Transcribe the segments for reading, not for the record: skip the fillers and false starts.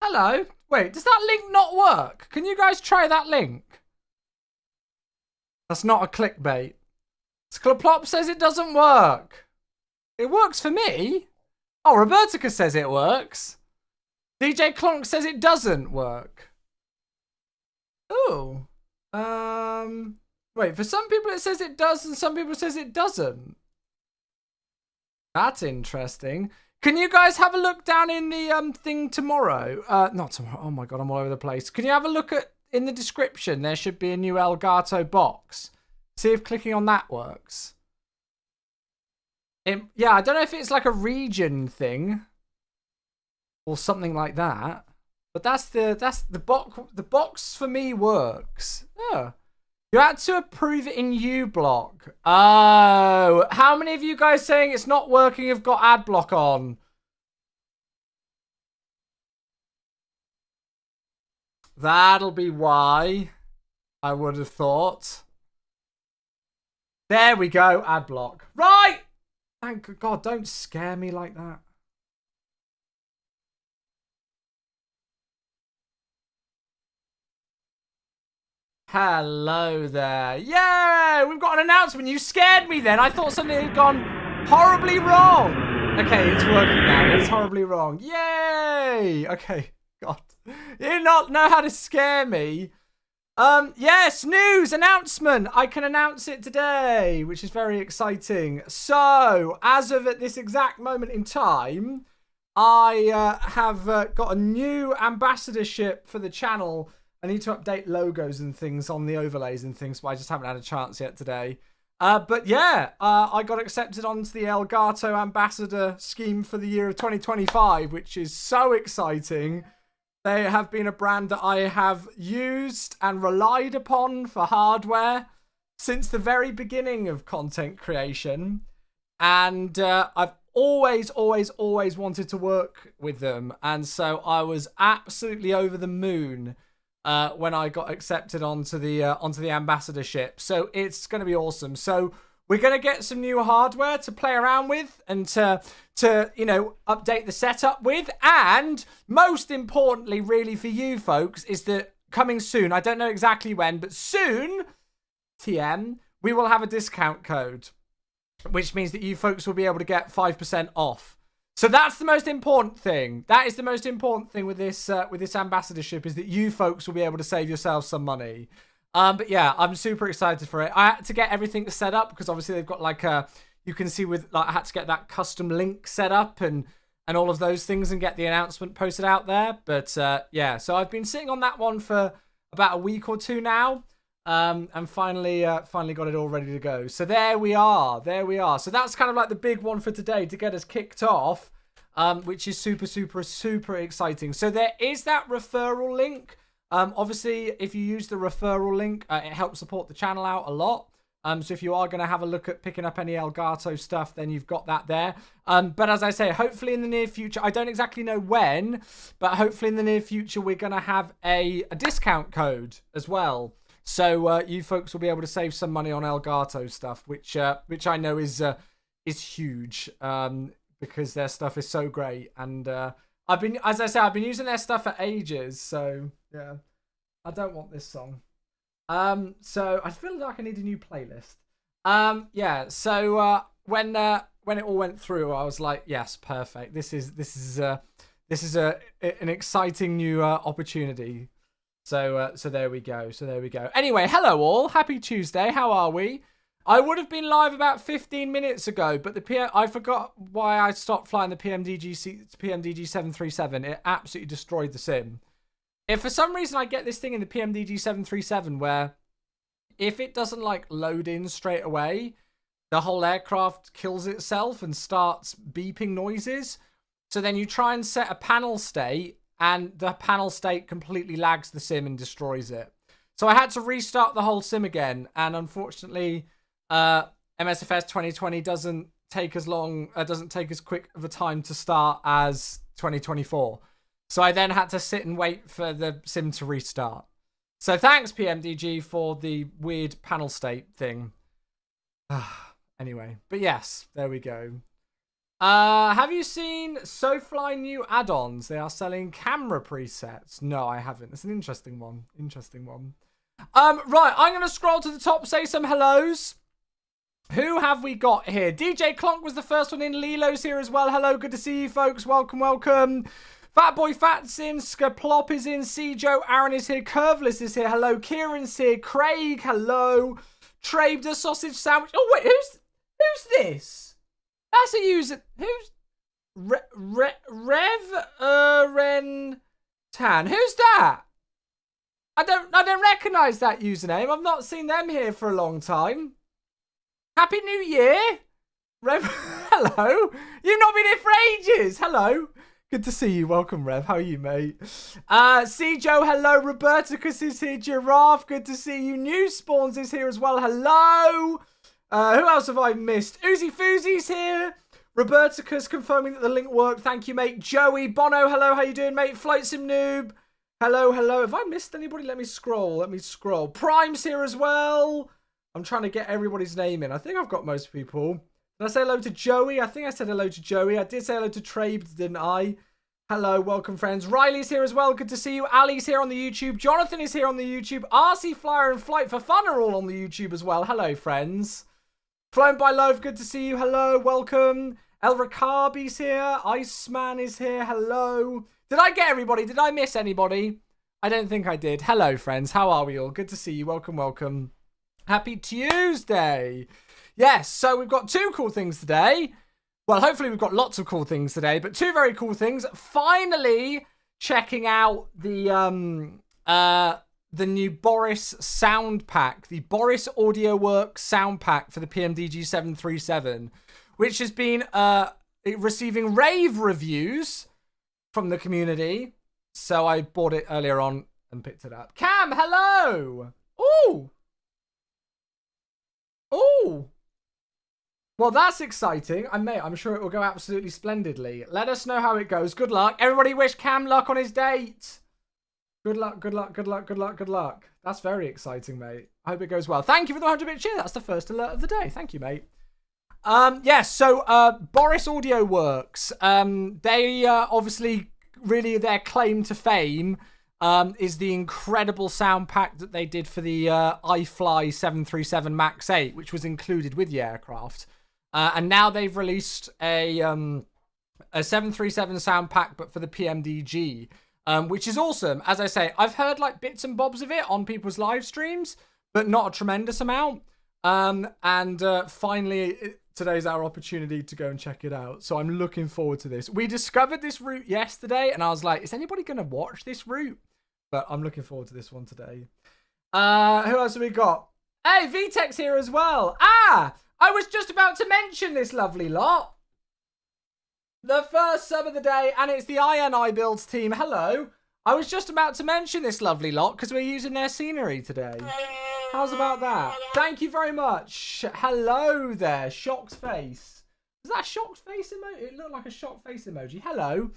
Hello. Wait, does that link not work? Can you guys try that link? That's not a clickbait. Skloplop says it doesn't work. It works for me. Oh, Robertica says it works. DJ Clonk says it doesn't work. Oh. Wait, for some people it says it does and some people says it doesn't. That's interesting. Can you guys have a look down in the thing tomorrow? Not tomorrow. Oh my god, I'm all over the place. Can you have a look at in the description? There should be a new Elgato box. See if clicking on that works. Yeah, I don't know if it's like a region thing or something like that. But that's the box. The box for me works. Oh. You had to approve it in uBlock. Oh, how many of you guys saying it's not working have got ad block on? That'll be why, I would have thought. There we go, ad block. Right! Thank God, don't scare me like that. Hello there. Yeah, we've got an announcement. You scared me then. I thought something had gone horribly wrong. Okay, it's working now. It's horribly wrong. Yay! Okay, God. You do not know how to scare me. Yes, news, announcement. I can announce it today, which is very exciting. So, as of at this exact moment in time, I have got a new ambassadorship for the channel. I need to update logos and things on the overlays and things, but I just haven't had a chance yet today. But yeah, I got accepted onto the Elgato ambassador scheme for the year of 2025, which is so exciting. They have been a brand that I have used and relied upon for hardware since the very beginning of content creation. And I've always wanted to work with them. And so I was absolutely over the moon when I got accepted onto the ambassadorship. So it's going to be awesome. So we're going to get some new hardware to play around with and to you know, update the setup with. And most importantly, really for you folks, is that coming soon, I don't know exactly when, but soon, TM, we will have a discount code, which means that you folks will be able to get 5% off. So that's the most important thing. That is the most important thing with this ambassadorship, is that you folks will be able to save yourselves some money. But yeah, I'm super excited for it. I had to get everything set up because obviously they've got like a, you can see with like, I had to get that custom link set up and all of those things and get the announcement posted out there. But yeah, so I've been sitting on that one for about a week or two now. And finally got it all ready to go. So there we are. So that's kind of like the big one for today to get us kicked off, which is super exciting. So there is that referral link. Obviously, if you use the referral link, it helps support the channel out a lot. So if you are going to have a look at picking up any Elgato stuff, then you've got that there. But as I say, hopefully in the near future, I don't exactly know when, but hopefully in the near future, we're going to have a discount code as well. So you folks will be able to save some money on Elgato stuff, which I know is huge, because their stuff is so great. And I've been using their stuff for ages. So yeah, I don't want this song. So I feel like I need a new playlist. Yeah. So when it all went through, I was like, yes, perfect. This is an exciting new opportunity. So there we go. Anyway, hello all. Happy Tuesday. How are we? I would have been live about 15 minutes ago, but I forgot why I stopped flying the PMDG 737. It absolutely destroyed the sim. If for some reason I get this thing in the PMDG 737 where if it doesn't like load in straight away, the whole aircraft kills itself and starts beeping noises. So then you try and set a panel state, and the panel state completely lags the sim and destroys it. So I had to restart the whole sim again, and unfortunately, FS 2020 doesn't take as quick of a time to start as 2024. So I then had to sit and wait for the sim to restart. So thanks, PMDG, for the weird panel state thing. Anyway, but yes, there we go. Have you seen SoFly new add-ons? They are selling camera presets. No, I haven't. It's an interesting one. Right, I'm going to scroll to the top, say some hellos. Who have we got here? DJ Clonk was the first one in. Lilo's here as well. Hello, good to see you, folks. Welcome. Fatboy Fat's in. Skaplop is in. Joe Aaron is here. Curveless is here. Hello. Kieran's here. Craig, hello. Trabe the sausage sandwich. Oh, wait, who's this? That's a user. Who's Ren Tan? Who's that? I don't recognise that username. I've not seen them here for a long time. Happy New Year, Rev. Hello. You've not been here for ages. Hello. Good to see you. Welcome, Rev. How are you, mate? Joe, hello. Roberticus is here. Giraffe, good to see you. New Spawns is here as well. Hello. Who else have I missed? Uzi Foozy's here. Roberticus confirming that the link worked. Thank you, mate. Joey, Bono, hello. How you doing, mate? Flight Sim Noob. Hello. Have I missed anybody? Let me scroll. Prime's here as well. I'm trying to get everybody's name in. I think I've got most people. Did I say hello to Joey? I think I said hello to Joey. I did say hello to Trabe, didn't I? Hello, welcome, friends. Riley's here as well. Good to see you. Ali's here on the YouTube. Jonathan is here on the YouTube. RC Flyer and Flight for Fun are all on the YouTube as well. Hello, friends. Flown by Love, good to see you. Hello, welcome. El Rakabi's here. Iceman is here. Hello. Did I get everybody? Did I miss anybody? I don't think I did. Hello, friends. How are we all? Good to see you. Welcome. Happy Tuesday. Yes, so we've got two cool things today. Well, hopefully we've got lots of cool things today, but two very cool things. Finally checking out the new Boris sound pack, the Boris AudioWorks sound pack for the PMDG 737, which has been receiving rave reviews from the community. So I bought it earlier on and picked it up. Cam, hello. Ooh. Well, that's exciting. I'm sure it will go absolutely splendidly. Let us know how it goes. Good luck. Everybody wish Cam luck on his date. Good luck. That's very exciting, mate. I hope it goes well. Thank you for the 100-bit cheer. That's the first alert of the day. Thank you, mate. Yes, so Boris AudioWorks. They obviously, really their claim to fame is the incredible sound pack that they did for the iFly 737 MAX 8, which was included with the aircraft. And now they've released a 737 sound pack, but for the PMDG, which is awesome. As I say, I've heard like bits and bobs of it on people's live streams, but not a tremendous amount. Finally, today's our opportunity to go and check it out. So I'm looking forward to this. We discovered this route yesterday, and I was like, is anybody going to watch this route? But I'm looking forward to this one today. Who else have we got? Hey, VTech's here as well. I was just about to mention this lovely lot. The first sub of the day, and it's the INI Builds team. Hello. I was just about to mention this lovely lot because we're using their scenery today. How's about that? Thank you very much. Hello there, shocked face. Is that a shocked face emoji? It looked like a shocked face emoji. Hello.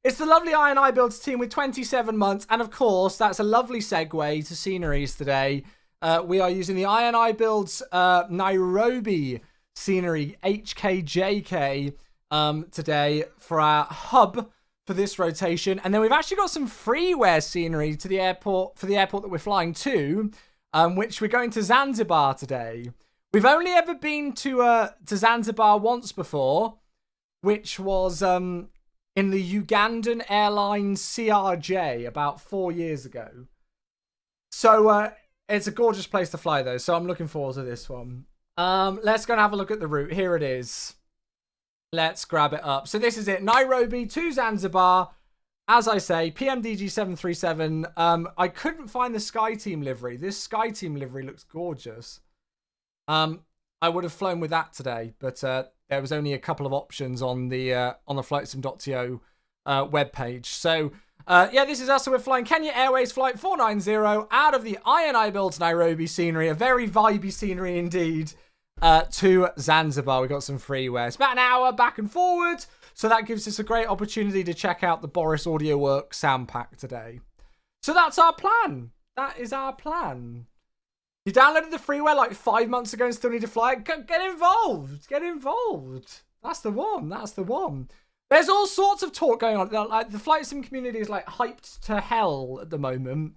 It's the lovely INI Builds team with 27 months. And of course, that's a lovely segue to sceneries today. We are using the INI Builds Nairobi scenery HKJK today for our hub for this rotation. And then we've actually got some freeware scenery to the airport, for the airport that we're flying to, which we're going to Zanzibar today. We've only ever been to Zanzibar once before, which was in the Ugandan Airlines CRJ about 4 years ago. So it's a gorgeous place to fly though, so I'm looking forward to this one. Let's go and have a look at the route. Here it is. Let's grab it up. So this is it. Nairobi to Zanzibar. As I say, PMDG 737. I couldn't find the Sky Team livery. This Sky Team livery looks gorgeous. I would have flown with that today, but there was only a couple of options on the flightsim.to webpage. So yeah, this is us. So we're flying Kenya Airways flight 490 out of the INI Builds Nairobi scenery. A very vibey scenery indeed. To Zanzibar. We got some freeware. It's about an hour back and forward, so that gives us a great opportunity to check out the Boris AudioWorks sound pack today. So that's our plan. That is our plan. You downloaded the freeware like 5 months ago and still need to fly it? Get involved. Get involved. That's the one. That's the one. There's all sorts of talk going on. Like the flight sim community is like hyped to hell at the moment.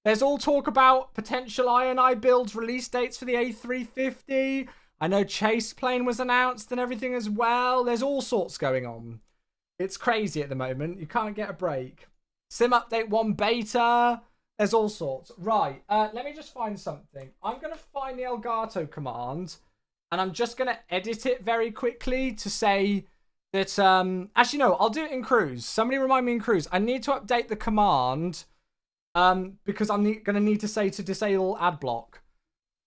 There's all talk about potential INI builds, release dates for the A350. I know Chase plane was announced and everything as well. There's all sorts going on. It's crazy at the moment. You can't get a break. Sim Update 1 beta. There's all sorts. Right. Let me just find something. I'm going to find the Elgato command. And I'm just going to edit it very quickly to say that... actually, no. I'll do it in Cruise. Somebody remind me in Cruise. I need to update the command. Because I'm going to need to say to disable ad block.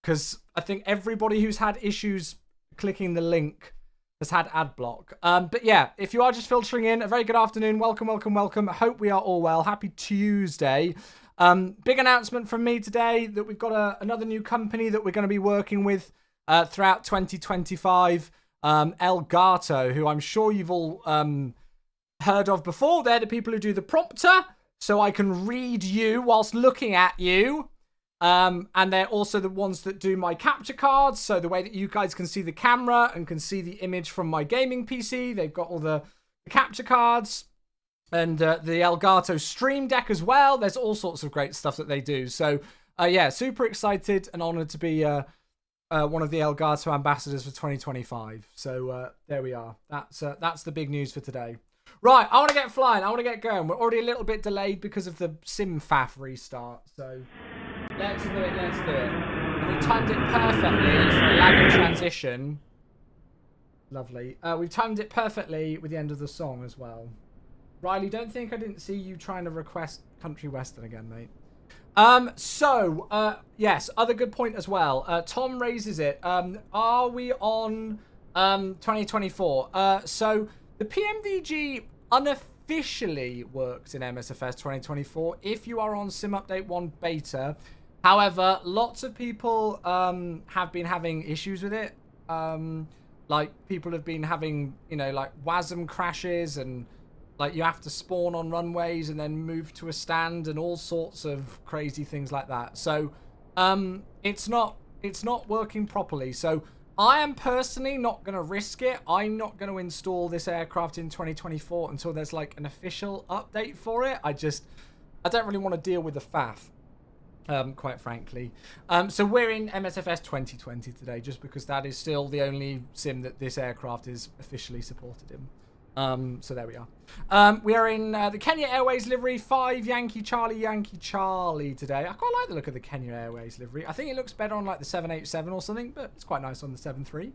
Because I think everybody who's had issues clicking the link has had ad block. But yeah, if you are just filtering in, a very good afternoon. Welcome, welcome, welcome. I hope we are all well. Happy Tuesday. Big announcement from me today that we've got another new company that we're going to be working with throughout 2025. Elgato, who I'm sure you've all heard of before. They're the people who do the prompter, so I can read you whilst looking at you. And they're also the ones that do my capture cards. So the way that you guys can see the camera and can see the image from my gaming PC. They've got all the capture cards and the Elgato Stream Deck as well. There's all sorts of great stuff that they do. So yeah, super excited and honored to be one of the Elgato ambassadors for 2025. So there we are. That's the big news for today. Right, I want to get flying. I want to get going. We're already a little bit delayed because of the SimFAF restart. So let's do it. Let's do it. And we timed it perfectly for a lagging transition. Lovely. We've timed it perfectly with the end of the song as well. Riley, don't think I didn't see you trying to request Country Western again, mate. Yes, other good point as well. Tom raises it. Are we on 2024? So the PMDG unofficially works in MSFS 2024 if you are on Sim Update 1 beta. However, lots of people have been having issues with it. Like people have been having, you know, like WASM crashes and like you have to spawn on runways and then move to a stand and all sorts of crazy things like that. So it's not working properly. So I am personally not going to risk it. I'm not going to install this aircraft in 2024 until there's like an official update for it. I don't really want to deal with the faff, quite frankly. So we're in MSFS 2020 today, just because that is still the only sim that this aircraft is officially supported in. So there we are. We are in the Kenya Airways livery, 5 Yankee Charlie today. I quite like the look of the Kenya Airways livery. I think it looks better on like the 787 or something, but it's quite nice on the 73.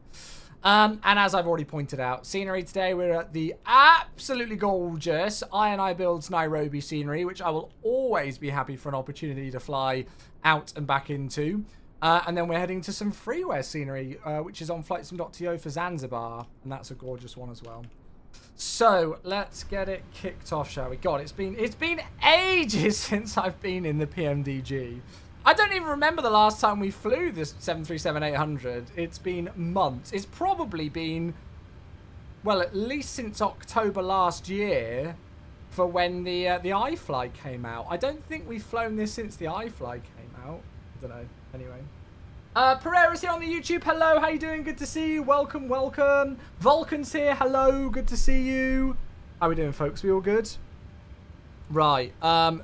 And as I've already pointed out, scenery today, we're at the absolutely gorgeous INI Builds Nairobi scenery, which I will always be happy for an opportunity to fly out and back into. And then we're heading to some freeware scenery, which is on flightsim.to for Zanzibar, and that's a gorgeous one as well. So let's get it kicked off, shall we? God, it's been ages since I've been in the PMDG. I don't even remember the last time we flew this 737-800. It's been months. It's probably been, well, at least since October last year, for when the iFly came out. I don't think we've flown this since the iFly came out. I don't know. Anyway. Pereira's here on the YouTube. Hello, how you doing? Good to see you. Welcome, welcome. Vulcan's here. Hello, good to see you. How we doing, folks? We all good? Right.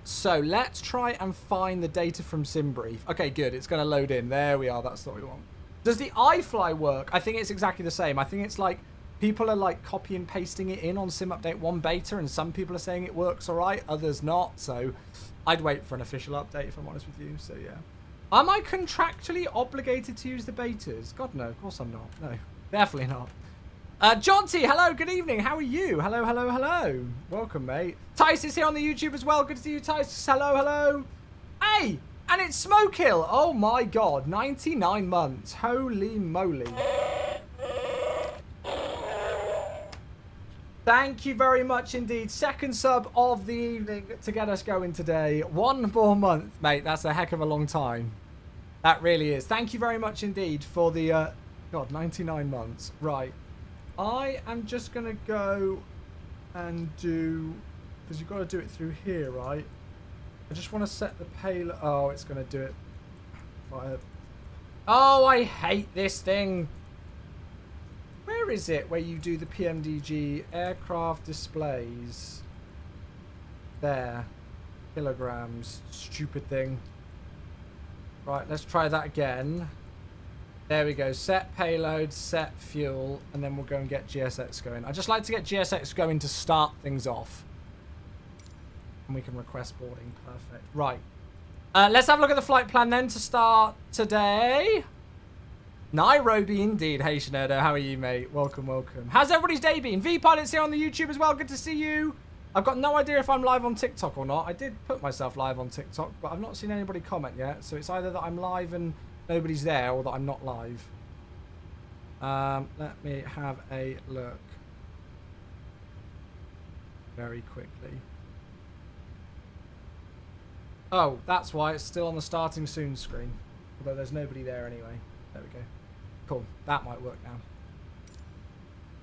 So let's try and find the data from SimBrief. Okay, good. It's going to load in. There we are. That's what we want. Does the iFly work? I think it's exactly the same. I think it's like people are like copy and pasting it in on Sim Update 1 beta, and some people are saying it works all right, others not. So I'd wait for an official update if I'm honest with you. So yeah. Am I contractually obligated to use the betas? God, no. Of course I'm not. No, definitely not. John T, hello. Good evening. How are you? Hello, hello, hello. Welcome, mate. Tice is here on the YouTube as well. Good to see you, Tice. Hello, hello. Hey, and it's Smoke Hill. Oh, my God. 99 months. Holy moly. Thank you very much indeed. Second sub of the evening to get us going today. 1 more month, mate. That's a heck of a long time. That really is. Thank you very much indeed for the, God, 99 months. Right. I am just going to go and do, because you've got to do it through here, right? I just want to set the payload. Oh, it's going to do it. Oh, I hate this thing. Where is it where you do the PMDG aircraft displays? There. Kilograms. Stupid thing. Right, let's try that again. There we go. Set payload, set fuel, and then we'll go and get GSX going. I just like to get GSX going to start things off. And we can request boarding. Perfect. Right. Let's have a look at the flight plan then to start today. Nairobi indeed. Hey Shenado, how are you, mate? Welcome, welcome. How's everybody's day been? V-Pilot's here on the YouTube as well. Good to see you. I've got no idea if I'm live on TikTok or not. I did put myself live on TikTok, but I've not seen anybody comment yet. So it's either that I'm live and nobody's there or that I'm not live. Let me have a look very quickly. Oh, that's why it's still on the starting soon screen. Although there's nobody there anyway. There we go. Cool. That might work now.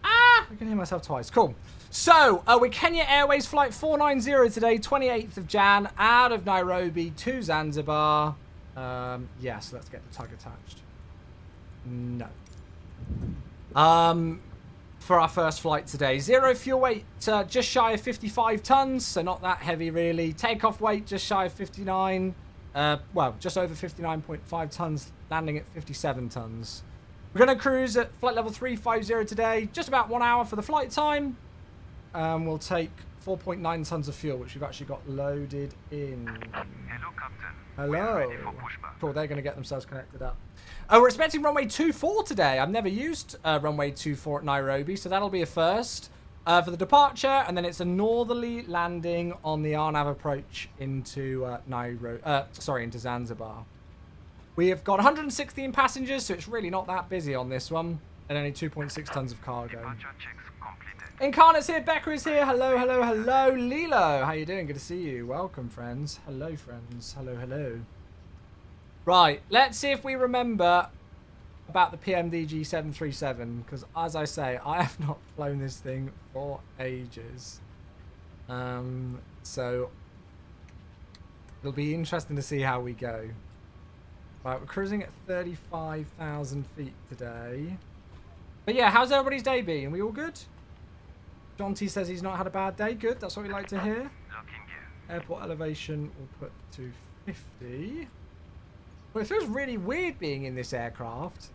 Ah! I can hear myself twice. Cool. So, we're Kenya Airways flight 490 today, 28th of Jan, out of Nairobi to Zanzibar. Yes, let's get the tug attached. No. For our first flight today, 0 fuel weight, just shy of 55 tons, so not that heavy really. Takeoff weight, just shy of 59. Well, just over 59.5 tons, landing at 57 tons. We're going to cruise at flight level 350 today, just about 1 hour for the flight time. We'll take 4.9 tons of fuel, which we've actually got loaded in. Hello, Captain. Hello. Cool, they're going to get themselves connected up. We're expecting runway 24 today. I've never used runway 24 at Nairobi, so that'll be a first for the departure, and then it's a northerly landing on the RNAV approach into into Zanzibar. We have got 116 passengers, so it's really not that busy on this one, and only 2.6 tons of cargo. Incarnate's here, Becca is here. Hello, hello, hello. Lilo, how you doing? Good to see you. Welcome, friends. Hello, friends. Hello, hello. Right, let's see if we remember about the PMDG 737, because as I say, I have not flown this thing for ages. So it'll be interesting to see how we go. Right, we're cruising at 35,000 feet today. But yeah, how's everybody's day been? We all good? John T says he's not had a bad day. Good, that's what we like to hear. Airport elevation we'll put to 50. Well, it feels really weird being in this aircraft.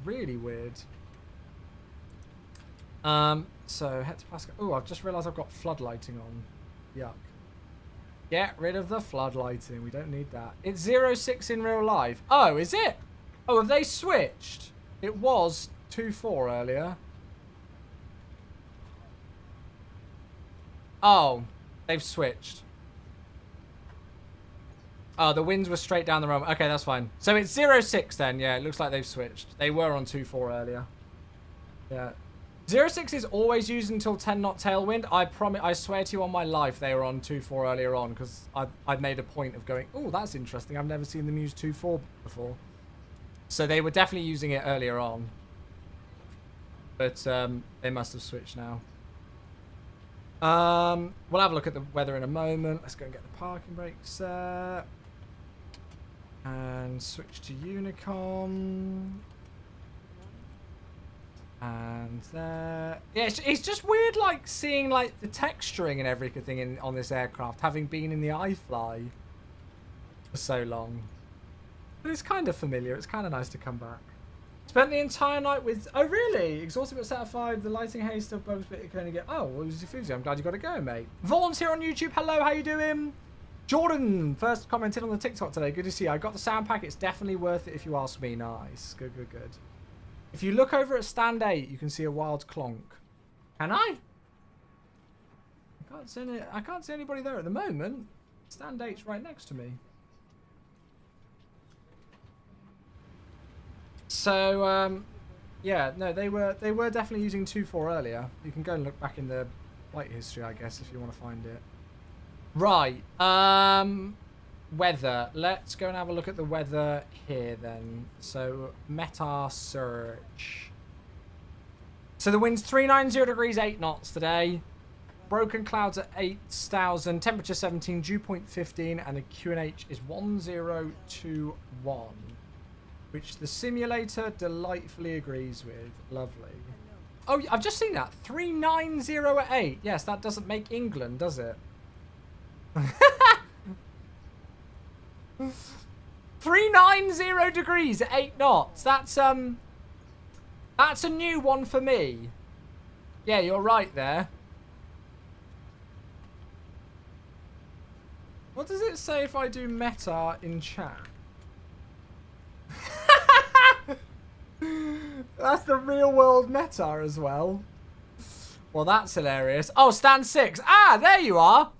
Really weird. So hectopascal. Oh, I've just realised I've got floodlighting on. Yuck. Get rid of the floodlighting. We don't need that. It's 06 in real life. Oh, is it? Oh, have they switched? It was 24 earlier. Oh, they've switched. Oh, the winds were straight down the runway. Okay, that's fine. So it's 06 then. Yeah, it looks like they've switched. They were on 24 earlier. Yeah. 06 is always used until 10 knot tailwind. I swear to you on my life they were on 24 earlier on, because I've made a point of going, oh, that's interesting. I've never seen them use 24 before. So they were definitely using it earlier on. But they must have switched now. We'll have a look at the weather in a moment. Let's go and get the parking brakes set. And switch to Unicom. And there. Yeah, it's just weird, like, seeing, like, the texturing and everything on this aircraft, having been in the iFly for so long. But it's kind of familiar. It's kind of nice to come back. Spent the entire night with... Oh, really? Exhausted but satisfied. The lighting haze still bugs, but it can only get... Oh, well, it was your I'm glad you got to go, mate. Vaughn's here on YouTube. Hello, how you doing? Jordan first commented on the TikTok today. Good to see you. I got the sound pack. It's definitely worth it if you ask me. Nice. Good, good, good. If you look over at stand 8, you can see a wild clonk. Can I? I can't see anybody there at the moment. Stand 8's right next to me. So, yeah, no, they were definitely using 2.4 earlier. You can go and look back in the flight history, I guess, if you want to find it. Right. Weather. Let's go and have a look at the weather here then. So, METAR search. So the wind's 390 degrees, 8 knots today. Broken clouds at 8,000. Temperature 17, dew point 15, and the QNH is 1021. which the simulator delightfully agrees with. Lovely. Oh, I've just seen that. 390 at 8. Yes, that doesn't make England, does it? 390 degrees at 8 knots. That's a new one for me. Yeah, you're right there. What does it say if I do meta in chat? That's the real world meta as well. Well, that's hilarious. Oh, stand 6. Ah, there you are.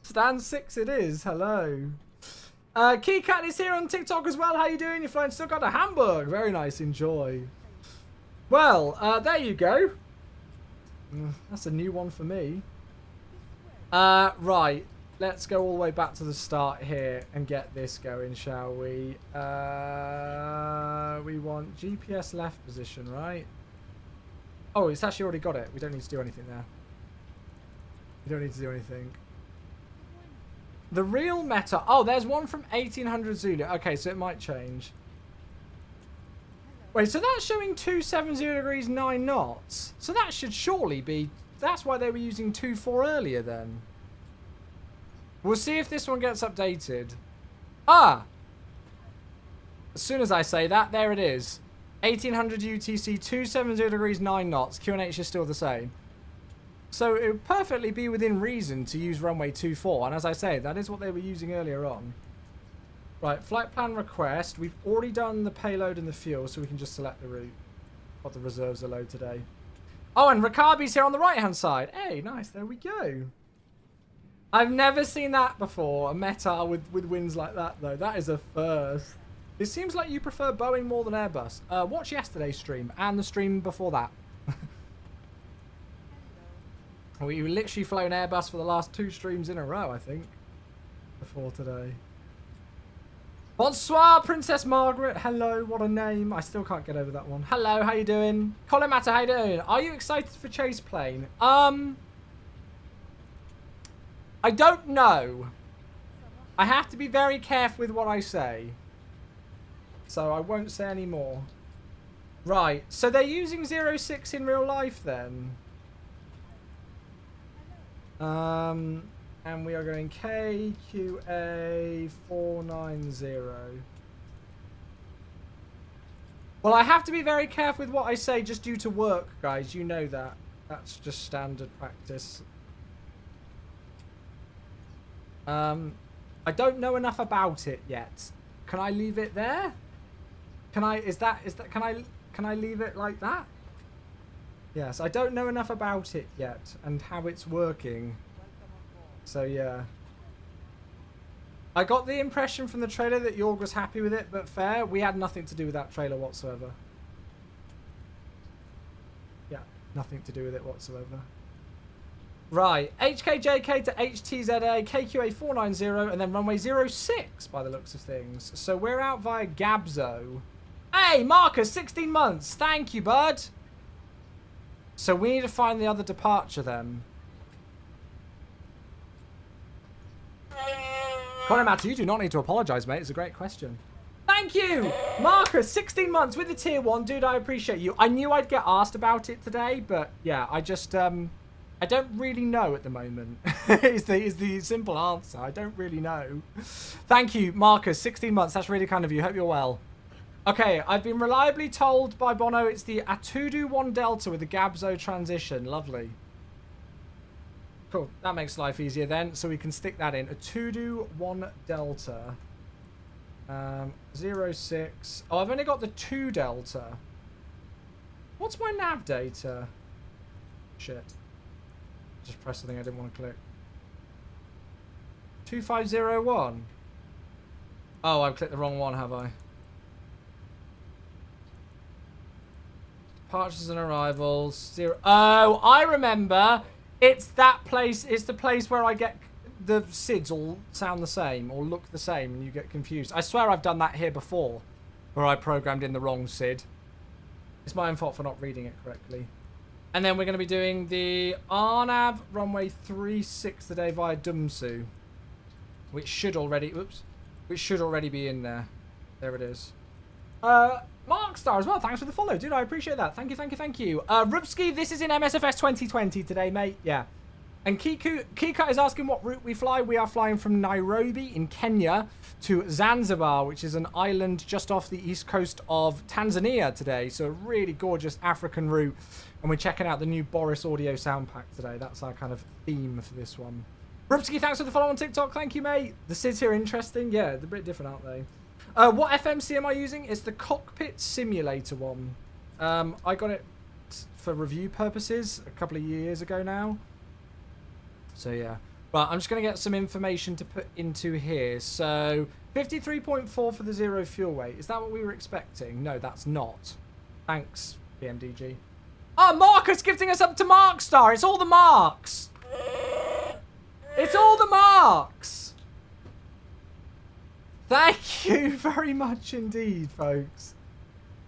Stand 6 it is. Hello. Keycat is here on TikTok as well. How you doing? You're flying Stuttgart to Hamburg. Very nice. Enjoy. Well, there you go. That's a new one for me. Right. Let's go all the way back to the start here and get this going, shall we? We want GPS left position, right? Oh, it's actually already got it. We don't need to do anything there. We don't need to do anything. The real meta. Oh, there's one from 1800 Zulu. Okay, so it might change. Wait, so that's showing 270 degrees 9 knots. So that should surely be... That's why they were using 24 earlier then. We'll see if this one gets updated. Ah! As soon as I say that, there it is. 1800 UTC, 270 degrees 9 knots. QNH is still the same. So it would perfectly be within reason to use runway 24. And as I say, that is what they were using earlier on. Right, flight plan request. We've already done the payload and the fuel, so we can just select the route. What the reserves are low today. Oh, and Rakabi's here on the right-hand side. Hey, nice. There we go. I've never seen that before, a meta with wins like that, though. That is a first. It seems like you prefer Boeing more than Airbus. Watch yesterday's stream and the stream before that. We've literally flown Airbus for the last 2 streams in a row, I think, before today. Bonsoir, Princess Margaret. Hello, what a name. I still can't get over that one. Hello, how you doing? Colin Matter, how you doing? Are you excited for Chase Plane? I don't know. I have to be very careful with what I say. So I won't say any more. Right, so they're using 06 in real life then. And we are going KQA 490. Well, I have to be very careful with what I say just due to work, guys. You know that. That's just standard practice. I don't know enough about it yet. Can I leave it there? Can I leave it like that? Yes, I don't know enough about it yet and how it's working. So yeah. I got the impression from the trailer that Jorg was happy with it, but fair, we had nothing to do with that trailer whatsoever. Yeah, nothing to do with it whatsoever. Right, HKJK to HTZA, KQA 490, and then runway 06 by the looks of things. So we're out via Gabzo. Hey, Marcus, 16 months. Thank you, bud. So we need to find the other departure then. Colin Matter, you do not need to apologise, mate. It's a great question. Thank you, Marcus, 16 months with the tier 1. Dude, I appreciate you. I knew I'd get asked about it today, but yeah, I just... I don't really know at the moment. is the simple answer. I don't really know. Thank you, Marcus. 16 months. That's really kind of you. Hope you're well. Okay, I've been reliably told by Bono it's the Atudu-1 Delta with the Gabzo transition. Lovely. Cool. That makes life easier then. So we can stick that in. Atudu-1 Delta. 06. Oh, I've only got the 2 Delta. What's my nav data? Shit. Just press something I didn't want to click. 2501. Oh, I've clicked the wrong one, have I? Departures and arrivals. 0. Oh, I remember. It's that place. It's the place where I get the SIDs all sound the same or look the same and you get confused. I swear I've done that here before where I programmed in the wrong SID. It's my own fault for not reading it correctly. And then we're going to be doing the Arnav runway 36 today via Dumsu, which should already, oops, which should already be in there. There it is. Markstar as well. Thanks for the follow, dude. I appreciate that. Thank you, thank you, thank you. Rubsky, this is in MSFS 2020 today, mate. Yeah. And Kika is asking what route we fly. We are flying from Nairobi in Kenya to Zanzibar, which is an island just off the east coast of Tanzania today. So a really gorgeous African route. And we're checking out the new Boris audio sound pack today. That's our kind of theme for this one. Rubsky, thanks for the follow on TikTok. Thank you, mate. The SIDs here are interesting. Yeah, they're a bit different, aren't they? What FMC am I using? It's the Cockpit Simulator one. I got it for review purposes a couple of years ago now. So yeah, right, I'm just going to get some information to put into here. So 53.4 for the zero fuel weight. Is that what we were expecting? No, that's not. Thanks, PMDG. Oh, Marcus gifting us up to Markstar. It's all the marks. It's all the marks. Thank you very much indeed, folks.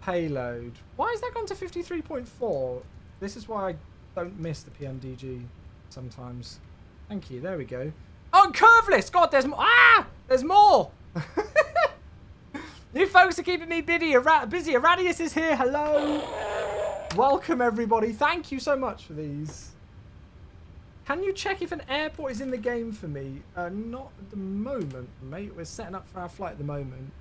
Payload. Why has that gone to 53.4? This is why I don't miss the PMDG sometimes. Thank you. There we go. Oh, and curveless. God, there's more. Ah, there's more. You folks are keeping me busy. Radius is here. Hello. Welcome, everybody. Thank you so much for these. Can you check if an airport is in the game for me? Not at the moment, mate. We're setting up for our flight at the moment.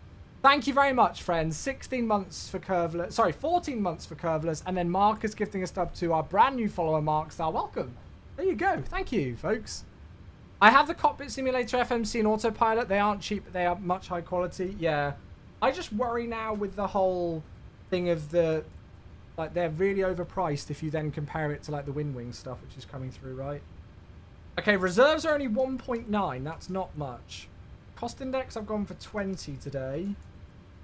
Thank you very much, friends. 16 months for Curvelers. Sorry, 14 months for Curvelers. And then Marcus gifting a stub to our brand new follower, Markstar. Welcome. There you go. Thank you, folks. I have the Cockpit Simulator FMC and Autopilot. They aren't cheap, but they are much high quality. Yeah. I just worry now with the whole thing of the... Like, they're really overpriced if you then compare it to, like, the Wing stuff, which is coming through, right? Okay, reserves are only 1.9. That's not much. Cost index, I've gone for 20 today.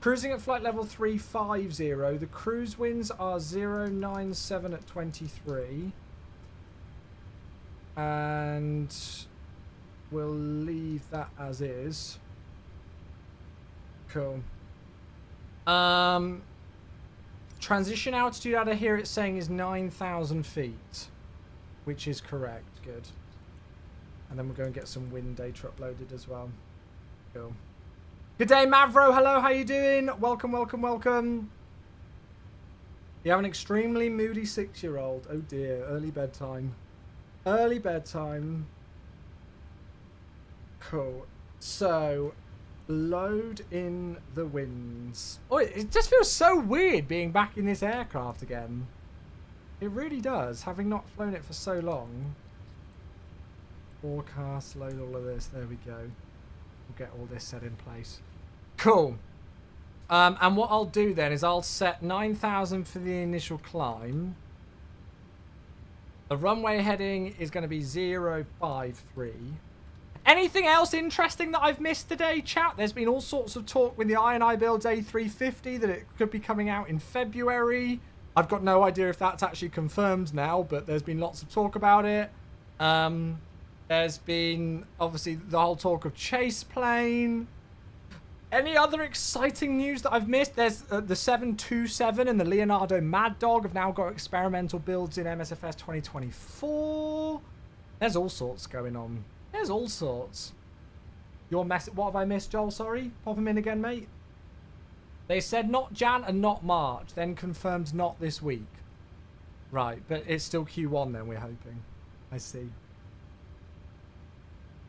Cruising at flight level 350. The cruise winds are 097 at 23. And we'll leave that as is. Cool. Transition altitude out of here, it's saying is 9,000 feet, which is correct. Good. And then we'll go and get some wind data uploaded as well. Cool. Good day, Mavro. Hello, how you doing? Welcome, welcome, welcome. You have an extremely moody 6-year-old. Oh dear, early bedtime. Early bedtime. Cool. So, load in the winds. Oh, it just feels so weird being back in this aircraft again. It really does, having not flown it for so long. Forecast, load all of this. There we go. We'll get all this set in place. Cool. And what I'll do then is I'll set 9,000 for the initial climb. The runway heading is going to be 053. Anything else interesting that I've missed today, chat? There's been all sorts of talk with the I&I builds A350 that it could be coming out in February. I've got no idea if that's actually confirmed now, but there's been lots of talk about it. There's been, obviously, the whole talk of Chase Plane. Any other exciting news that I've missed? There's the 727 and the Leonardo Mad Dog have now got experimental builds in MSFS 2024. There's all sorts going on. There's all sorts. What have I missed, Joel? Sorry. Pop them in again, mate. They said not Jan and not March, then confirmed not this week. Right, but it's still Q1 then, we're hoping. I see.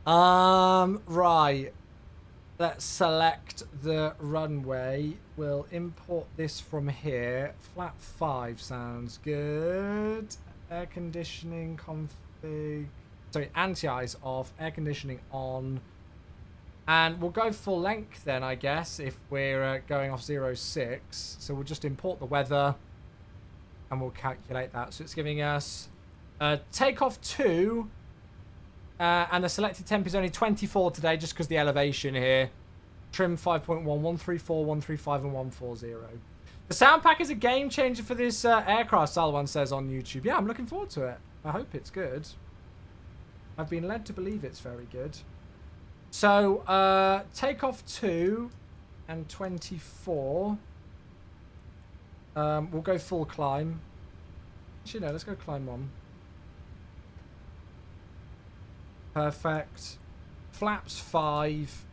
Right. Let's select the runway. We'll import this from here. Flat 5 sounds good. Air conditioning config. Sorry, anti-ice off. Air conditioning on. And we'll go full length then, I guess, if we're going off 06. So we'll just import the weather. And we'll calculate that. So it's giving us takeoff 2. And the selected temp is only 24 today, just because the elevation here. Trim 5.1, 134, 135, and 140. The sound pack is a game changer for this aircraft, Salwan says on YouTube. Yeah, I'm looking forward to it. I hope it's good. I've been led to believe it's very good. So, takeoff 2 and 24. We'll go full climb. Actually, no, let's go climb 1. Perfect. Flaps 5.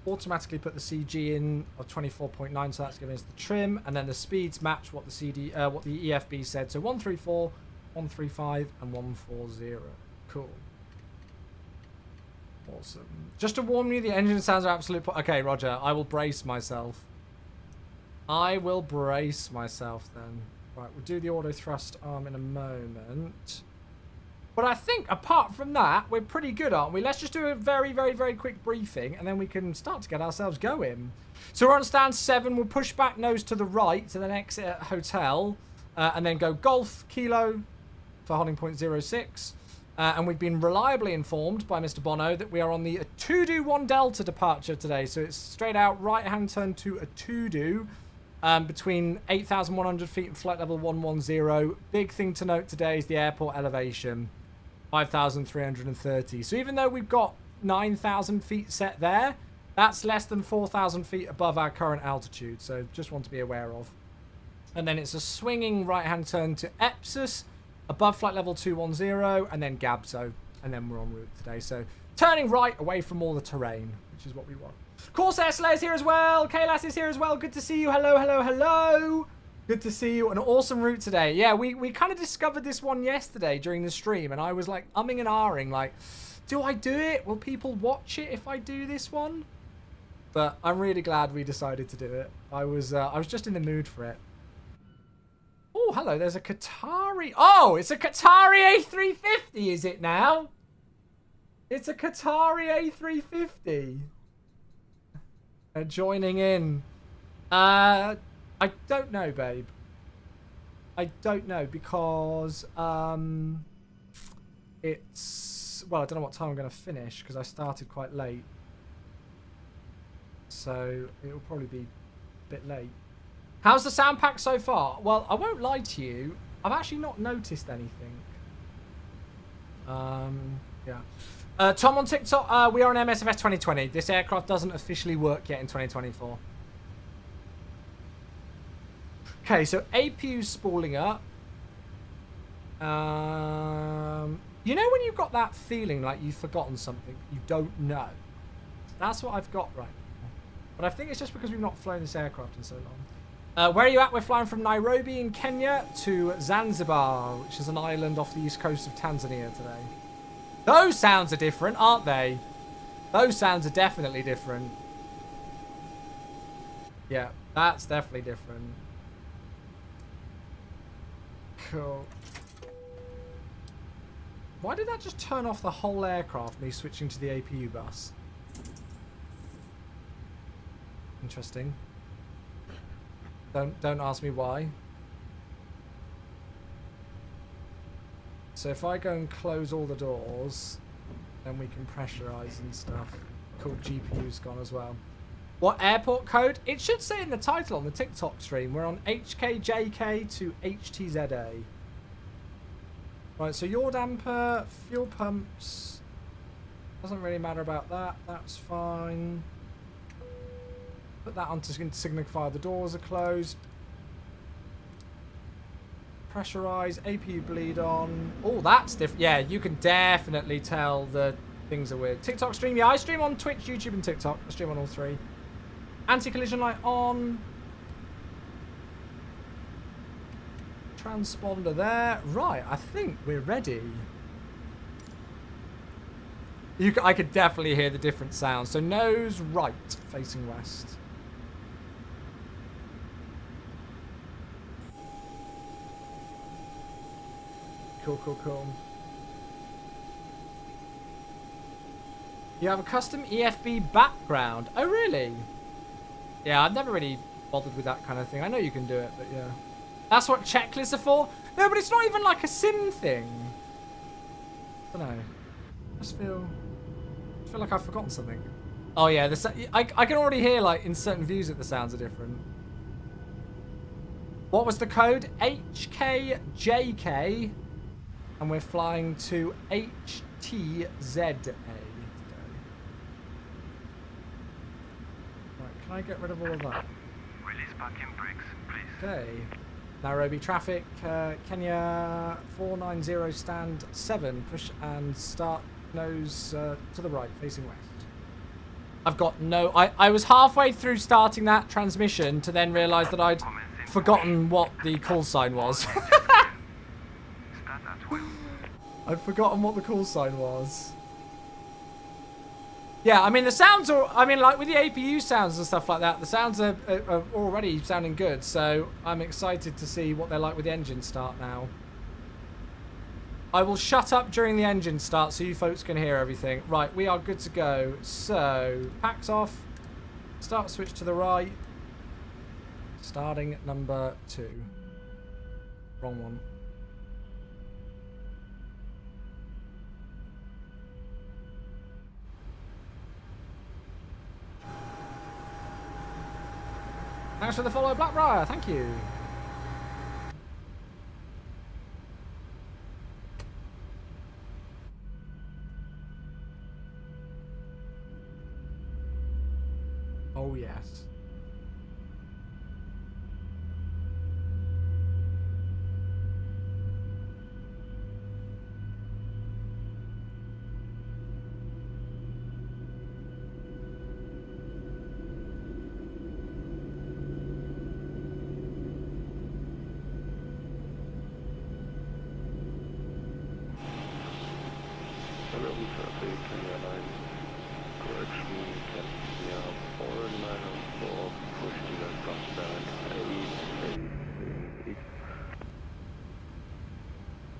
automatically put the CG in of 24.9, so that's giving us the trim, and then the speeds match what the what the EFB said. So 134, 135, and 140. Cool. Awesome. Just to warn you, the engine sounds are absolute. Okay, Roger. I will brace myself. I will brace myself then. Right, we'll do the auto thrust arm in a moment. But I think, apart from that, we're pretty good, aren't we? Let's just do a very, very, very quick briefing, and then we can start to get ourselves going. So we're on stand 7. We'll push back nose to the right to the next hotel, and then go Golf Kilo for holding point 06. And we've been reliably informed by Mr. Bono that we are on the Atudu 1 Delta departure today. So it's straight out right-hand turn to Atudu. Between 8,100 feet and flight level 110. Big thing to note today is the airport elevation, 5,330. So even though we've got 9,000 feet set there, that's less than 4,000 feet above our current altitude. So just want to be aware of. And then it's a swinging right-hand turn to Epsus, above flight level 210, and then Gabso. And then we're en route today. So turning right away from all the terrain, which is what we want. Corsair Slayer's here as well. Kaylas is here as well. Good to see you. Hello, hello, hello. Good to see you. An awesome route today. Yeah, we kind of discovered this one yesterday during the stream, and I was like umming and ahhing, like, do I do it? Will people watch it if I do this one? But I'm really glad we decided to do it. I was just in the mood for it. Oh, hello. There's a Qatari. Oh, it's a Qatari A350, is it now? It's a Qatari A350. Joining in. I don't know, babe. I don't know because it's, well, I don't know what time I'm going to finish because I started quite late. So it'll probably be a bit late. How's the sound pack so far? Well, I won't lie to you. I've actually not noticed anything. Yeah. Tom on TikTok, we are on MS FS2020. This aircraft doesn't officially work yet in 2024. Okay, so APU's spooling up. You know when you've got that feeling like you've forgotten something you don't know? That's what I've got right now. But I think it's just because we've not flown this aircraft in so long. Where are you at? We're flying from Nairobi in Kenya to Zanzibar, which is an island off the east coast of Tanzania today. Those sounds are different, aren't they? Those sounds are definitely different. Yeah, that's definitely different. Cool. Why did that just turn off the whole aircraft, me switching to the APU bus? Interesting. Don't ask me why. So if I go and close all the doors, then we can pressurize and stuff. Cool, GPU's gone as well. What airport code? It should say in the title on the TikTok stream. We're on HKJK to HTZA. Right, so yaw damper, fuel pumps. Doesn't really matter about that. That's fine. Put that on to signify the doors are closed. Pressurize, APU bleed on. Oh, that's different. Yeah, you can definitely tell the things are weird. TikTok stream. Yeah, I stream on Twitch, YouTube, and TikTok. I stream on all three. Anti-collision light on. Transponder there. Right, I think we're ready. I could definitely hear the different sounds. So nose right, facing west. Cool, cool, cool. You have a custom EFB background. Oh, really? Yeah, I've never really bothered with that kind of thing. I know you can do it, but yeah. That's what checklists are for? No, but it's not even like a sim thing. I don't know. I just feel like I've forgotten something. Oh, yeah. I can already hear, like, in certain views that the sounds are different. What was the code? HKJK. And we're flying to HTZA today. Right, can I get rid of all of that? Release parking brakes, please. Okay. Nairobi traffic, Kenya 490 stand 7. Push and start nose to the right, facing west. I've got no... I was halfway through starting that transmission to then realise that I'd forgotten what the call sign was. Start at will. I'd forgotten what the call sign was. Yeah, I mean, the sounds are... I mean, like, with the APU sounds and stuff like that, the sounds are already sounding good, so I'm excited to see what they're like with the engine start now. I will shut up during the engine start so you folks can hear everything. Right, we are good to go. So, packs off. Start switch to the right. Starting at number 2. Wrong one. Thanks for the follow, Blackbriar. Thank you. Oh, yes.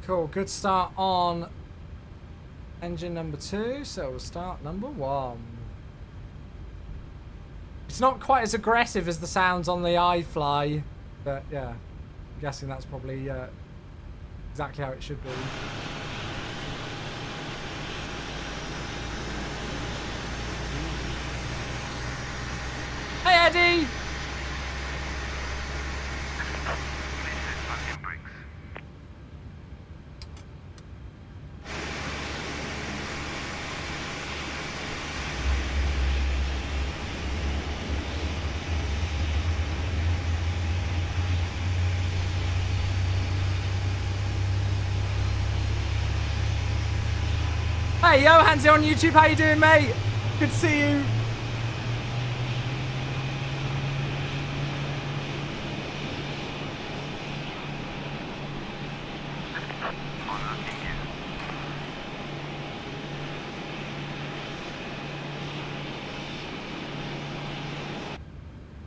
Cool, good start on engine number 2, so we'll start number 1. It's not quite as aggressive as the sounds on the iFly, but yeah, I'm guessing that's probably exactly how it should be. Hey Eddie! Hey, yo, Hansi on YouTube, how you doing, mate? Good to see you.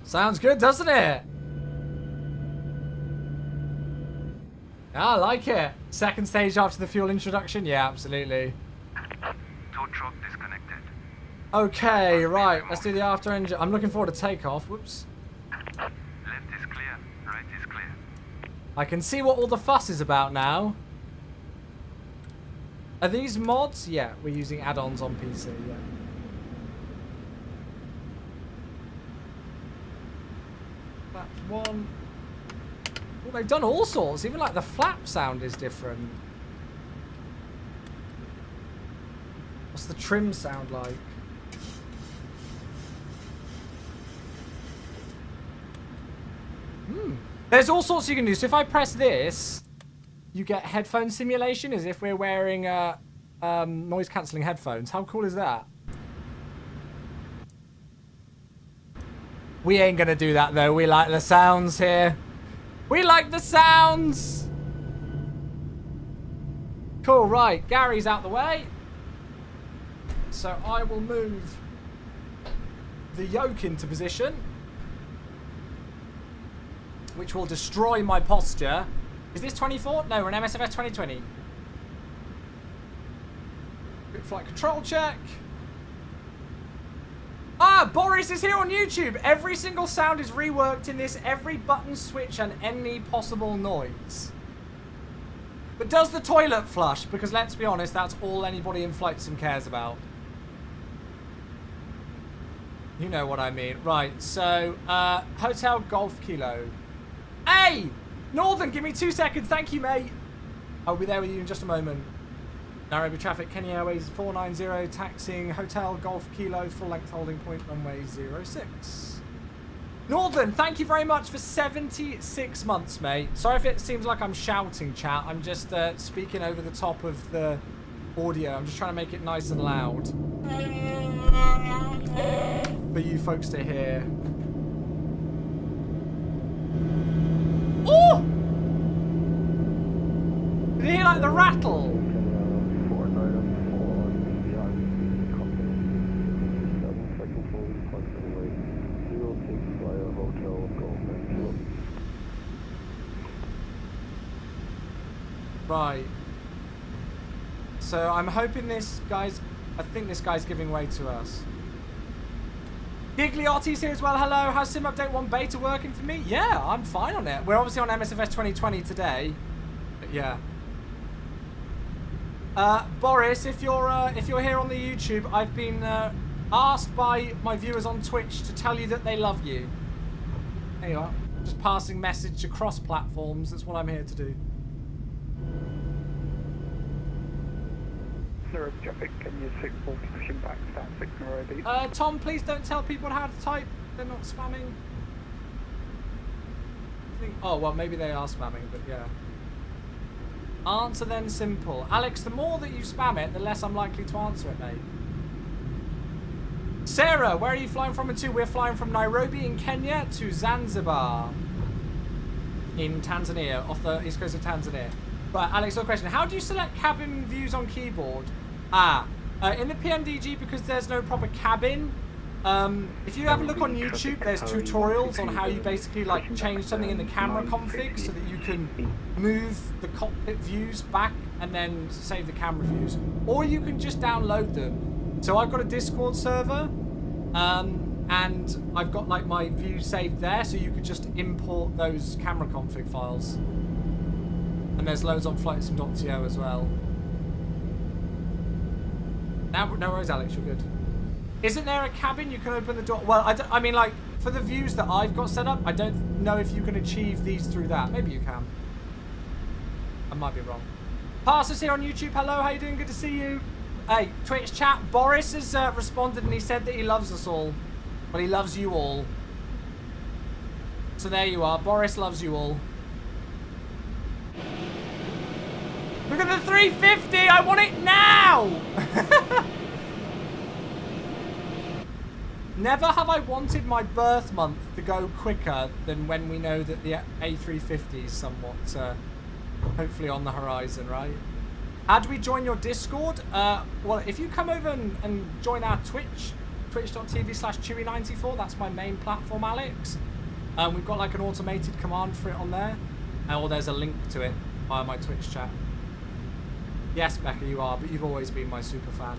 Sounds good, doesn't it? Yeah, I like it. Second stage after the fuel introduction? Yeah, absolutely. Tow truck disconnected. Okay, right. Let's do the after engine. I'm looking forward to takeoff. Whoops. Left is clear. Right is clear. I can see what all the fuss is about now. Are these mods? Yeah, we're using add-ons on PC, yeah. That's one. Well, they've done all sorts. Even like the flap sound is different. What's the trim sound like? There's all sorts you can do. So if I press this, you get headphone simulation as if we're wearing noise cancelling headphones. How cool is that? We ain't gonna do that though. We like the sounds here. We like the sounds. Cool, right. Gary's out the way. So I will move the yoke into position, which will destroy my posture. Is this 24? No, we're an MSFS 2020. Quick flight control check. Ah, Boris is here on YouTube. Every single sound is reworked in this, every button switch and any possible noise. But does the toilet flush? Because let's be honest, that's all anybody in flight sim cares about. You know what I mean. Right, so, Hotel Golf Kilo. Hey! Northern, give me 2 seconds. Thank you, mate. I'll be there with you in just a moment. Nairobi traffic, Kenya Airways 490, taxiing Hotel Golf Kilo, full length holding point, runway 06. Northern, thank you very much for 76 months, mate. Sorry if it seems like I'm shouting, chat. I'm just speaking over the top of the audio. I'm just trying to make it nice and loud. for you folks to hear. Oh! Did you hear like the rattle? Right. So I'm hoping this guy's... I think this guy's giving way to us. Gigliotti's here as well. Hello. How's Sim Update 1 Beta working for me? Yeah, I'm fine on it. We're obviously on MSFS 2020 today. But yeah. Boris, if you're here on the YouTube, I've been asked by my viewers on Twitch to tell you that they love you. There you are. Just passing message across platforms. That's what I'm here to do. Traffic, can you signal pushing back stat 6 already? Tom, please don't tell people how to type. They're not spamming. Oh, well, maybe they are spamming, but yeah. Answer then simple. Alex, the more that you spam it, the less I'm likely to answer it, mate. Sarah, where are you flying from and to? We're flying from Nairobi in Kenya to Zanzibar in Tanzania, off the east coast of Tanzania. But Alex, your question, how do you select cabin views on keyboard? In the PMDG, because there's no proper cabin, if you have a look on YouTube, there's tutorials on how you basically like change something in the camera config so that you can move the cockpit views back and then save the camera views. Or you can just download them. So I've got a Discord server, and I've got like my views saved there, so you could just import those camera config files. And there's loads on flightsim.to as well. Now, no worries, Alex, you're good. Isn't there a cabin you can open the door? Well, I mean, like, for the views that I've got set up, I don't know if you can achieve these through that. Maybe you can. I might be wrong. Pastor's here on YouTube. Hello, how you doing? Good to see you. Hey, Twitch chat. Boris has responded and he said that he loves us all. Well, he loves you all. So there you are. Boris loves you all. Look at the 350! I want it now! Never have I wanted my birth month to go quicker than when we know that the A350 is somewhat, hopefully on the horizon, right? How do we join your Discord? Well, if you come over and join our Twitch, twitch.tv/chewy94, that's my main platform, Alex. We've got like an automated command for it on there. Or there's a link to it via my Twitch chat. Yes, Becca, you are, but you've always been my super fan.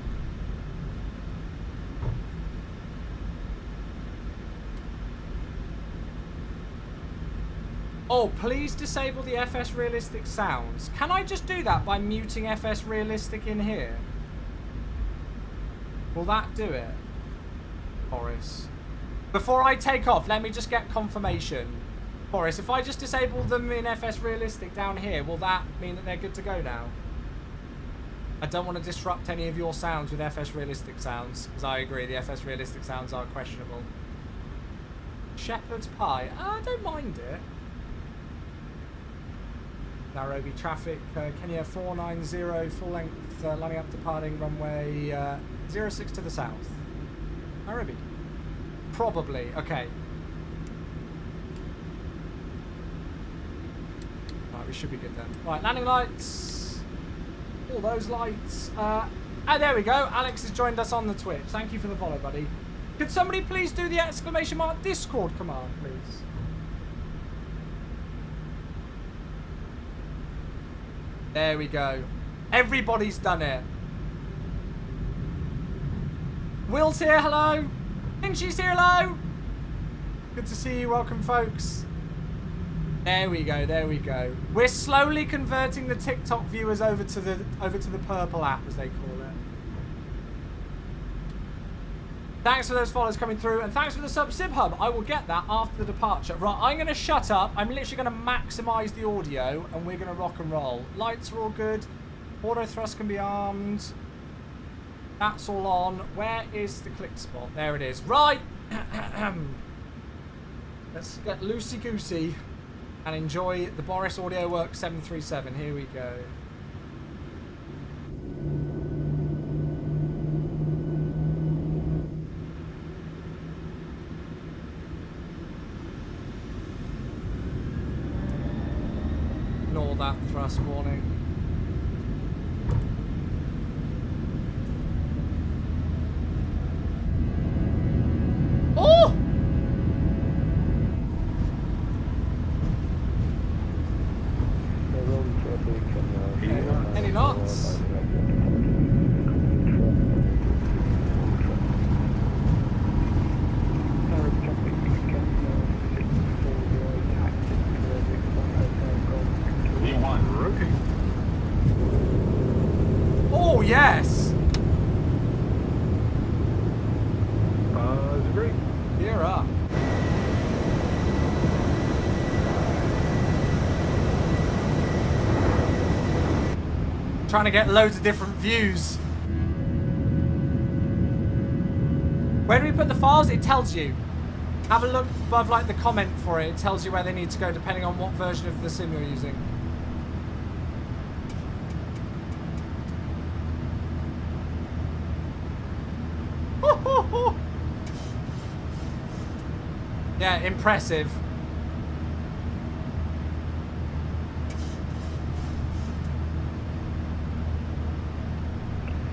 Oh, please disable the FS realistic sounds. Can I just do that by muting FS realistic in here? Will that do it? Boris. Before I take off, let me just get confirmation. Boris, if I just disable them in FS realistic down here, will that mean that they're good to go now? I don't want to disrupt any of your sounds with FS realistic sounds, because I agree, the FS realistic sounds are questionable. Shepherd's Pie. I don't mind it. Nairobi traffic, Kenya 490, full length, landing up, departing runway 06 to the south. Nairobi. Probably, okay. Right, we should be good then. Right, landing lights. All those lights. And there we go. Alex has joined us on the Twitch. Thank you for the follow, buddy. Could somebody please do the ! Discord command, please? There we go. Everybody's done it. Will's here, hello. Inchi's here, hello. Good to see you. Welcome, folks. There we go, there we go. We're slowly converting the TikTok viewers over to the purple app, as they call it. Thanks for those follows coming through, and thanks for the sub Sib Hub. I will get that after the departure. Right, I'm going to shut up. I'm literally going to maximise the audio, and we're going to rock and roll. Lights are all good. Auto thrust can be armed. That's all on. Where is the click spot? There it is. Right. Let's get loosey-goosey and enjoy the Boris Audio Works 737. Here we go. ignore that thrust warning. Oh! Any knots? Oh, yes! Great. Gear up. Trying to get loads of different views. Where do we put the files? It tells you. Have a look above like the comment for it. It tells you where they need to go depending on what version of the sim you're using. Yeah, impressive.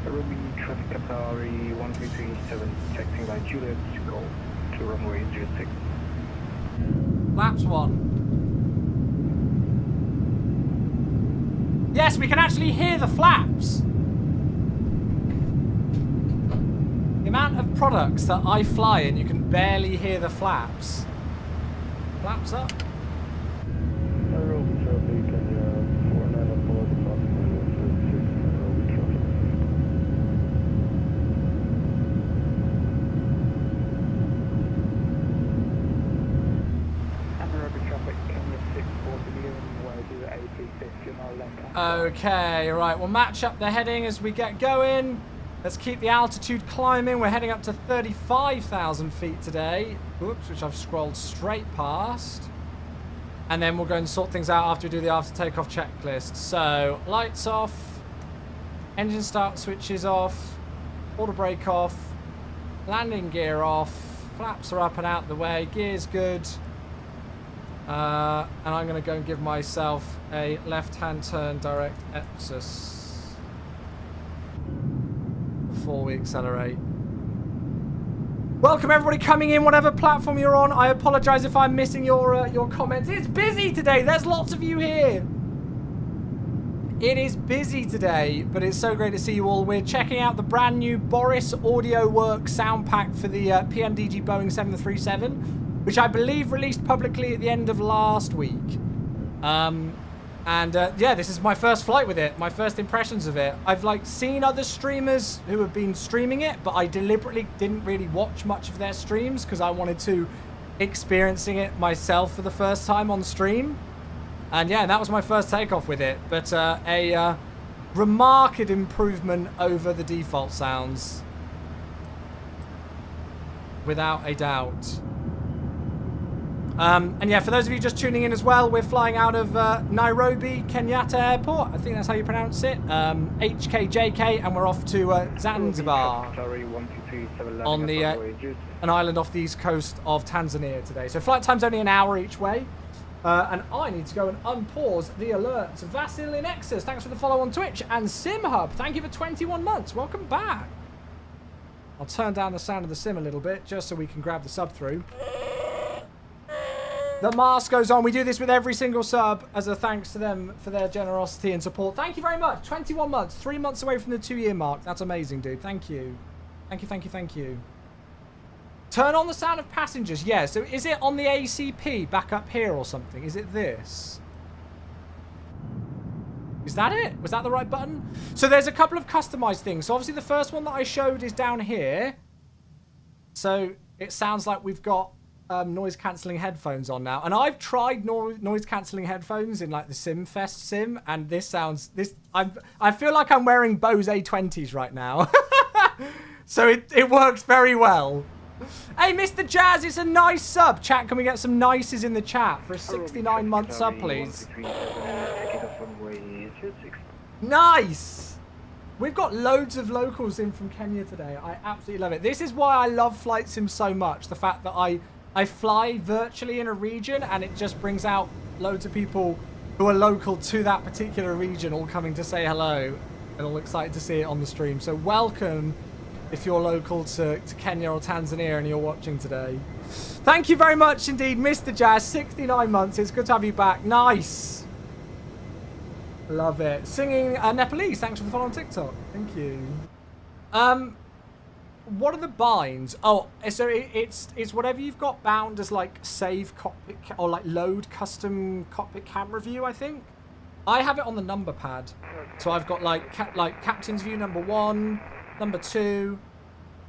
Ruby traffic Qatari 1337, taxing by Juliet to go to runway 06. Laps 1. Yes, we can actually hear the flaps. The amount of products that I fly in, you can barely hear the flaps. Flaps up. Ruby traffic, Kenya 4904, departing runway 06, Ruby traffic. Anaerobic traffic, Kenya 640, runway 0850 on our left hand. Okay, right, we'll match up the heading as we get going. Let's keep the altitude climbing. We're heading up to 35,000 feet today. Oops, which I've scrolled straight past. And then we'll go and sort things out after we do the after takeoff checklist. So, lights off. Engine start switches off. Auto brake off. Landing gear off. Flaps are up and out the way. Gear's good. And I'm going to go and give myself a left-hand turn direct EPSIS before we accelerate. Welcome everybody coming in, whatever platform you're on. I apologise if I'm missing your comments. It's busy today. There's lots of you here. It is busy today, but it's so great to see you all. We're checking out the brand new Boris Audio Works sound pack for the PMDG Boeing 737, which I believe released publicly at the end of last week. Yeah, this is my first flight with it, my first impressions of it. I've seen other streamers who have been streaming it, but I deliberately didn't really watch much of their streams because I wanted to experiencing it myself for the first time on stream. And yeah, that was my first takeoff with it. But a remarked improvement over the default sounds, without a doubt. And yeah, for those of you just tuning in as well, we're flying out of Nairobi Kenyatta Airport. I think that's how you pronounce it. HKJK, and we're off to Zanzibar on the an island off the east coast of Tanzania today. So flight time's only an hour each way. And I need to go and unpause the alerts. Vasil in Exus, thanks for the follow on Twitch. And SimHub, thank you for 21 months. Welcome back. I'll turn down the sound of the sim a little bit just so we can grab the sub through. The mask goes on. We do this with every single sub as a thanks to them for their generosity and support. Thank you very much. 21 months. 3 months away from the 2-year mark. That's amazing, dude. Thank you. Thank you, thank you, thank you. Turn on the sound of passengers. Yeah, so is it on the ACP back up here or something? Is it this? Is that it? Was that the right button? So there's a couple of customized things. So obviously the first one that I showed is down here. So it sounds like we've got noise cancelling headphones on now, and I've tried noise cancelling headphones in like the SimFest sim, and this sounds I feel like I'm wearing Bose A20s right now. So it works very well. Hey, Mr. Jazz, it's a nice sub. Chat, can we get some nices in the chat for a 69-month sub, please? Nice. We've got loads of locals in from Kenya today. I absolutely love it. This is why I love Flight Sim so much. The fact that I fly virtually in a region, and it just brings out loads of people who who are local to that particular region all coming to say hello and all excited to see it on the stream. So welcome if you're local to Kenya or Tanzania and you're watching today. Thank you very much indeed, Mr. Jazz. 69 months. It's good to have you back. Nice. Love it. Singing Nepalese. Thanks for the follow on TikTok. Thank you. What are the binds? Oh, so it's whatever you've got bound as like save cockpit or like load custom cockpit camera view, I think. I have it on the number pad. So I've got like captain's view number 1, number 2,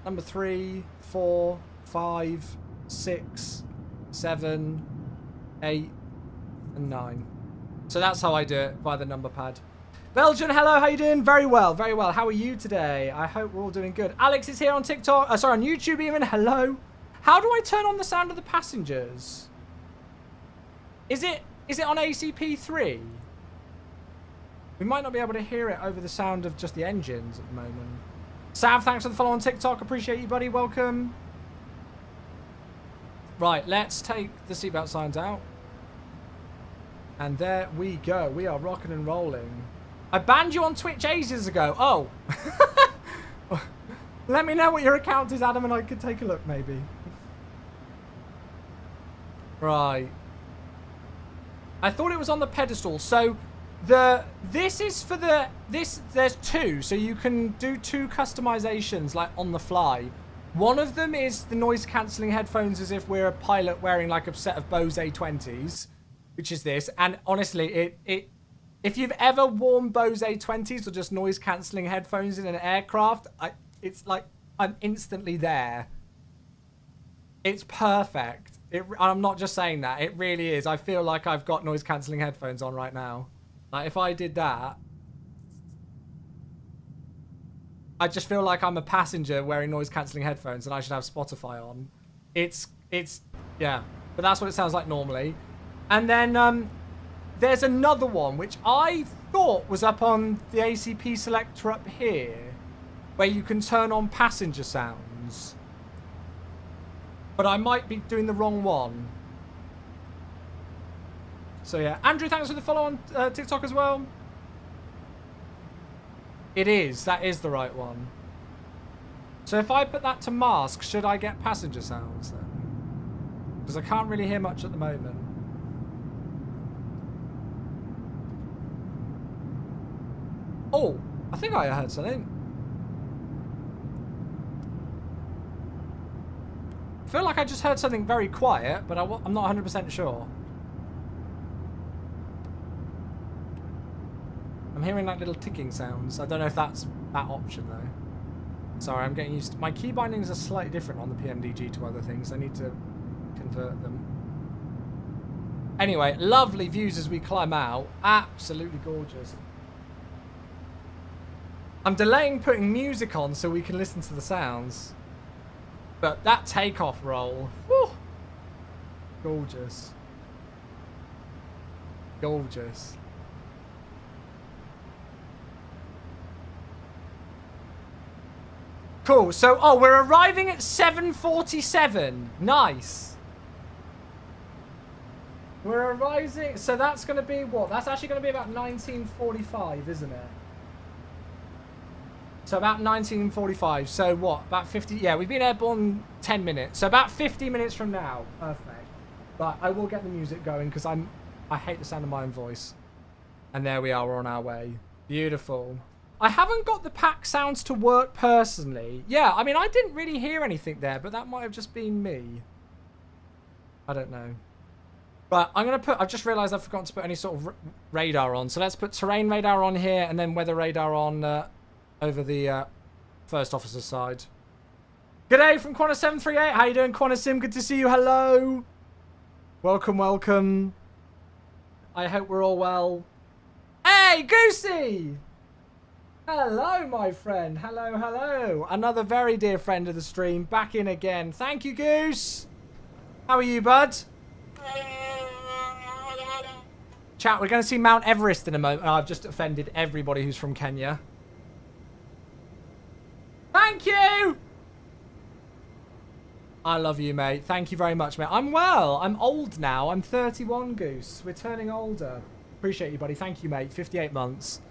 number 3, 4, 5, 6, 7, 8, and 9. So that's how I do it by the number pad. Belgian, hello, how you doing? Very well, very well. How are you today? I hope we're all doing good. Alex is here on TikTok. Sorry, on YouTube even. Hello. How do I turn on the sound of the passengers? Is it on ACP3? We might not be able to hear it over the sound of just the engines at the moment. Sav, thanks for the follow on TikTok. Appreciate you, buddy. Welcome. Right, let's take the seatbelt signs out. And there we go. We are rocking and rolling. I banned you on Twitch ages ago. Oh. Let me know what your account is, Adam, and I could take a look, maybe. Right. I thought it was on the pedestal. So, this is for there's 2. So you can do 2 customizations, like, on the fly. One of them is the noise-cancelling headphones as if we're a pilot wearing, like, a set of Bose A20s. Which is this. And, honestly, if you've ever worn Bose A20s or just noise-cancelling headphones in an aircraft, it's like I'm instantly there. It's perfect. I'm not just saying that. It really is. I feel like I've got noise-cancelling headphones on right now. Like, if I did that, I just feel like I'm a passenger wearing noise-cancelling headphones and I should have Spotify on. Yeah. But that's what it sounds like normally. And then, there's another one, which I thought was up on the ACP selector up here, where you can turn on passenger sounds. But I might be doing the wrong one. So yeah, Andrew, thanks for the follow on TikTok as well. It is, that is the right one. So if I put that to mask, should I get passenger sounds then? Because I can't really hear much at the moment. Oh, I think I heard something. I feel like I just heard something very quiet, but I'm not 100% sure. I'm hearing like little ticking sounds. I don't know if that's that option though. Sorry, I'm getting used to... My key bindings are slightly different on the PMDG to other things. I need to convert them. Anyway, lovely views as we climb out. Absolutely gorgeous. I'm delaying putting music on so we can listen to the sounds. But that takeoff roll, whew, gorgeous. Gorgeous. Cool, so, oh, we're arriving at 7:47. Nice. We're arriving, so that's going to be what? That's actually going to be about 19:45, isn't it? So about 19:45. So what? About 50. Yeah, we've been airborne 10 minutes. So about 50 minutes from now. Perfect. But I will get the music going because I hate the sound of my own voice. And there we are. We're on our way. Beautiful. I haven't got the pack sounds to work personally. Yeah, I mean, I didn't really hear anything there, but that might have just been me. I don't know. But I'm going to put... I've just realised I've forgotten to put any sort of radar on. So let's put terrain radar on here and then weather radar on... over the first officer's side. G'day from Qantas738. How you doing, Qantas Sim? Good to see you. Hello. Welcome, welcome. I hope we're all well. Hey, Goosey! Hello, my friend. Hello, hello. Another very dear friend of the stream. Back in again. Thank you, Goose. How are you, bud? Chat, we're going to see Mount Everest in a moment. Oh, I've just offended everybody who's from Kenya. Thank you! I love you, mate. Thank you very much, mate. I'm well. I'm old now. I'm 31, Goose. We're turning older. Appreciate you, buddy. Thank you, mate. 58 months.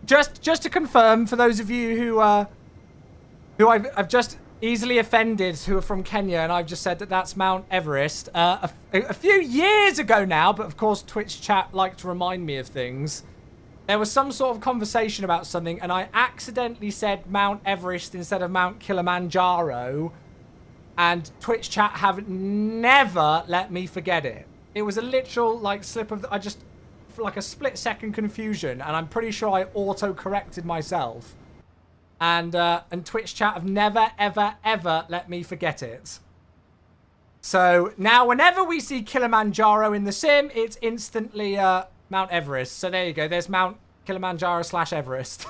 Just to confirm, for those of you who I've just easily offended, who are from Kenya, and I've just said that that's Mount Everest. A few years ago now, but of course Twitch chat like to remind me of things. There was some sort of conversation about something, and I accidentally said Mount Everest instead of Mount Kilimanjaro, and Twitch chat have never let me forget it. It was a literal like slip of like a split-second confusion, and I'm pretty sure I auto-corrected myself. And Twitch chat have never, ever, ever let me forget it. So now whenever we see Kilimanjaro in the sim, it's instantly Mount Everest. So there you go. There's Mount Kilimanjaro / Everest.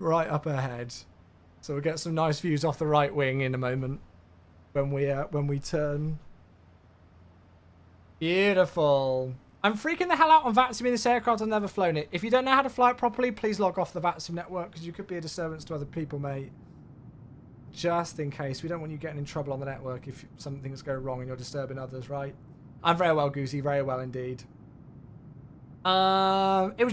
Right up ahead. So we'll get some nice views off the right wing in a moment when we turn. Beautiful. I'm freaking the hell out on VATSIM in this aircraft. I've never flown it. If you don't know how to fly it properly, please log off the VATSIM network, because you could be a disturbance to other people, mate. Just in case. We don't want you getting in trouble on the network if some things go wrong and you're disturbing others, right? I'm very well, Goosey. Very well indeed. It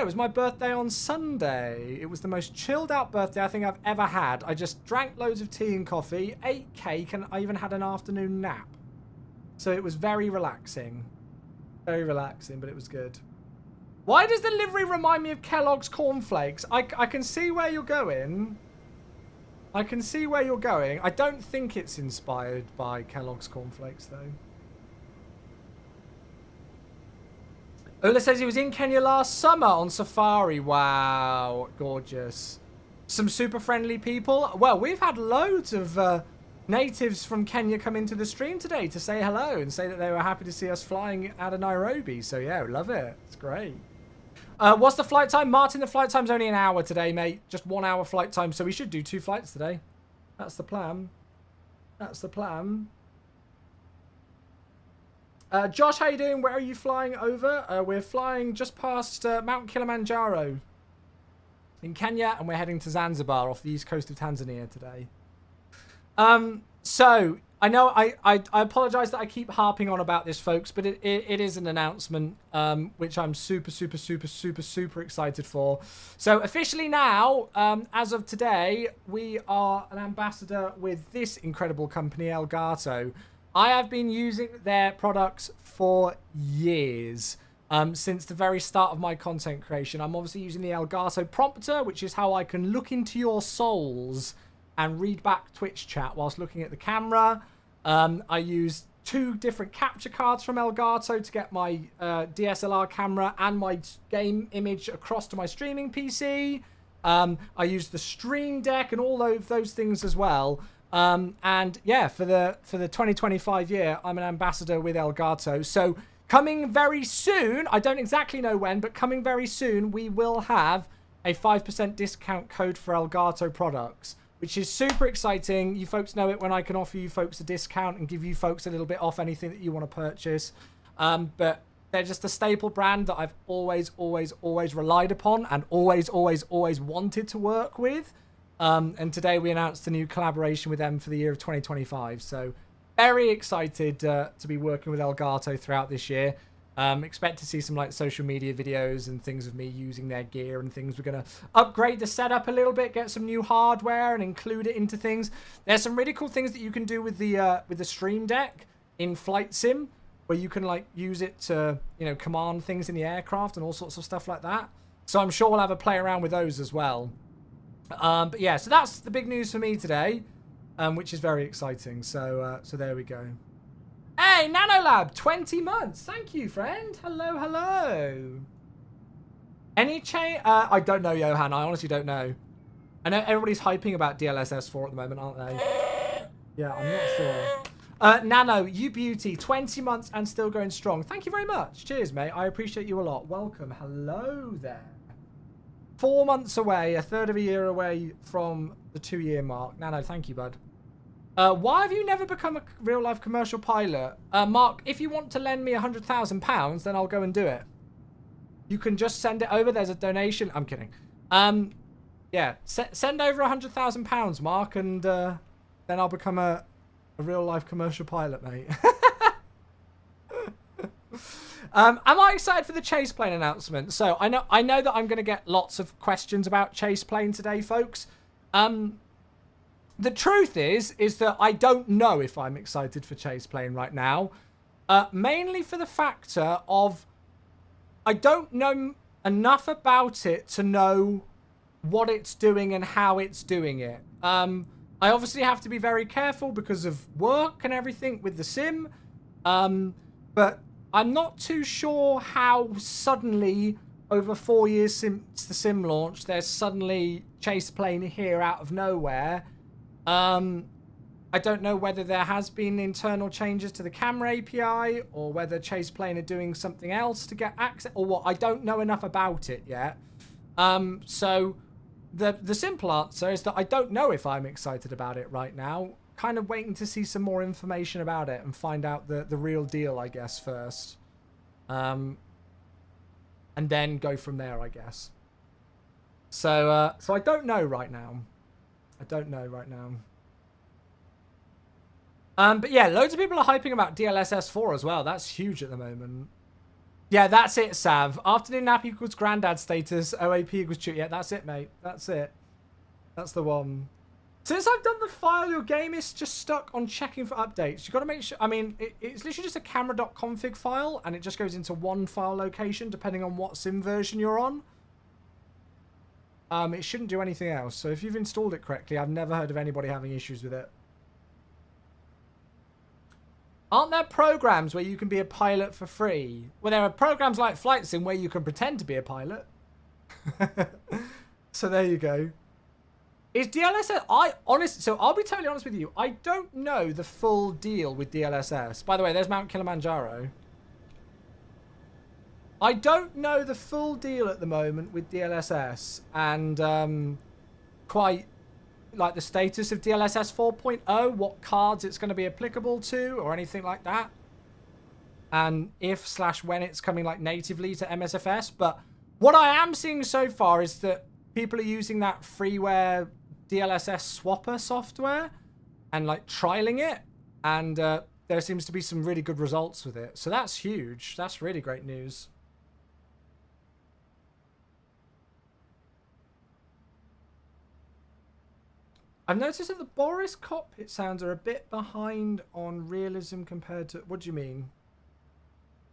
was my birthday on Sunday. It was the most chilled out birthday I think I've ever had. I just drank loads of tea and coffee, ate cake, and I even had an afternoon nap. So it was very relaxing. Very relaxing, but it was good. Why does the livery remind me of Kellogg's cornflakes? I can see where you're going. I can see where you're going. I don't think it's inspired by Kellogg's cornflakes, though. Ola says he was in Kenya last summer on safari. Wow, gorgeous. Some super friendly people. Well, we've had loads of natives from Kenya come into the stream today to say hello and say that they were happy to see us flying out of Nairobi. So yeah, love it. It's great. What's the flight time? Martin, the flight time's only an hour today, mate. Just 1 hour flight time. So we should do 2 flights today. That's the plan. That's the plan. Josh, how you doing? Where are you flying over? We're flying just past Mount Kilimanjaro in Kenya, and we're heading to Zanzibar off the east coast of Tanzania today. So I know I apologize that I keep harping on about this, folks, but it is an announcement, which I'm super excited for. So officially now, as of today, we are an ambassador with this incredible company, Elgato. I have been using their products for years, since the very start of my content creation. I'm obviously using the Elgato prompter, which is how I can look into your souls and read back Twitch chat whilst looking at the camera. I use 2 different capture cards from Elgato to get my DSLR camera and my game image across to my streaming PC. I use the Stream Deck and all of those things as well. And yeah, for the 2025 year, I'm an ambassador with Elgato. So coming very soon, I don't exactly know when, but coming very soon, we will have a 5% discount code for Elgato products, which is super exciting. You folks know it when I can offer you folks a discount and give you folks a little bit off anything that you want to purchase. But they're just a staple brand that I've always relied upon and always wanted to work with. And today we announced a new collaboration with them for the year of 2025. So very excited to be working with Elgato throughout this year. Expect to see some like social media videos and things of me using their gear and things. We're going to upgrade the setup a little bit, get some new hardware and include it into things. There's some really cool things that you can do with the Stream Deck in Flight Sim, where you can like use it to, you know, command things in the aircraft and all sorts of stuff like that. So I'm sure we'll have a play around with those as well. But yeah, so that's the big news for me today, which is very exciting. So there we go. Hey, Nanolab, 20 months. Thank you, friend. Hello. Any change? I don't know, Johan. I honestly don't know. I know everybody's hyping about DLSS4 at the moment, aren't they? Yeah, I'm not sure. Nano, you beauty. 20 months and still going strong. Thank you very much. Cheers, mate. I appreciate you a lot. Welcome. Hello there. 4 months away, a third of a year away from the 2-year mark. Nano, thank you, bud. Why have you never become a real-life commercial pilot? Mark, if you want to lend me £100,000, then I'll go and do it. You can just send it over. There's a donation. I'm kidding. Yeah, send over £100,000, Mark, and then I'll become a real-life commercial pilot, mate. Am I excited for the chase plane announcement? So I know that I'm going to get lots of questions about chase plane today, folks. The truth is that I don't know if I'm excited for chase plane right now. Mainly for the factor of I don't know enough about it to know what it's doing and how it's doing it. I obviously have to be very careful because of work and everything with the sim. But I'm not too sure how suddenly, over 4 years since the sim launch, there's suddenly chase plane here out of nowhere. I don't know whether there has been internal changes to the camera API or whether chase plane are doing something else to get access or what. I don't know enough about it yet. So the simple answer is that I don't know if I'm excited about it right now. Kind of waiting to see some more information about it and find out the real deal, I guess, first. And then go from there, I guess. So I don't know right now. But yeah, loads of people are hyping about DLSS 4 as well. That's huge at the moment. Yeah, that's it, Sav. Afternoon nap equals granddad status. OAP equals chew. Yeah, that's it, mate. That's it. That's the one. Since I've done the file, your game is just stuck on checking for updates. You've got to make sure... I mean, it's literally just a camera.config file, and it just goes into one file location, depending on what sim version you're on. It shouldn't do anything else. So if you've installed it correctly, I've never heard of anybody having issues with it. Aren't there programs where you can be a pilot for free? Well, there are programs like Flight Sim where you can pretend to be a pilot. So there you go. Is DLSS... So I'll be totally honest with you. I don't know the full deal with DLSS. By the way, there's Mount Kilimanjaro. I don't know the full deal at the moment with DLSS. And quite... like the status of DLSS 4.0, what cards it's going to be applicable to or anything like that. And if/when it's coming like natively to MSFS. But what I am seeing so far is that people are using that freeware DLSS swapper software and like trialing it. And there seems to be some really good results with it. So that's huge. That's really great news. I've noticed that the Boris cockpit sounds are a bit behind on realism compared to... What do you mean?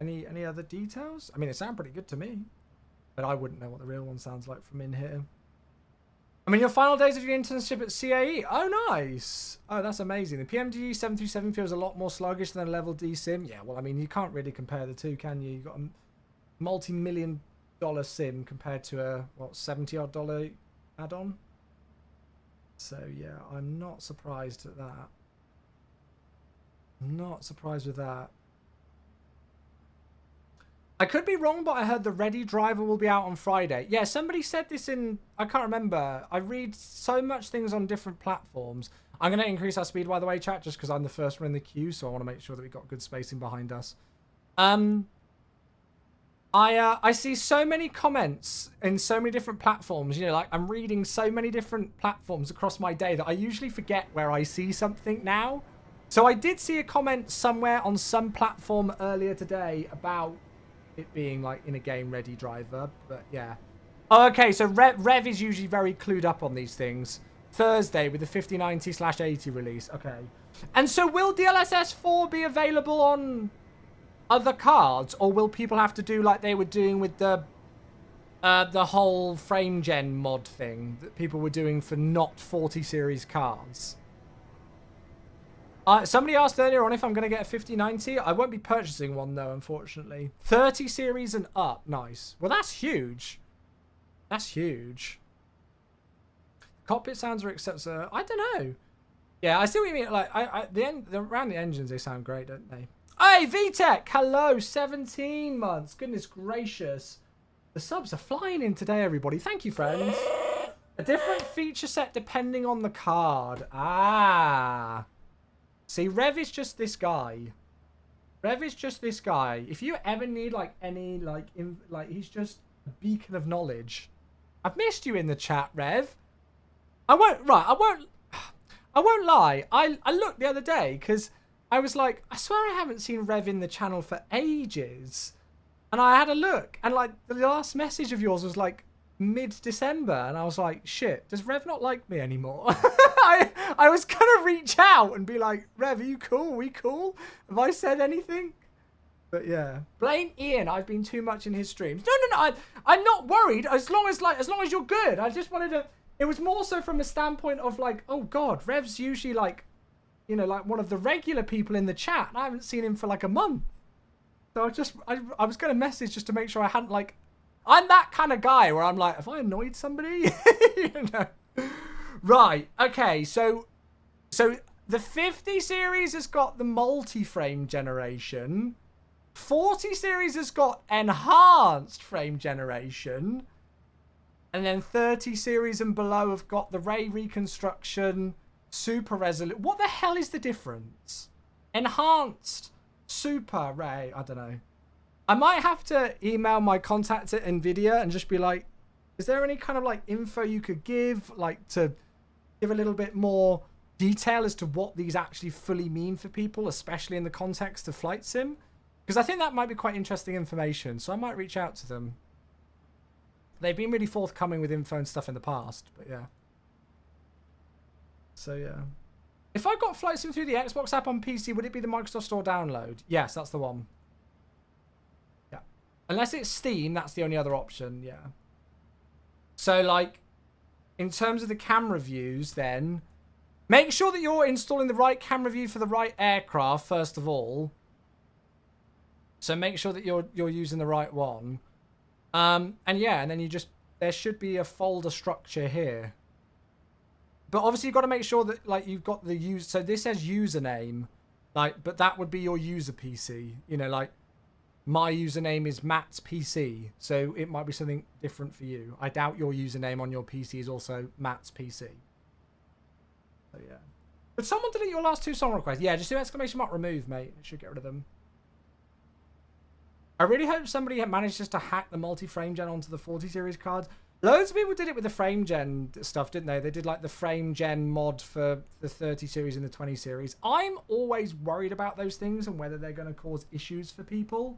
Any other details? I mean, it sounds pretty good to me. But I wouldn't know what the real one sounds like from in here. I mean, your final days of your internship at CAE. Oh, nice. Oh, that's amazing. The PMDG 737 feels a lot more sluggish than a level D sim. Yeah, well, I mean, you can't really compare the two, can you? You've got a multi-million-dollar sim compared to a, what, $70-odd add-on? So, yeah, I'm not surprised at that. Not surprised with that. I could be wrong, but I heard the Ready driver will be out on Friday. Yeah, somebody said this in... I can't remember. I read so much things on different platforms. I'm going to increase our speed, by the way, chat, just because I'm the first one in the queue, so I want to make sure that we've got good spacing behind us. I see so many comments in so many different platforms. You know, like I'm reading so many different platforms across my day that I usually forget where I see something now. So I did see a comment somewhere on some platform earlier today about it being like in a game Ready driver, but yeah. Oh, okay, so Rev is usually very clued up on these things. Thursday with the 5090/80 release. Okay. And so will DLSS 4 be available on other cards, or will people have to do like they were doing with the whole frame gen mod thing that people were doing for not 40 series cards? Somebody asked earlier on if I'm going to get a 5090. I won't be purchasing one though, unfortunately. 30 series and up. Nice. Well, that's huge. That's huge. Cockpit sounds are acceptable. I don't know. Yeah, I see what you mean. Like, around the engines, they sound great, don't they? Hey, VTech! Hello, 17 months. Goodness gracious. The subs are flying in today, everybody. Thank you, friends. A different feature set depending on the card. Ah. See, Rev is just this guy. Rev is just this guy. If you ever need, like, any, like, he's just a beacon of knowledge. I've missed you in the chat, Rev. I won't lie. I looked the other day, because I was like, I swear I haven't seen Rev in the channel for ages. And I had a look, and like the last message of yours was like mid-December, and I was like, shit, does Rev not like me anymore? I was gonna reach out and be like, Rev, are you cool? Are we cool? Have I said anything? But yeah, blame Ian. I've been too much in his streams. No. I'm not worried as long as you're good. I just wanted to. It was more so from a standpoint of like, oh God, Rev's usually like, you know, like one of the regular people in the chat. And I haven't seen him for like a month. So I was going to message just to make sure I hadn't like, I'm that kind of guy where I'm like, have I annoyed somebody? You know? Right. Okay. So the 50 series has got the multi-frame generation. 40 series has got enhanced frame generation. And then 30 series and below have got the ray reconstruction, super resolute. What the hell is the difference? Enhanced, super ray, I don't know. I might have to email my contacts at NVIDIA and just be like, is there any kind of like info you could give, like to give a little bit more detail as to what these actually fully mean for people, especially in the context of flight sim? Because I think that might be quite interesting information, so I might reach out to them. They've been really forthcoming with info and stuff in the past, but yeah. So yeah. If I got Flight Sim through the Xbox app on PC, would it be the Microsoft Store download? Yes, that's the one. Yeah. Unless it's Steam, that's the only other option, yeah. So like, in terms of the camera views then, make sure that you're installing the right camera view for the right aircraft, first of all. So make sure that you're using the right one. And yeah, and then there should be a folder structure here. But obviously you've got to make sure that like you've got the use. So this says username, like, but that would be your user PC. You know, like my username is Matt's PC, so it might be something different for you. I doubt your username on your PC is also Matt's PC. So yeah. But someone delete your last 2 song requests. Yeah, just do !remove, mate. It should get rid of them. I really hope somebody manages to hack the multi-frame gen onto the 40 series cards. Loads of people did it with the frame gen stuff, didn't they? They did like the frame gen mod for the 30 series and the 20 series. I'm always worried about those things and whether they're going to cause issues for people.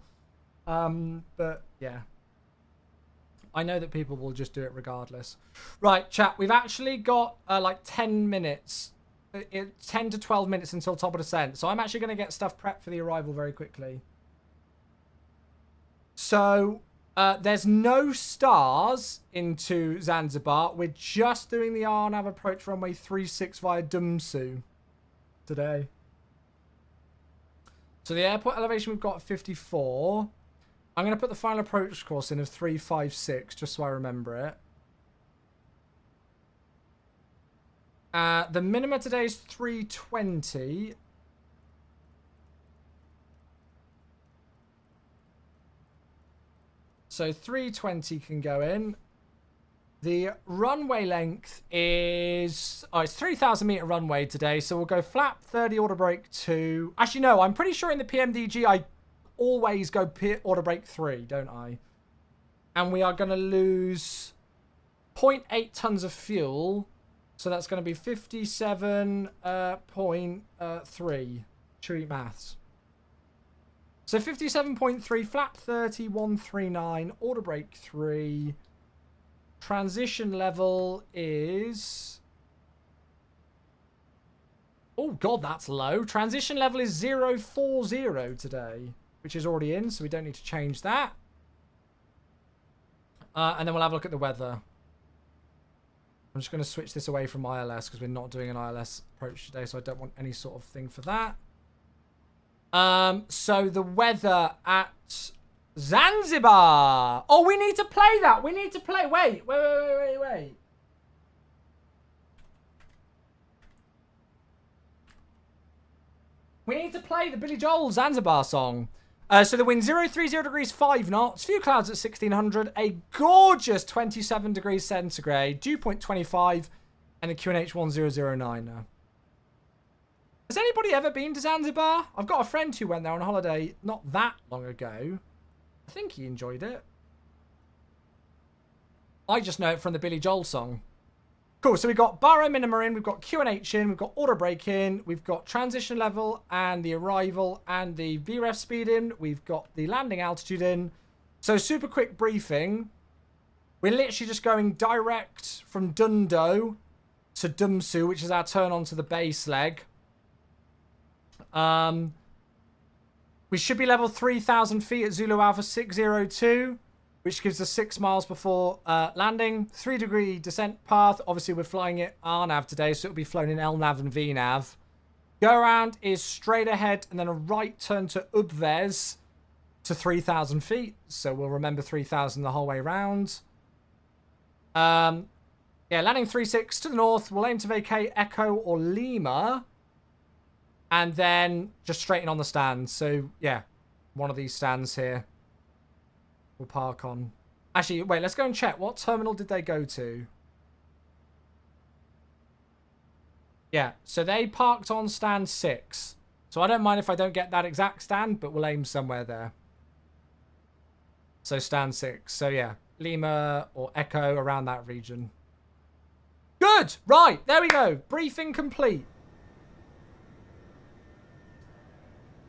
But yeah. I know that people will just do it regardless. Right, chat. We've actually got like 10 minutes. 10 to 12 minutes until top of descent. So I'm actually going to get stuff prepped for the arrival very quickly. So, there's no stars into Zanzibar. We're just doing the RNAV approach runway 36 via Dumsu today. So the airport elevation we've got 54. I'm going to put the final approach course in of 356, just so I remember it. The minima today is 320. So 320 can go in. The runway length is... Oh, it's 3,000 meter runway today. So we'll go flap 30, order brake 2. Actually, no, I'm pretty sure in the PMDG I always go order brake 3, don't I? And we are going to lose 0.8 tons of fuel. So that's going to be 57.3. Chewy maths. So 57.3, flap 30, 139, order brake 3. Transition level is... Oh god, that's low. Transition level is 040 today, which is already in, so we don't need to change that. And then we'll have a look at the weather. I'm just going to switch this away from ILS because we're not doing an ILS approach today, so I don't want any sort of thing for that. So the weather at Zanzibar. Oh, we need to play that. We need to play. Wait. We need to play the Billy Joel Zanzibar song. So the wind 030 degrees 5 knots, few clouds at 1600, a gorgeous 27 degrees centigrade, dew point 25, and the QNH 1009 now. Has anybody ever been to Zanzibar? I've got a friend who went there on holiday not that long ago. I think he enjoyed it. I just know it from the Billy Joel song. Cool, so we've got Barrow minima in, we've got QNH in, we've got order brake in, we've got transition level and the arrival and the VREF speed in, we've got the landing altitude in. So super quick briefing. We're literally just going direct from Dundo to Dumsu, which is our turn onto the base leg. We should be level 3,000 feet at Zulu Alpha 602, which gives us 6 miles before landing. 3-degree descent path. Obviously, we're flying it RNAV today, so it'll be flown in LNAV and VNAV. Go around is straight ahead and then a right turn to Ubvez to 3,000 feet. So we'll remember 3,000 the whole way around. Yeah, landing 3-6 to the north. We'll aim to vacate Echo or Lima. And then just straighten on the stands. So, yeah, one of these stands here we'll park on. Actually, wait, let's go and check. What terminal did they go to? Yeah, so they parked on stand 6. So I don't mind if I don't get that exact stand, but we'll aim somewhere there. So stand 6. So, yeah, Lima or Echo around that region. Good! Right, there we go. Briefing complete.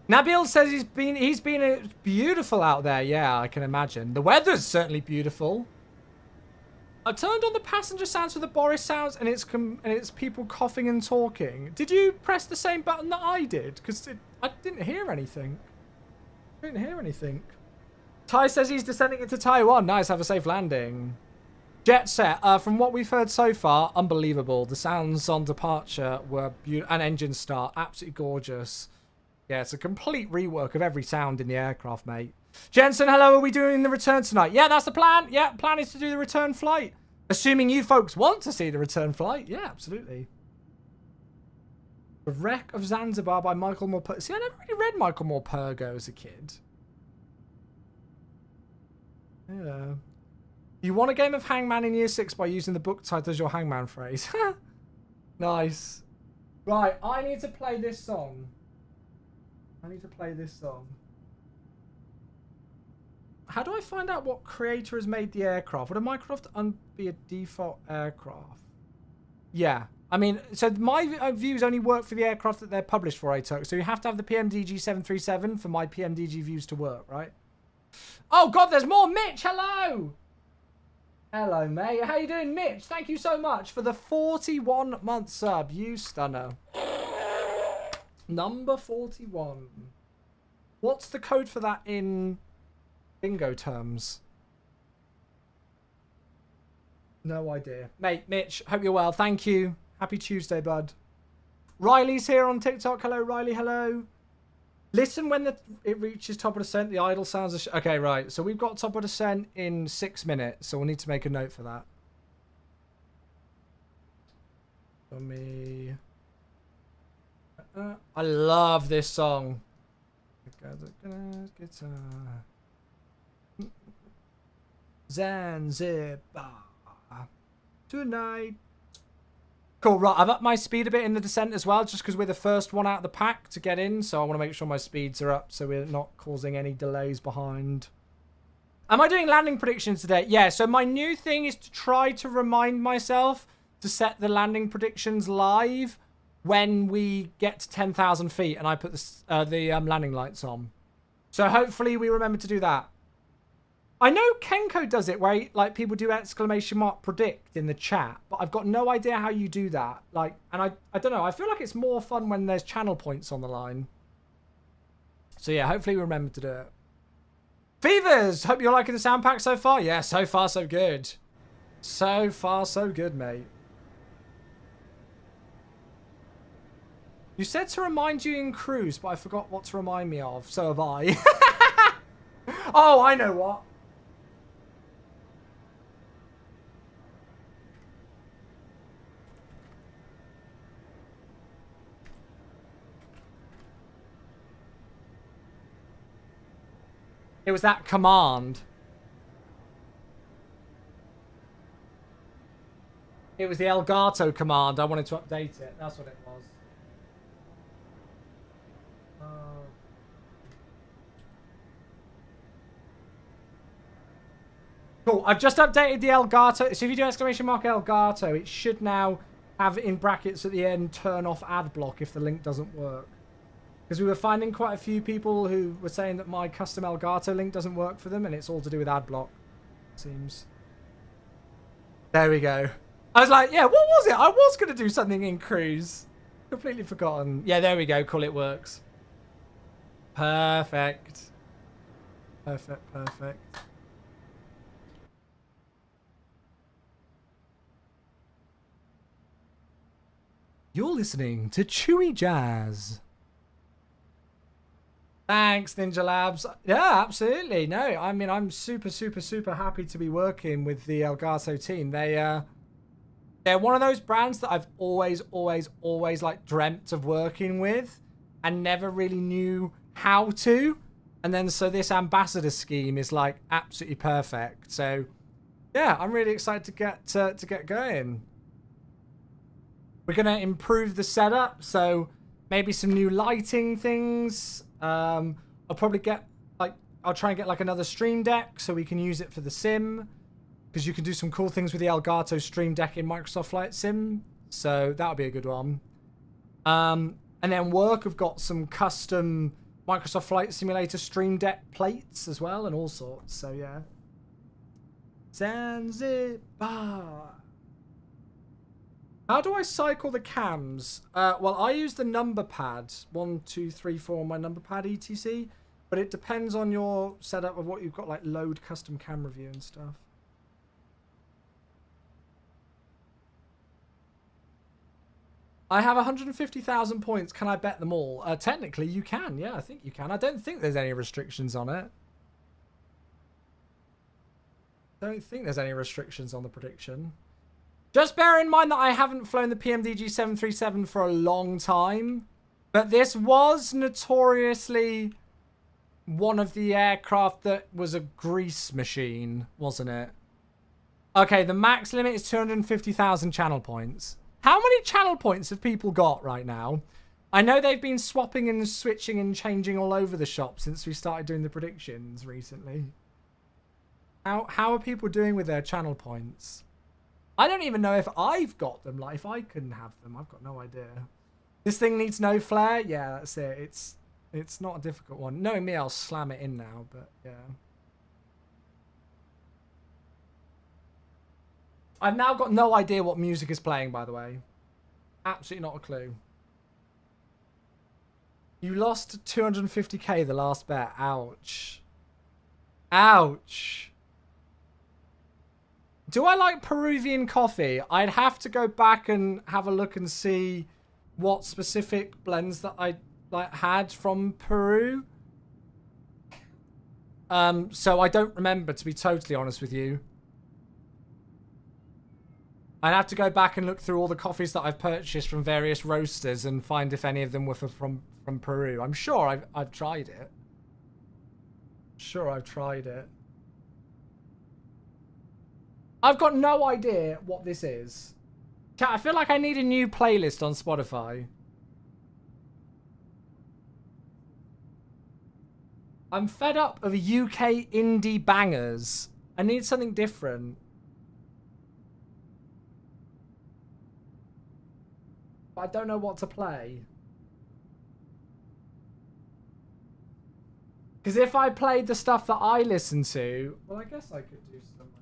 Nabil says he's been beautiful out there. Yeah, I can imagine. The weather's certainly beautiful. I turned on the passenger sounds for the Boris sounds, and it's people coughing and talking. Did you press the same button that I did? Because I didn't hear anything. I didn't hear anything. Ty says he's descending into Taiwan. Nice, have a safe landing. Jet set. From what we've heard so far, unbelievable. The sounds on departure were beautiful. And engine start, absolutely gorgeous. Yeah, it's a complete rework of every sound in the aircraft, mate. Jensen, hello, are we doing the return tonight? Yeah, that's the plan. Yeah, plan is to do the return flight. Assuming you folks want to see the return flight. Yeah, absolutely. The Wreck of Zanzibar by Michael Morpurgo. See, I never really read Michael Morpurgo as a kid. Yeah. You won a game of Hangman in Year 6 by using the book title as your Hangman phrase. Nice. Right, I need to play this song. How do I find out what creator has made the aircraft? Would a Microsoft be a default aircraft? Yeah. I mean, so my views only work for the aircraft that they're published for, ATOC. So you have to have the PMDG 737 for my PMDG views to work, right? Oh, God, there's more. Mitch, hello. Hello, mate. How you doing, Mitch? Thank you so much for the 41-month sub. You stunner. Number 41. What's the code for that in bingo terms? No idea. Mate, Mitch, hope you're well. Thank you. Happy Tuesday, bud. Riley's here on TikTok. Hello, Riley. Hello. Listen when it reaches top of descent. The idle sounds... Okay, right. So we've got top of descent in 6 minutes. So we'll need to make a note for that. For me... I love this song. Zanzibar tonight. Cool, right. I've upped my speed a bit in the descent as well, just because we're the first one out of the pack to get in. So I want to make sure my speeds are up so we're not causing any delays behind. Am I doing landing predictions today? Yeah, so my new thing is to try to remind myself to set the landing predictions live when we get to 10,000 feet and I put the landing lights on. So hopefully we remember to do that. I know Kenko does it where like people do exclamation mark predict in the chat, but I've got no idea how you do that. Like, and I don't know. I feel like it's more fun when there's channel points on the line. So yeah, hopefully we remember to do it. Fevers, hope you're liking the sound pack so far. Yeah, so far so good. So far so good, mate. You said to remind you in cruise, but I forgot what to remind me of. So have I. Oh, I know what. It was that command. It was the Elgato command. I wanted to update it. That's what it was. Cool. I've just updated the Elgato. So if you do exclamation mark Elgato, it should now have in brackets at the end turn off ad block if the link doesn't work. Because we were finding quite a few people who were saying that my custom Elgato link doesn't work for them, and it's all to do with ad block, it seems. There we go. I was like, yeah, what was it? I was going to do something in cruise. Completely forgotten. Yeah, there we go. Cool, it works. Perfect. Perfect, perfect. You're listening to Chewy Jazz. Thanks, Ninja Labs. Yeah, absolutely. No, I mean, I'm super, super, super happy to be working with the Elgato team. They're one of those brands that I've always like dreamt of working with and never really knew how to. And then so this ambassador scheme is like absolutely perfect. So yeah, I'm really excited to get going. We're going to improve the setup. So maybe some new lighting things. I'll probably get I'll try and get like another Stream Deck so we can use it for the sim, because you can do some cool things with the Elgato Stream Deck in Microsoft Flight Sim, so that'll be a good one. And then work have got some custom Microsoft Flight Simulator Stream Deck plates as well and all sorts, so yeah. Zanzibar. How do I cycle the cams? Well, I use the number pad, 1, 2, 3, 4 on my number pad, etc. But it depends on your setup of what you've got, like load custom camera view and stuff. I have 150,000 points. Can I bet them all? Technically, you can. Yeah, I think you can. I don't think there's any restrictions on it. Don't think there's any restrictions on the prediction. Just bear in mind that I haven't flown the PMDG 737 for a long time, but this was notoriously one of the aircraft that was a grease machine, wasn't it? Okay, the max limit is 250,000 channel points. How many channel points have people got right now? I know they've been swapping and switching and changing all over the shop since we started doing the predictions recently. How are people doing with their channel points? I don't even know if I've got them. Like, if I couldn't have them, I've got no idea. This thing needs no flare? Yeah, that's it. It's not a difficult one. Knowing me, I'll slam it in now, but yeah. I've now got no idea what music is playing, by the way. Absolutely not a clue. You lost 250k the last bet. Ouch. Ouch. Do I like Peruvian coffee? I'd have to go back and have a look and see what specific blends that I had from Peru. So I don't remember, to be totally honest with you. I'd have to go back and look through all the coffees that I've purchased from various roasters and find if any of them were from Peru. I'm sure I've tried it. Sure, I've tried it. I've got no idea what this is. Chat, I feel like I need a new playlist on Spotify. I'm fed up of UK indie bangers. I need something different. But I don't know what to play. Because if I played the stuff that I listen to, well, I guess I could do something.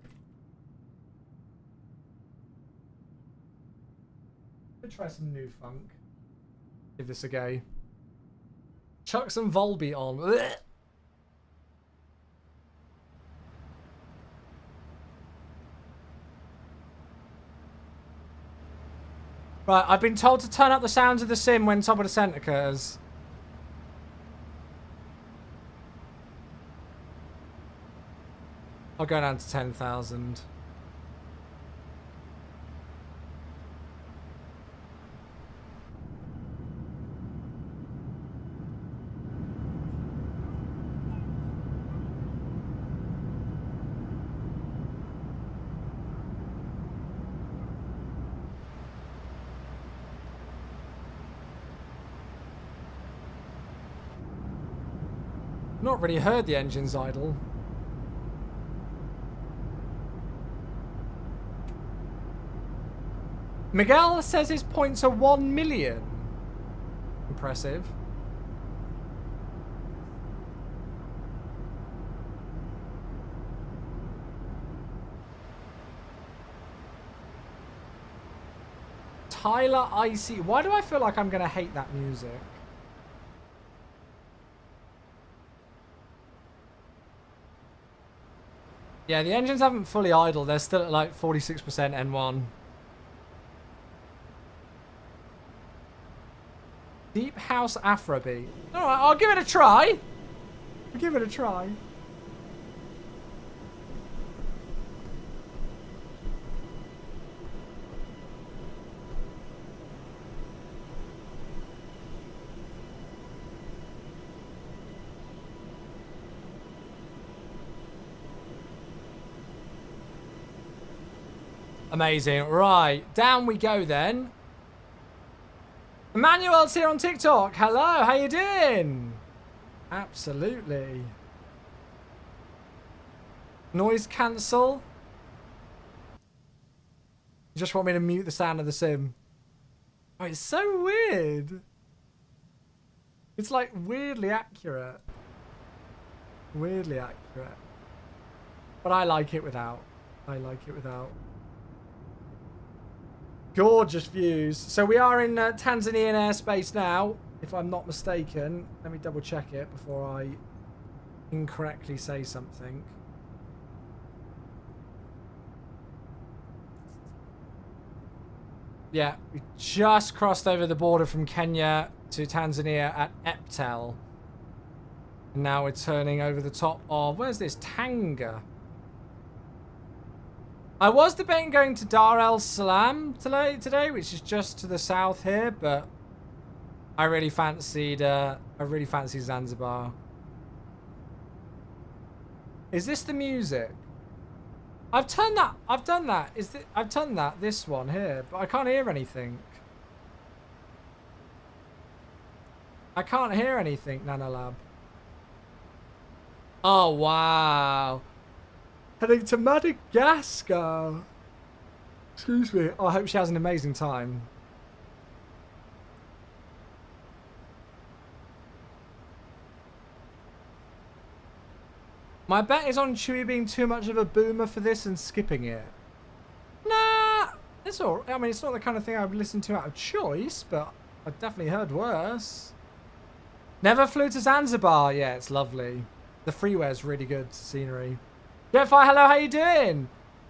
Try some new funk. Give this a go. Chuck some Volbeat on. Ugh. Right, I've been told to turn up the sounds of the sim when top of descent occurs. I'll go down to 10,000. Not really heard the engines idle. Miguel says his points are 1 million. Impressive. Tyler Icy. Why do I feel like I'm going to hate that music? Yeah, the engines haven't fully idled. They're still at like 46% N1. Deep House Afrobeat. Alright, I'll give it a try. I'll give it a try. Amazing. Right, down we go then. Emmanuel's here on TikTok. Hello, how you doing? Absolutely. Noise cancel. You just want me to mute the sound of the sim. Oh, it's so weird. It's like weirdly accurate. Weirdly accurate. But I like it without. I like it without. Gorgeous views. So we are in Tanzanian airspace now, if I'm not mistaken. Let me double check it before I incorrectly say something. Yeah, we just crossed over the border from Kenya to Tanzania at Eptel. And now we're turning over the top of, where's this? Tanga. I was debating going to Dar es Salaam today, which is just to the south here, but I really fancied Zanzibar. Is this the music? I've done that. I've done that. This one here, but I can't hear anything. I can't hear anything, Nanolab. Oh wow. Heading to Madagascar. Excuse me. Oh, I hope she has an amazing time. My bet is on Chewie being too much of a boomer for this and skipping it. Nah, it's all. I mean, it's not the kind of thing I would listen to out of choice, but I've definitely heard worse. Never flew to Zanzibar. Yeah, it's lovely. The freeware's really good scenery. Jetfire, hello, how you doing?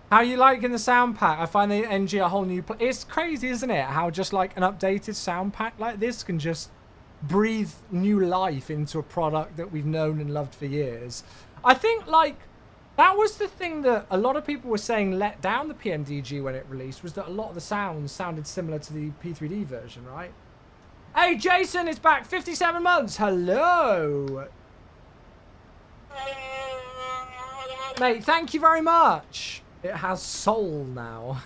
How are you liking the sound pack? I find the NG a whole new... It's crazy, isn't it? How just like an updated sound pack like this can just breathe new life into a product that we've known and loved for years. I think like that was the thing that a lot of people were saying let down the PMDG when it released, was that a lot of the sounds sounded similar to the P3D version, right? Hey, Jason is back, 57 months. Hello. Mate, thank you very much. It has soul now.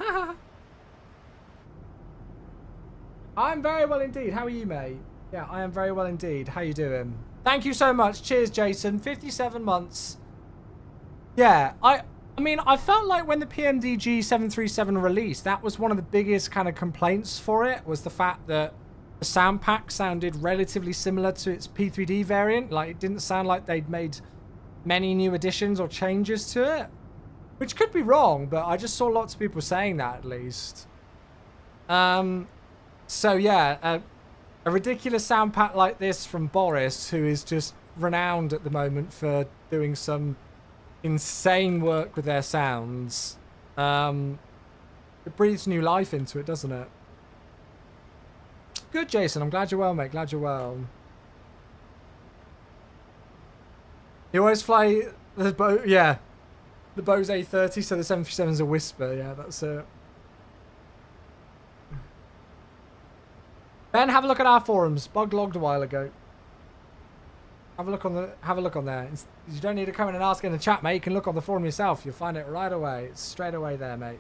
I'm very well indeed. How are you, mate? Yeah, I am very well indeed. How you doing? Thank you so much. Cheers, Jason. 57 months. Yeah, I mean, I felt like when the PMDG 737 released, that was one of the biggest kind of complaints for it, was the fact that the sound pack sounded relatively similar to its P3D variant. Like, it didn't sound like they'd made many new additions or changes to it, which could be wrong, but I just saw lots of people saying that at least. So yeah, a ridiculous sound pack like this from Boris, who is just renowned at the moment for doing some insane work with their sounds. It breathes new life into it, doesn't it? Good, Jason. I'm glad you're well, mate. Glad you're well. You always fly the boat, yeah. The Bose A30, so the 737's a whisper. Yeah, that's it. Ben, have a look at our forums. Bug logged a while ago. Have a look on there. You don't need to come in and ask in the chat, mate. You can look on the forum yourself. You'll find it right away. It's straight away there, mate.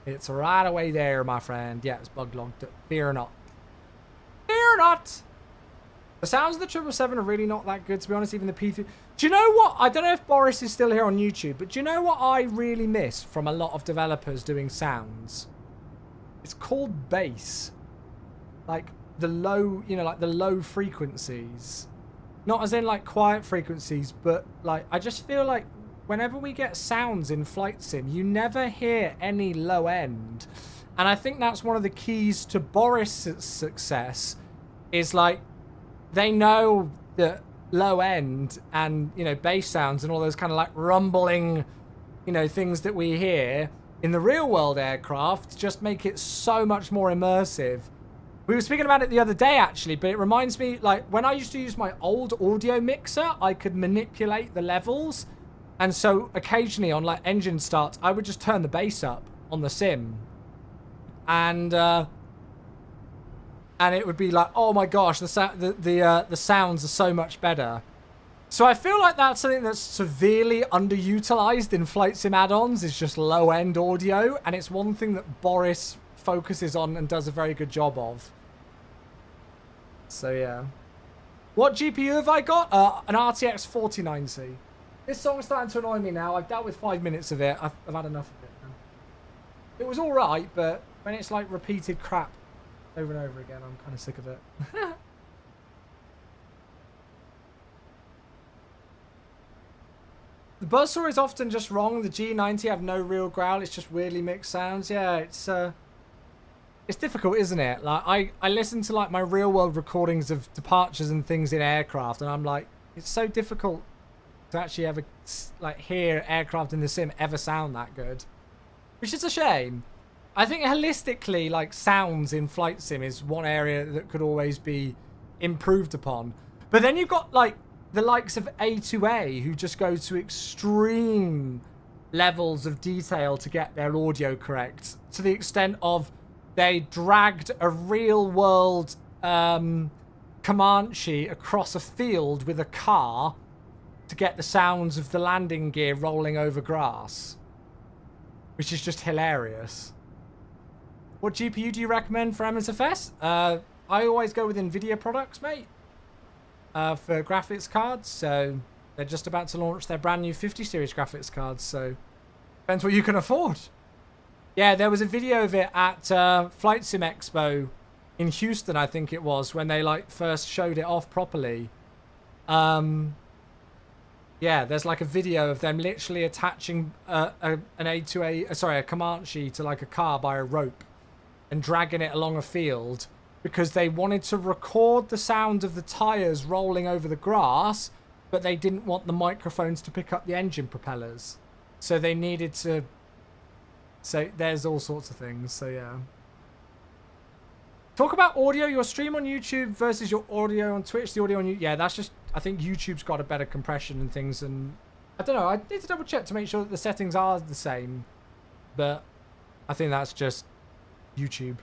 It's right away there, my friend. Yeah, it's bug logged. Fear not. Fear not. The sounds of the 777 are really not that good, to be honest, even the P3. Do you know what? I don't know if Boris is still here on YouTube, but do you know what I really miss from a lot of developers doing sounds? It's called bass. Like the low, you know, like the low frequencies. Not as in like quiet frequencies, but like I just feel like whenever we get sounds in Flight Sim, you never hear any low end. And I think that's one of the keys to Boris' success is like they know that low end and, you know, bass sounds and all those kind of like rumbling, you know, things that we hear in the real world aircraft just make it so much more immersive. We were speaking about it the other day, actually, but it reminds me, like, when I used to use my old audio mixer, I could manipulate the levels. And so occasionally on, like, engine starts, I would just turn the bass up on the sim. And it would be like, oh my gosh, the sounds are so much better. So I feel like that's something that's severely underutilized in flight sim add-ons, is just low-end audio. And it's one thing that Boris focuses on and does a very good job of. So yeah. What GPU have I got? An RTX 4090. This song's starting to annoy me now. I've dealt with 5 minutes of it. I've had enough of it now. It was alright, but when it's like repeated crap over and over again, I'm kind of sick of it. The buzzsaw is often just wrong. The G90 have no real growl. It's just weirdly mixed sounds. Yeah, it's difficult, isn't it? Like I listen to like my real world recordings of departures and things in aircraft, and I'm like, it's so difficult to actually ever like hear aircraft in the sim ever sound that good, which is a shame. I think holistically, like sounds in flight sim is one area that could always be improved upon. But then you've got like the likes of A2A who just go to extreme levels of detail to get their audio correct, to the extent of they dragged a real-world Comanche across a field with a car to get the sounds of the landing gear rolling over grass, which is just hilarious. What GPU do you recommend for MSFS? I always go with NVIDIA products, mate, for graphics cards. So they're just about to launch their brand new 50 series graphics cards, so depends what you can afford. Yeah, there was a video of it at Flight Sim Expo in Houston, I think it was, when they like first showed it off properly. Yeah, there's like a video of them literally attaching a Comanche to like a car by a rope and dragging it along a field because they wanted to record the sound of the tires rolling over the grass, but they didn't want the microphones to pick up the engine propellers. So they needed to... So there's all sorts of things, so yeah. Talk about audio, your stream on YouTube versus your audio on Twitch. The audio on YouTube, yeah, that's just, I think YouTube's got a better compression and things, and I don't know, I need to double check to make sure that the settings are the same, but I think that's just YouTube.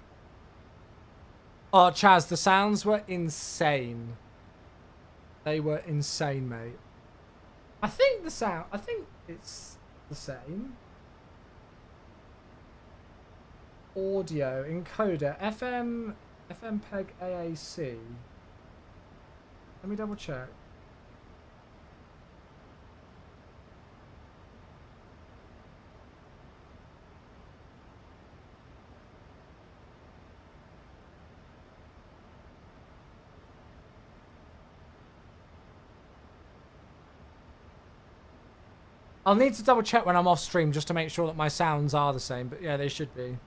Oh, Chaz, the sounds were insane. They were insane, mate. I think it's the same. Audio encoder FM peg AAC. Let me double check. I'll need to double check when I'm off stream just to make sure that my sounds are the same, but yeah, they should be.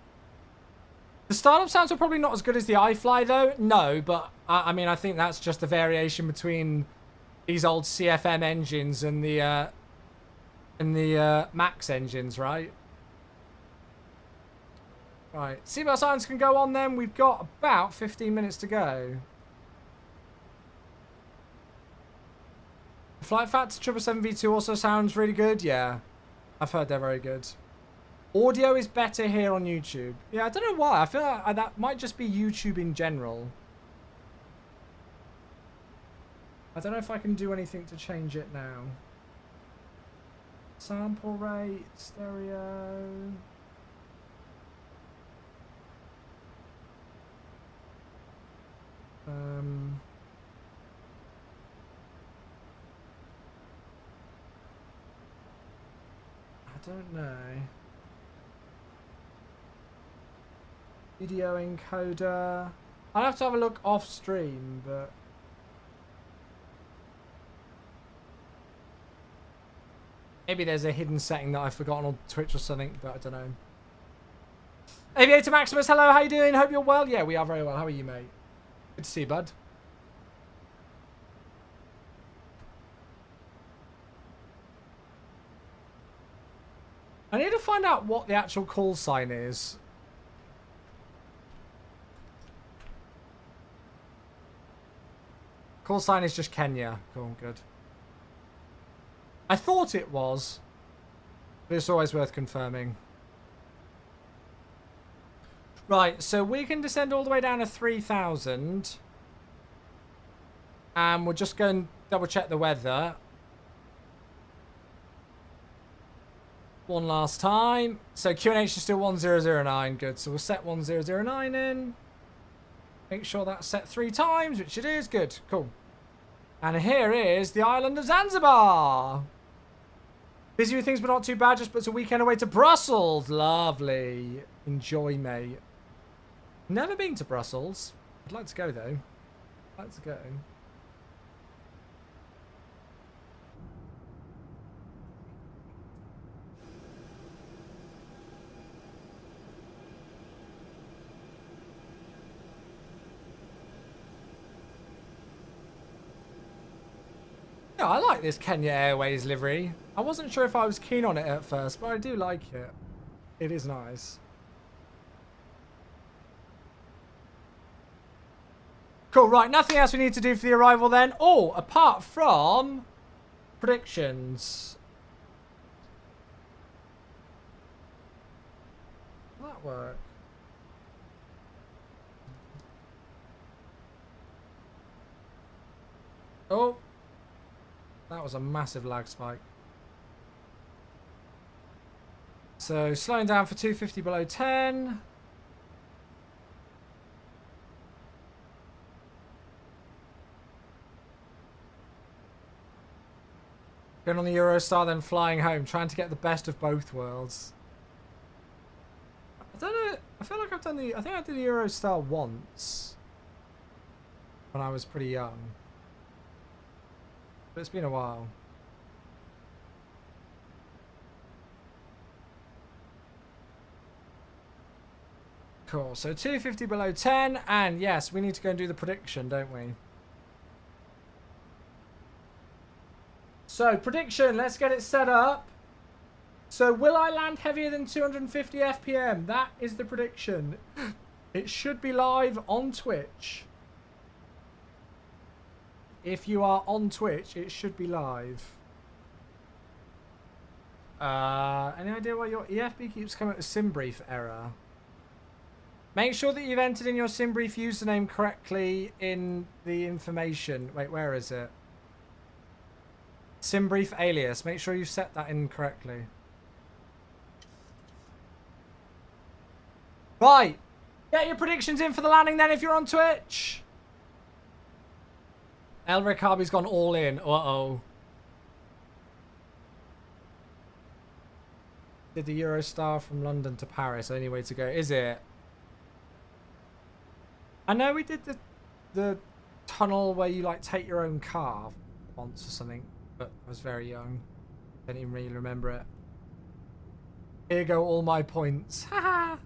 The startup sounds are probably not as good as the iFly though. No, but I mean, I think that's just a variation between these old CFM engines and the Max engines, right? Right, seatbelt signs can go on then. We've got about 15 minutes to go. Flight Factor 777V2 also sounds really good. Yeah, I've heard they're very good. Audio is better here on YouTube. Yeah, I don't know why. I feel like that might just be YouTube in general. I don't know if I can do anything to change it now. Sample rate, stereo. I don't know. Video encoder. I'll have to have a look off stream, but maybe there's a hidden setting that I've forgotten on Twitch or something, but I don't know. Aviator Maximus, hello, how you doing? Hope you're well. Yeah, we are very well. How are you, mate? Good to see you, bud. I need to find out what the actual call sign is. Call sign is just Kenya. Cool, good. I thought it was, but it's always worth confirming. Right, so we can descend all the way down to 3,000. And we'll just go and double check the weather. One last time. So QNH is still 1009. Good. So we'll set 1009 in. Make sure that's set 3 times, which it is. Good. Cool. And here is the island of Zanzibar. Busy with things, but not too bad. Just puts a weekend away to Brussels. Lovely. Enjoy, mate. Never been to Brussels. I'd like to go, though. I'd like to go. Yeah, I like this Kenya Airways livery. I wasn't sure if I was keen on it at first, but I do like it. It is nice. Cool, right, nothing else we need to do for the arrival then. Oh, apart from predictions. Will that work? Oh. That was a massive lag spike. So, slowing down for 250 below 10. Going on the Eurostar, then flying home, trying to get the best of both worlds. I don't know. I feel like I've done the. I think I did the Eurostar once when I was pretty young, but it's been a while. Cool. So 250 below 10, and yes, we need to go and do the prediction, don't we? So, prediction, let's get it set up. So, will I land heavier than 250 FPM? That is the prediction. It should be live on Twitch. If you are on Twitch, it should be live. Any idea why your EFB keeps coming up with SimBrief error? Make sure that you've entered in your SimBrief username correctly in the information. Wait, where is it? SimBrief alias. Make sure you've set that in correctly. Right. Get your predictions in for the landing then if you're on Twitch. El Ricabi's gone all in. Uh-oh. Did the Eurostar from London to Paris. Only way to go. Is it? I know we did the tunnel where you like take your own car once or something. But I was very young. Don't even really remember it. Here go all my points. Haha.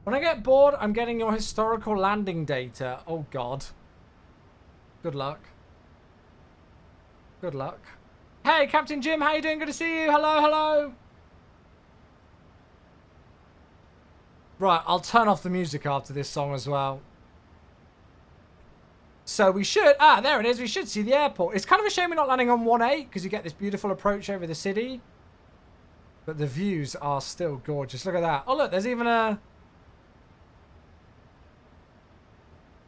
When I get bored, I'm getting your historical landing data. Oh, God. Good luck. Good luck. Hey, Captain Jim, how you doing? Good to see you. Hello, hello. Right, I'll turn off the music after this song as well. So we should... Ah, there it is. We should see the airport. It's kind of a shame we're not landing on 1-8 because you get this beautiful approach over the city. But the views are still gorgeous. Look at that. Oh, look, there's even a...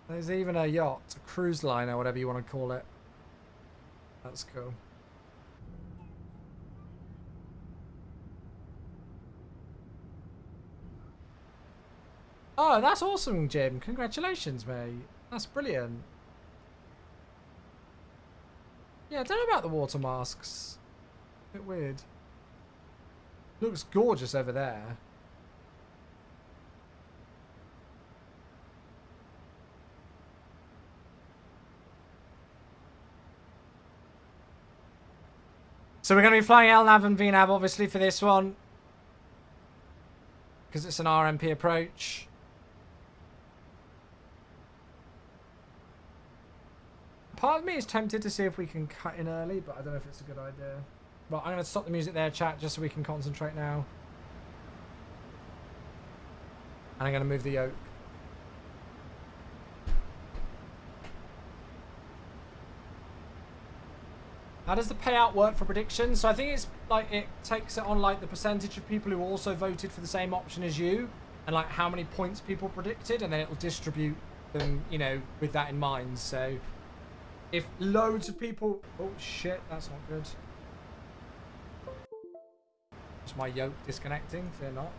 There's even a yacht, a cruise liner, whatever you want to call it. That's cool. Oh, that's awesome, Jim. Congratulations, mate. That's brilliant. Yeah, I don't know about the water masks. A bit weird. Looks gorgeous over there. So we're going to be flying LNAV and VNAV, obviously, for this one. Because it's an RMP approach. Part of me is tempted to see if we can cut in early, but I don't know if it's a good idea. Well, I'm going to stop the music there, chat, just so we can concentrate now. And I'm going to move the yoke. How does the payout work for predictions? So I think it's like it takes it on like the percentage of people who also voted for the same option as you, and like how many points people predicted, and then it'll distribute them, you know, with that in mind. So if loads of people... Oh shit, that's not good. Is my yoke disconnecting? Fear not.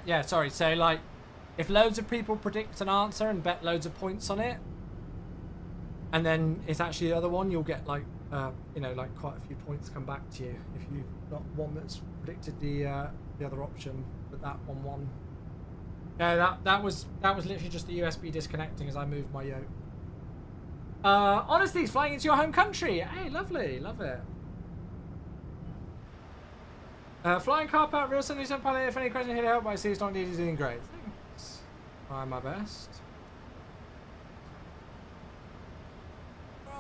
Yeah, sorry. So, like, if loads of people predict an answer and bet loads of points on it, and then it's actually the other one, you'll get, like, you know, like quite a few points come back to you if you've got one that's predicted the other option, but that one won. No, that was literally just the USB disconnecting as I moved my yoke. Honestly, it's flying into your home country. Hey, lovely, love it. Flying car part, real 77 pilot. If any question here to help, I see it's not needed. Doing great. Thanks. Try my best.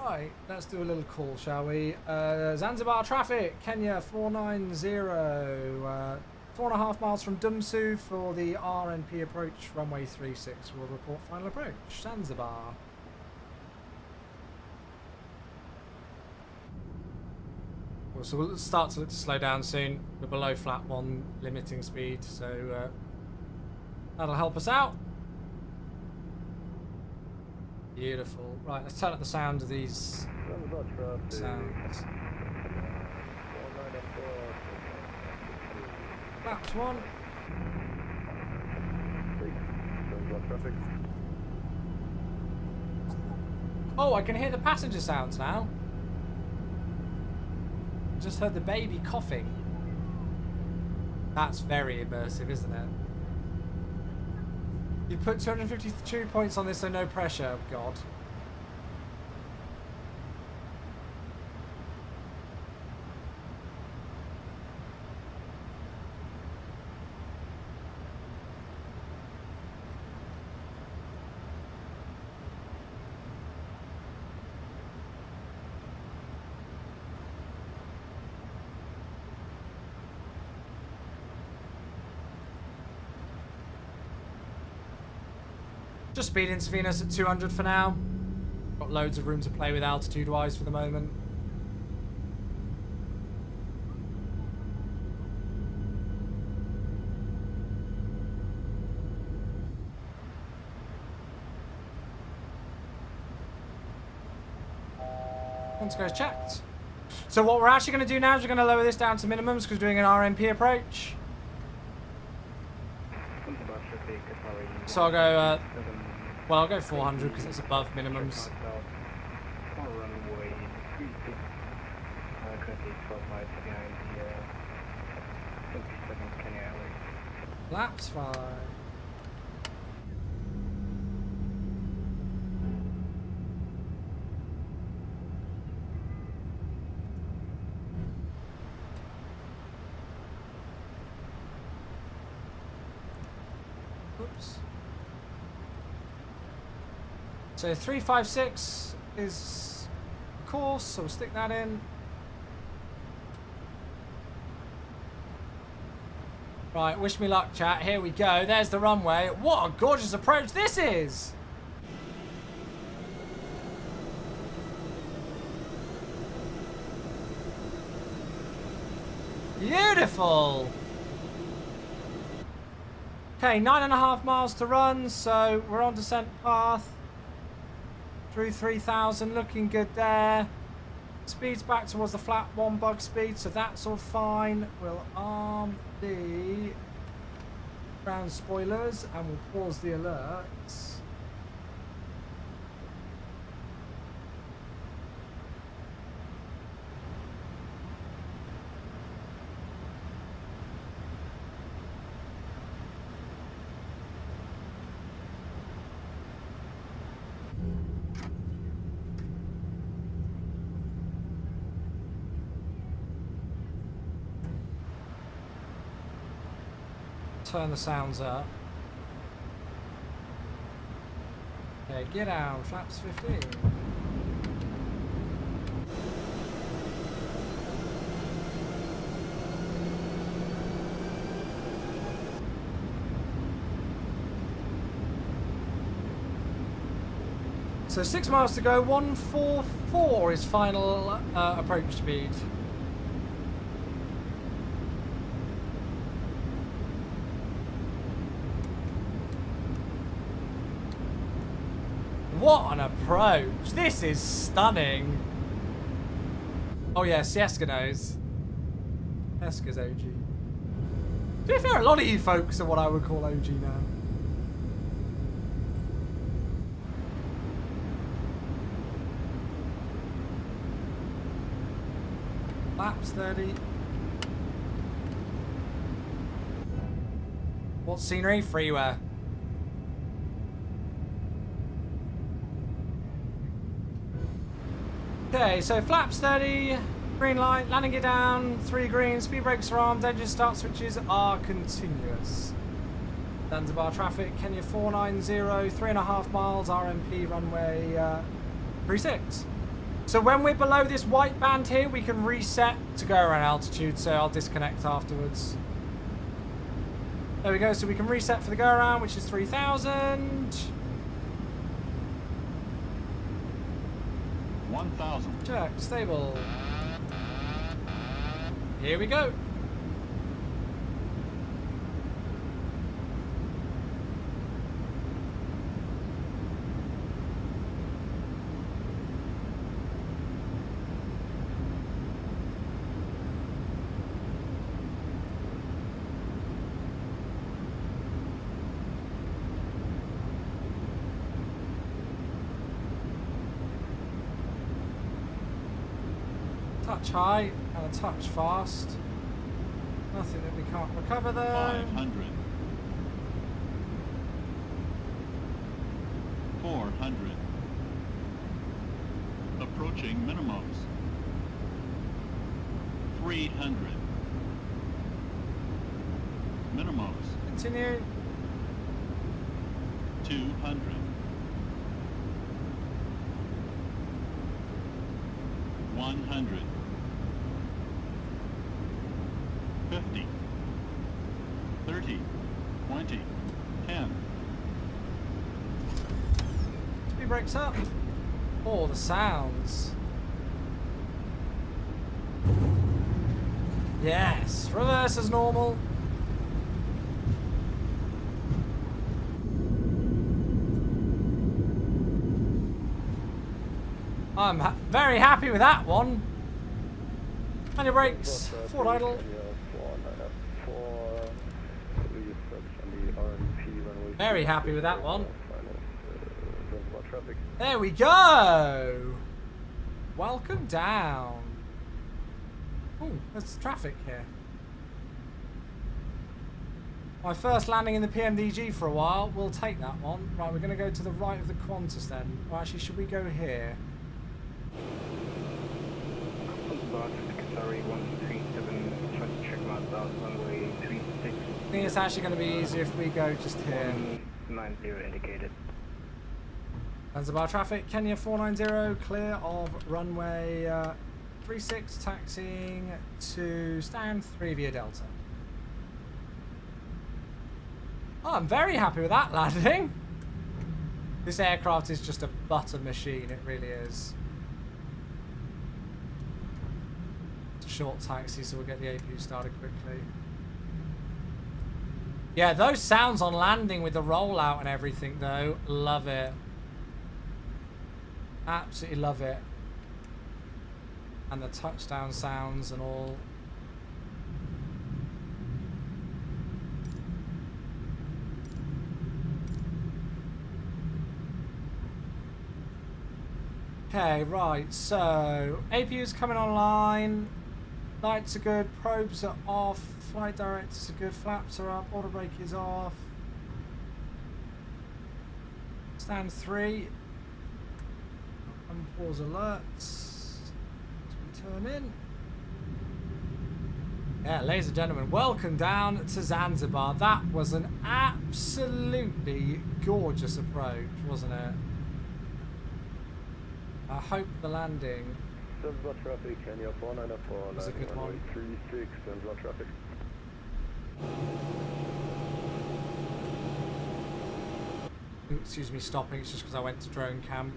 Right, let's do a little call, shall we? Zanzibar traffic, Kenya 490. 4.5 miles from Dumsu for the RNP approach, runway 36. We'll report final approach. Zanzibar. So we'll start to slow down soon. We're below flat 1 limiting speed, so that'll help us out. Beautiful. Right, let's turn up the sound of these sounds. Flaps 1. Oh, I can hear the passenger sounds now. Just heard the baby coughing. That's very immersive, isn't it? You put 252 points on this, so no pressure. Oh, God. Just speed into Venus at 200 for now. Got loads of room to play with altitude-wise for the moment. Once goes checked. So what we're actually going to do now is we're going to lower this down to minimums because we're doing an RMP approach. So I'll go, well, I'll go 400 because it's above minimums. Laps fine. Oops. So 356 is the course, so we'll stick that in. Right, wish me luck, chat. Here we go. There's the runway. What a gorgeous approach this is! Beautiful! Okay, 9.5 miles to run, so we're on descent path. Through 3,000, looking good there. Speed's back towards the flat 1 bug speed, so that's all fine. We'll arm the ground spoilers and we'll pause the alerts. Turn the sounds up. Okay, get down, flaps 15. So 6 miles to go, 144 is final approach speed. What an approach! This is stunning. Oh yeah, Sieska knows. Sieska's OG. To be fair, a lot of you folks are what I would call OG now. Laps 30. What scenery? Freeware. Okay, so flaps 30, green light, landing it down, 3 green, speed brakes are armed, engine start switches are continuous. Zanzibar traffic, Kenya 490, 3.5 miles, RMP runway 36. So when we're below this white band here, we can reset to go around altitude, so I'll disconnect afterwards. There we go, so we can reset for the go around, which is 3,000. 1,000. Check, stable. Here we go. Touch high and a touch fast. Nothing that we can't recover there. 500. 400. Approaching minimums. 300. Minimums. Continue. 200. 100. 50. 30. 20. 10. Speed brakes up. Oh, the sounds. Yes, reverse as normal. I'm very happy with that one. Manual brakes, forward idle. Very happy with that one. There we go. Welcome down. Oh, there's traffic here. My first landing in the PMDG for a while. We'll take that one. Right, we're going to go to the right of the Qantas then. Well, actually, should we go here? Sorry, 137, check marks out, runway 36. I think it's actually going to be easier if we go just here. 90 indicated. Zanzibar traffic, Kenya 490, clear of runway 36, taxiing to stand 3 via Delta. Oh, I'm very happy with that landing. This aircraft is just a butter machine, it really is. It's a short taxi, so we'll get the APU started quickly. Yeah, those sounds on landing with the rollout and everything, though. Love it. Absolutely love it. And the touchdown sounds and all. Okay, right, so APU's coming online. Lights are good, probes are off, flight directors are good, flaps are up, auto brake is off. Stand 3. Unpause alerts. As we turn in. Yeah, ladies and gentlemen, welcome down to Zanzibar. That was an absolutely gorgeous approach, wasn't it? I hope the landing Zanzibar traffic, Kenya 494, was a good one. 36, Zanzibar traffic. Ooh, excuse me stopping, it's just because I went to drone cam.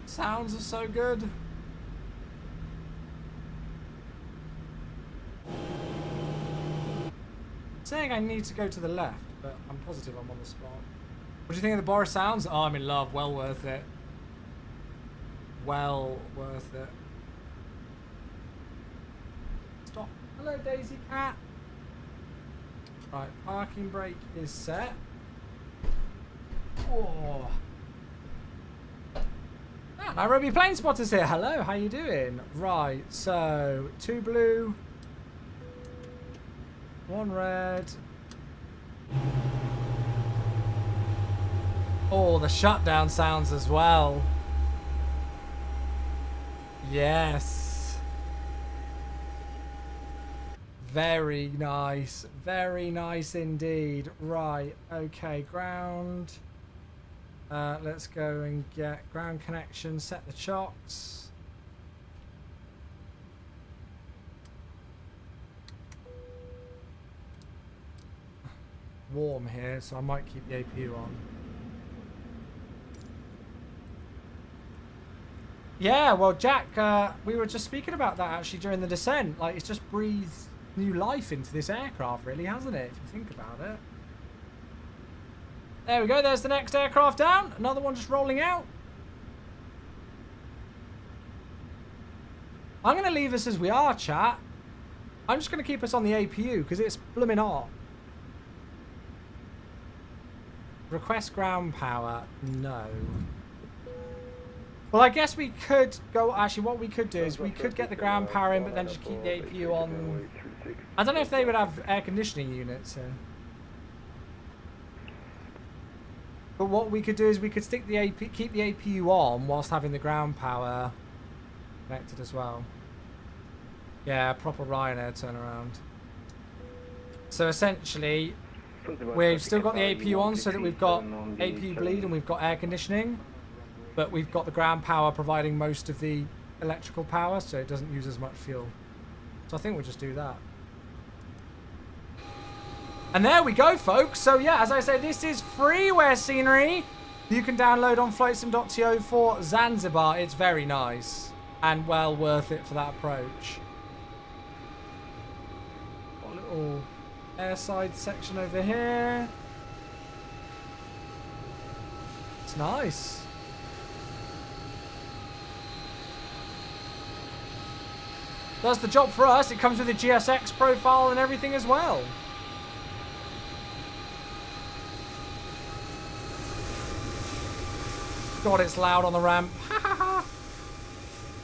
Sounds are so good. Saying I need to go to the left, but I'm positive I'm on the spot. What do you think of the Boris sounds? Oh, I'm in love. Well worth it. Well worth it. Stop. Hello, Daisy Cat. Right, parking brake is set. Oh. Ah, Nairobi Plane Spotter's here. Hello, how you doing? Right, so 2 blue. 1 red. Oh, the shutdown sounds as well. Yes. Very nice. Very nice indeed. Right, okay, ground. Let's go and get ground connection, set the chocks. Warm here, so I might keep the APU on. Yeah, well, Jack, we were just speaking about that actually during the descent. Like, it's just breathed new life into this aircraft, really, hasn't it? If you think about it. There we go. There's the next aircraft down. Another one just rolling out. I'm going to leave us as we are, chat. I'm just going to keep us on the APU because it's blooming hot. Request ground power. No. Well, I guess we could go... Actually, what we could do is we could get the ground power in, but then just keep the APU on... I don't know if they would have air conditioning units here. But what we could do is we could stick the keep the APU on whilst having the ground power connected as well. Yeah, proper Ryanair turnaround. So essentially... We've still got the APU on so that we've got APU bleed and we've got air conditioning, but we've got the ground power providing most of the electrical power, so it doesn't use as much fuel. So I think we'll just do that. And there we go, folks. So yeah, as I say, this is freeware scenery you can download on flightsim.to for Zanzibar. It's very nice and well worth it for that approach. Got a little airside section over here. It's nice. Does the job for us. It comes with a GSX profile and everything as well. God, it's loud on the ramp.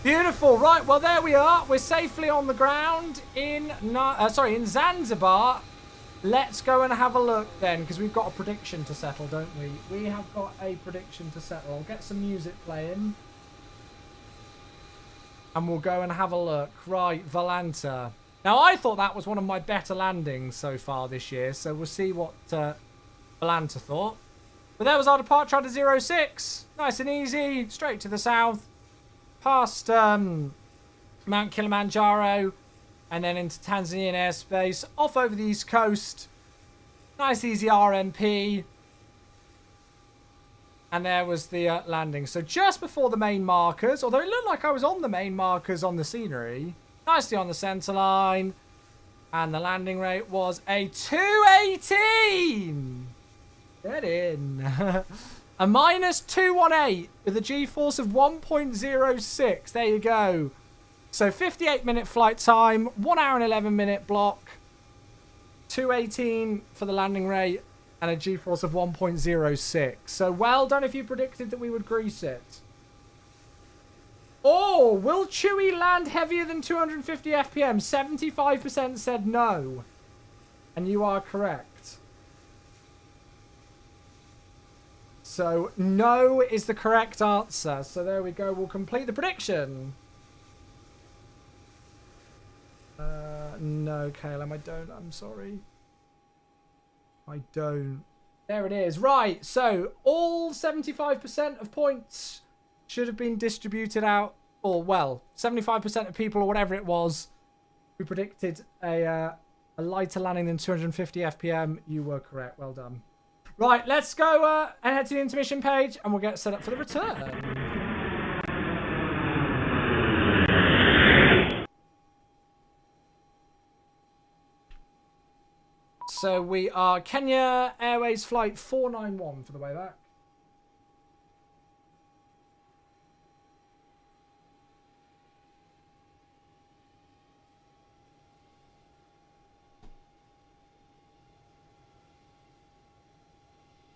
Beautiful. Right, well, there we are. We're safely on the ground in Zanzibar. Let's go and have a look then, because we've got a prediction to settle, don't we? We have got a prediction to settle. I'll get some music playing. And we'll go and have a look. Right, Valanta. Now, I thought that was one of my better landings so far this year, so we'll see what Valanta thought. But there was our departure out of 06. Nice and easy, straight to the south. Past Mount Kilimanjaro. And then into Tanzanian airspace, off over the east coast, Nice easy RMP. And there was the landing. So just before the main markers, although it looked like I was on the main markers on the scenery. Nicely on the centre line. And the landing rate was a 218. Get in. A minus 218 with a G-force of 1.06. There you go. So 58-minute flight time, 1 hour and 11-minute block, 218 for the landing rate, and a G-force of 1.06. So well done if you predicted that we would grease it. Oh, will Chewie land heavier than 250 FPM? 75% said no. And you are correct. So no is the correct answer. So there we go. We'll complete the prediction. No, Caleb, I don't. I'm sorry. I don't. There it is. Right. So all 75% of points should have been distributed out. Or, well, 75% of people or whatever it was who predicted a lighter landing than 250 FPM. You were correct. Well done. Right. Let's go and head to the intermission page and we'll get set up for the return. So we are Kenya Airways flight 491 for the way back.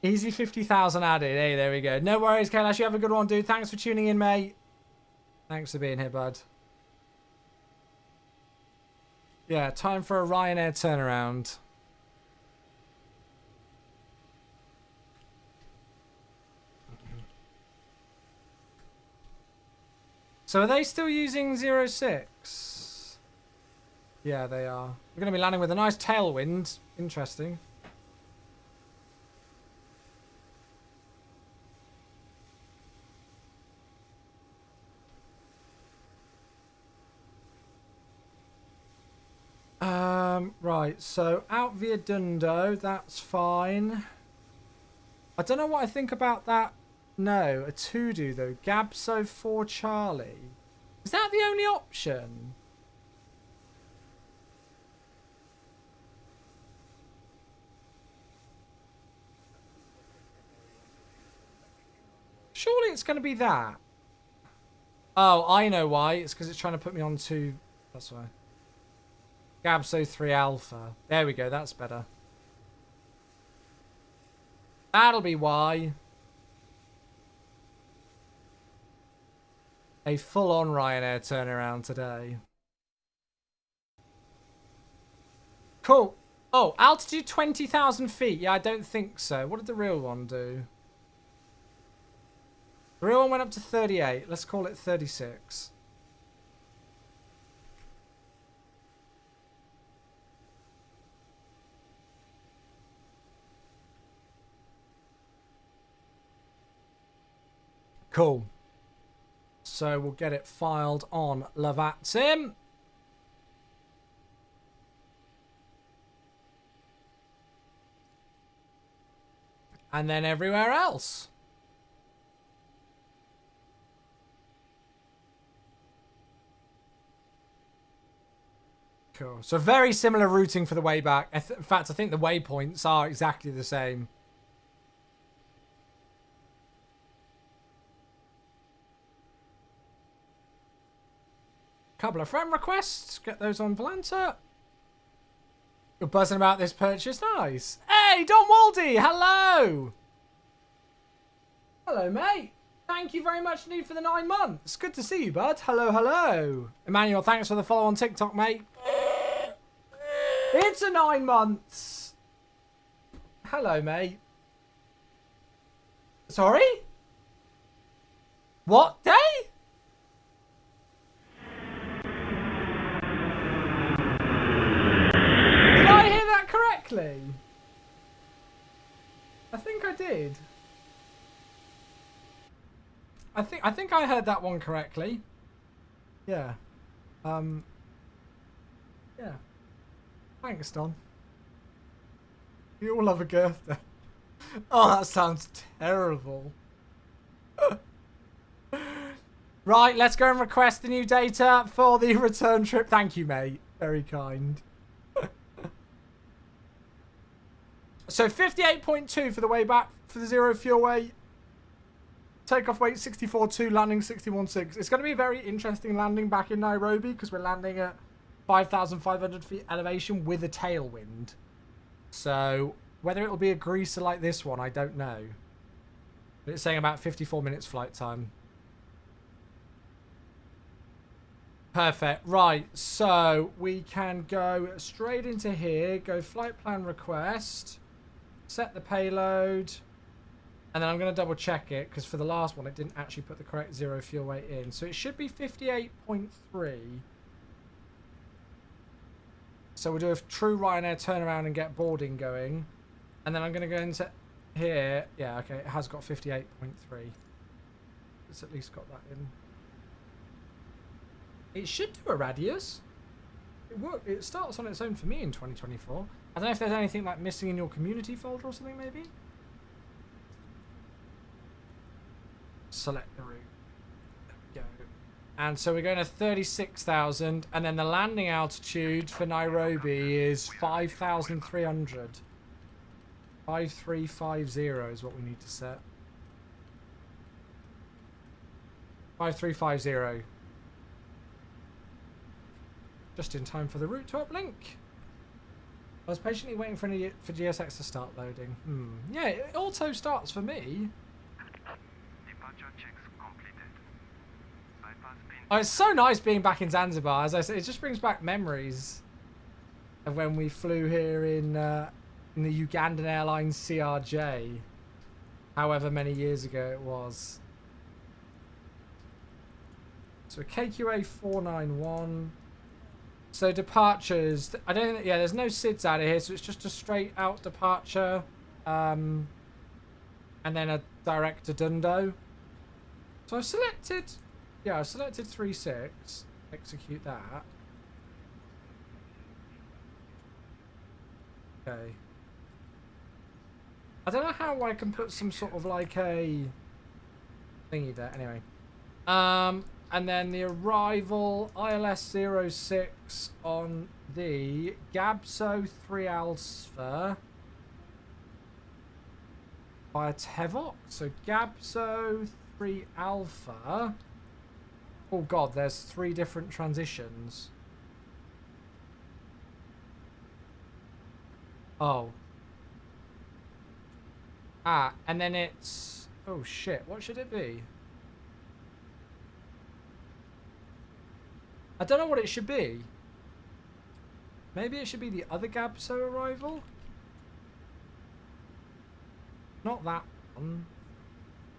Easy 50,000 added. Hey, there we go. No worries, Kailash. You have a good one, dude. Thanks for tuning in, mate. Thanks for being here, bud. Yeah, time for a Ryanair turnaround. So are they still using 06? Yeah, they are. We're going to be landing with a nice tailwind. Interesting. Right, so out via Dundo, that's fine. I don't know what I think about that. No, a to-do though. Gabso 4 Charlie. Is that the only option? Surely it's going to be that. Oh, I know why. It's because it's trying to put me on to... That's why. Gabso 3 Alpha. There we go. That's better. That'll be why. A full-on Ryanair turnaround today. Cool. Oh, altitude 20,000 feet. Yeah, I don't think so. What did the real one do? The real one went up to 38. Let's call it 36. Cool. So we'll get it filed on Lavazim. And then everywhere else. Cool. So very similar routing for the way back. In fact, I think the waypoints are exactly the same. Couple of friend requests. Get those on Volanta. You're buzzing about this purchase. Nice. Hey, Don Waldy. Hello. Hello, mate. Thank you very much indeed for the 9 months. Good to see you, bud. Hello, hello. Emmanuel, thanks for the follow on TikTok, mate. It's a 9 months. Hello, mate. Sorry? What day? Did I hear that correctly? I think I did. I think I heard that one correctly. Yeah. Yeah. Thanks, Don. You all have a Girther. Oh, that sounds terrible. Right, let's go and request the new data for the return trip. Thank you, mate. Very kind. So 58.2 for the way back for the 0 fuel weight. Takeoff weight 64.2, landing 61.6. It's going to be a very interesting landing back in Nairobi because we're landing at 5,500 feet elevation with a tailwind. So whether it'll be a greaser like this one, I don't know. But it's saying about 54 minutes flight time. Perfect. Right, so we can go straight into here, go flight plan request, set the payload, and then I'm going to double check it because for the last one it didn't actually put the correct 0 fuel weight in. So it should be 58.3. So we'll do a true Ryanair turnaround and get boarding going. And then I'm going to go into here. Yeah, okay, it has got 58.3. It's at least got that in. It should do a radius. It starts on its own for me in 2024. I don't know if there's anything like missing in your community folder or something maybe. Select the route. There we go. And so we're going to 36,000 and then the landing altitude for Nairobi is 5,300. 5350 is what we need to set. 5350. Just in time for the route to uplink. I was patiently waiting for GSX to start loading. Yeah, it auto starts for me. Departure checks completed. Bypass pin. Oh, it's so nice being back in Zanzibar. As I said, it just brings back memories of when we flew here in the Ugandan Airlines CRJ. However many years ago it was. So a KQA 491. So departures, I don't think, yeah, there's no SIDS out of here, so it's just a straight out departure, and then a direct to Dundo. So I've selected, yeah, I've selected 3.6, execute that. Okay. I don't know how I can put some sort of like a thingy there, anyway. And then the arrival ILS 06 on the Gabso 3 Alpha via Tevok. So Gabso 3 Alpha. Oh god, there's 3 different transitions. Oh. Ah, and then it's... Oh shit, what should it be? I don't know what it should be. Maybe it should be the other Gabso arrival? Not that one.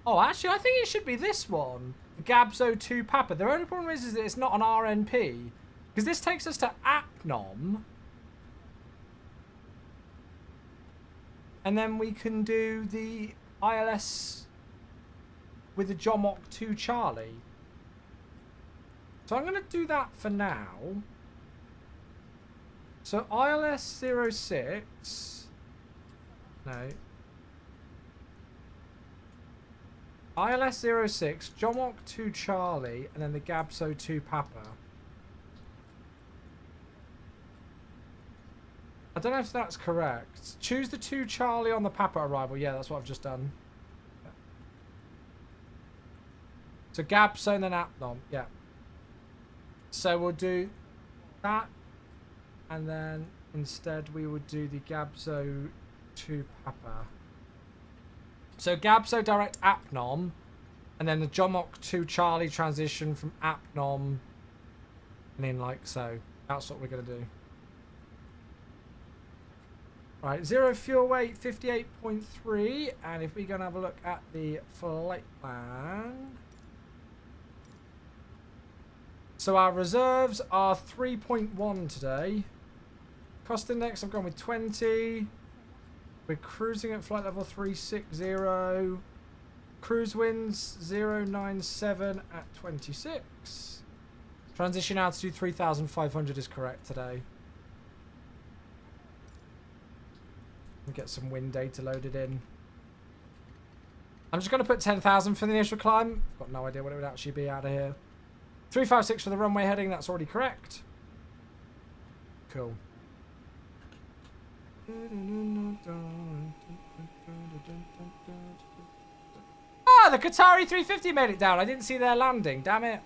Oh, actually, I think it should be this one. The Gabso 2 Papa. The only problem is that it's not an RNP. Because this takes us to Apnom. And then we can do the ILS with the Jomok 2 Charlie. So I'm going to do that for now. So ILS 06. No. ILS 06, Jomok 2 Charlie, and then the Gabso 2 Papa. I don't know if that's correct. Choose the 2 Charlie on the Papa arrival. Yeah, that's what I've just done. So Gabso and then Apnom. Yeah. So we'll do that, and then instead we would do the Gabso 2 Papa. So Gabso direct Apnom, and then the Jomok 2 Charlie transition from Apnom, and in like so. That's what we're going to do. Right, 0 fuel weight, 58.3, and if we're going to have a look at the flight plan... So our reserves are 3.1 today. Cost index, I've gone with 20. We're cruising at flight level 360. Cruise winds 097 at 26. Transition altitude 3,500 is correct today. And get some wind data loaded in. I'm just going to put 10,000 for the initial climb. I've got no idea what it would actually be out of here. 356 for the runway heading. That's already correct. Cool. Ah, the Qatari 350 made it down. I didn't see their landing. Damn it.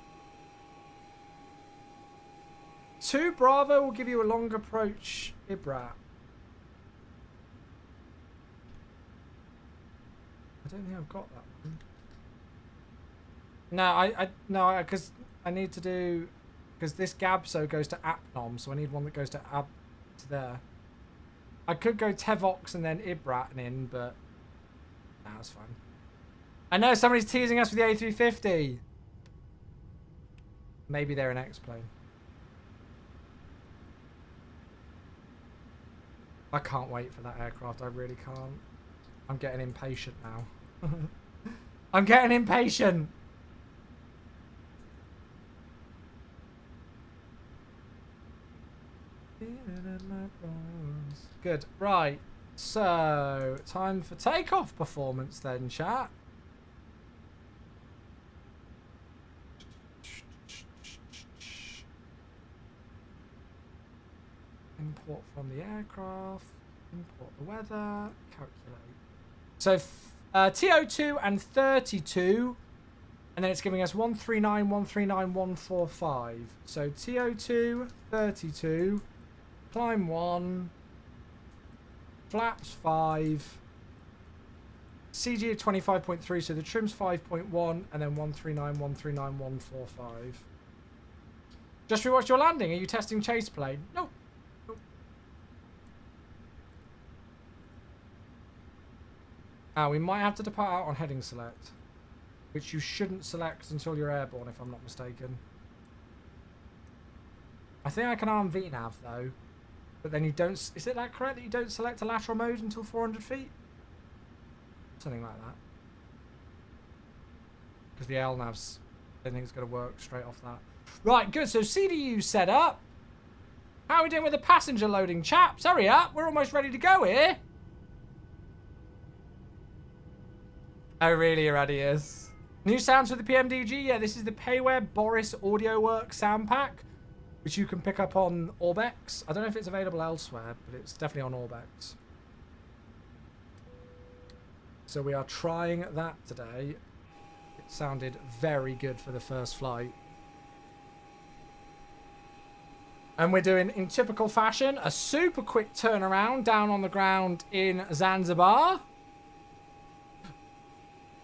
2 Bravo will give you a long approach, Ibrat. I don't think I've got that one. No, because I need to do, because this Gabso goes to Apnom, so I need one that goes to to there. I could go Tevox and then Ibrat in, but nah, that's fine. I know somebody's teasing us with the A350. Maybe they're an X-plane. I can't wait for that aircraft. I really can't. I'm getting impatient now. I'm getting impatient. Good. Right. So, time for takeoff performance then, chat. Import from the aircraft. Import the weather. Calculate. So, TO2 and 32. And then it's giving us 139, 139, 145. So, TO2, 32. Climb 1. Flaps 5. CG of 25.3. So, the trim's 5.1. And then 139, 139, 145. Just rewatched your landing. Are you testing chase plane? No. We might have to depart out on heading select, which you shouldn't select until you're airborne, if I'm not mistaken. I think I can arm VNAV though, but then you don't. Is it that correct that you don't select a lateral mode until 400 feet? Something like that. Because the LNAVs, I think it's going to work straight off that. Right, good. So CDU set up. How are we doing with the passenger loading, chaps? Hurry up, we're almost ready to go here. Oh, really? You're ready, is. New sounds for the PMDG? Yeah, this is the Payware Boris Audio Works sound pack, which you can pick up on Orbex. I don't know if it's available elsewhere, but it's definitely on Orbex. So we are trying that today. It sounded very good for the first flight. And we're doing, in typical fashion, a super quick turnaround down on the ground in Zanzibar.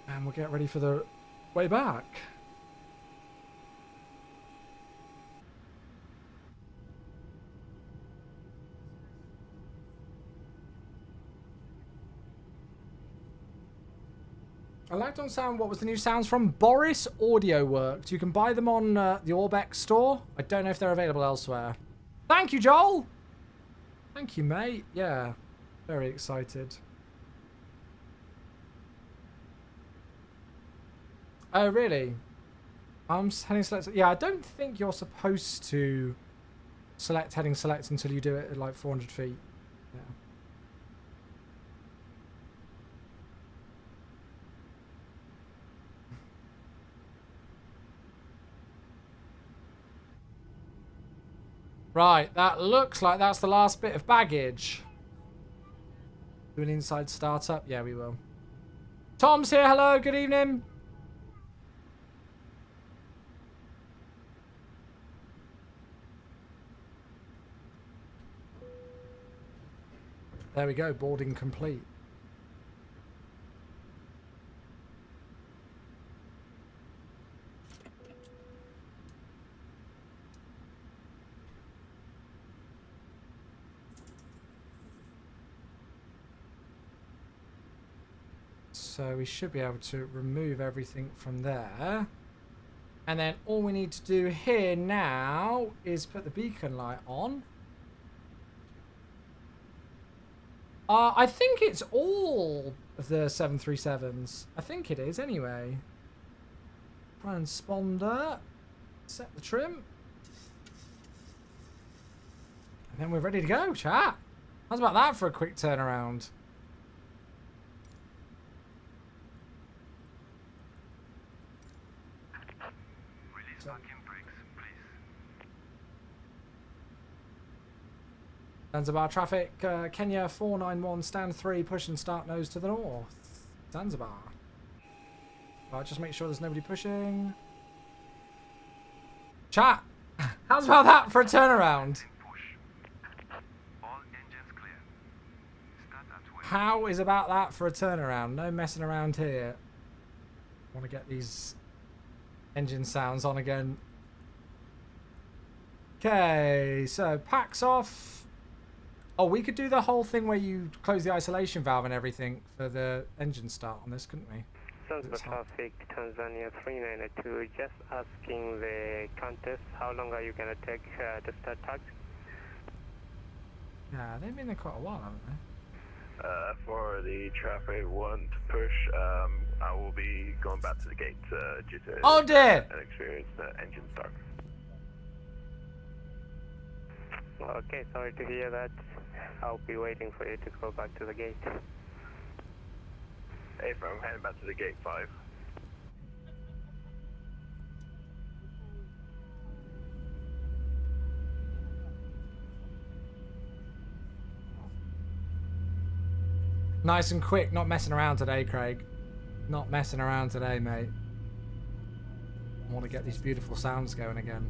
And we'll get ready for the way back. I liked on sound. What was the new sounds from? Boris Audio Works. You can buy them on the Orbex store. I don't know if they're available elsewhere. Thank you, Joel. Thank you, mate. Yeah, very excited. Oh, really? I'm heading select. Yeah, I don't think you're supposed to select heading select until you do it at like 400 feet. Yeah. Right, that looks like that's the last bit of baggage. Do an inside startup? Yeah, we will. Tom's here. Hello, good evening. There we go, boarding complete. So we should be able to remove everything from there. And then all we need to do here now is put the beacon light on. I think it's all of the 737s. I think it is anyway. Transponder. Set the trim. And then we're ready to go, chat. How's about that for a quick turnaround? auto. Parking brakes, please. Zanzibar traffic, Kenya 491, stand 3, push and start nose to the north. Zanzibar. Right, just make sure there's nobody pushing. Chat, how's about that for a turnaround? Push. All engines clear. Start at way. How is about that for a turnaround? No messing around here. Want to get these engine sounds on again. Okay, so packs off. Oh, we could do the whole thing where you close the isolation valve and everything for the engine start on this, couldn't we? Zanzibar traffic, Tanzania 392, just asking the contest, how long are you going to take to start taxi? Yeah, they've been there quite a while, haven't they? For the traffic 1 to push, I will be going back to the gate due to Oh dear! an experienced engine start. Okay, sorry to hear that. I'll be waiting for you to go back to the gate. Hey, I'm heading back to the gate 5. Nice and quick, not messing around today, Craig. Not messing around today, mate. I want to get these beautiful sounds going again.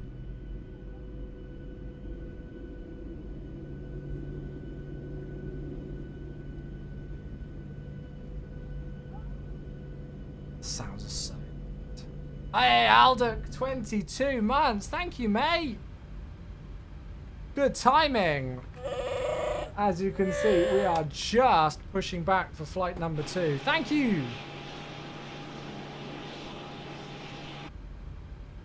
Sounds are so good. Hey, Aldoc, 22 months. Thank you, mate. Good timing. As you can see, we are just pushing back for flight number 2. Thank you.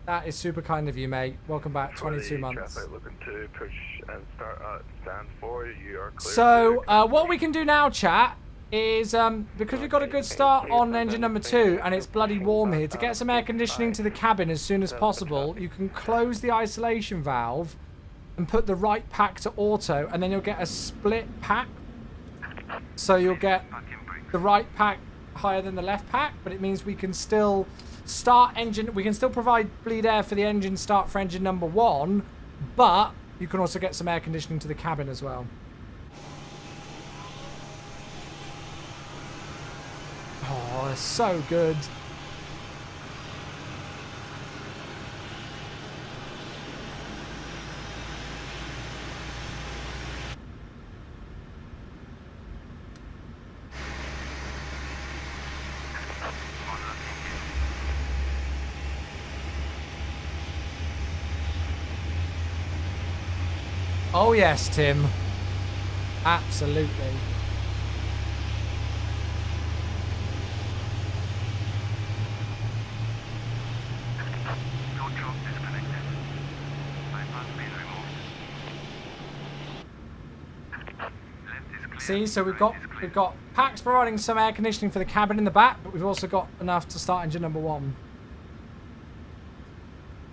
That is super kind of you, mate. Welcome back, 22 months. Traffic looking to push and start at stand 4. You are clear. So, what we can do now, chat, is because we've got a good start on engine number 2 and it's bloody warm here, to get some air conditioning to the cabin as soon as possible, you can close the isolation valve and put the right pack to auto, and then you'll get a split pack. So you'll get the right pack higher than the left pack, but it means we can still start engine, we can still provide bleed air for the engine start for engine number 1, but you can also get some air conditioning to the cabin as well. Oh, it's so good. Oh yes, Tim. Absolutely. Tow truck disconnected. Bypass being removed. Left is clear. See, so we've Right is clear. got packs providing some air conditioning for the cabin in the back, but we've also got enough to start engine number 1.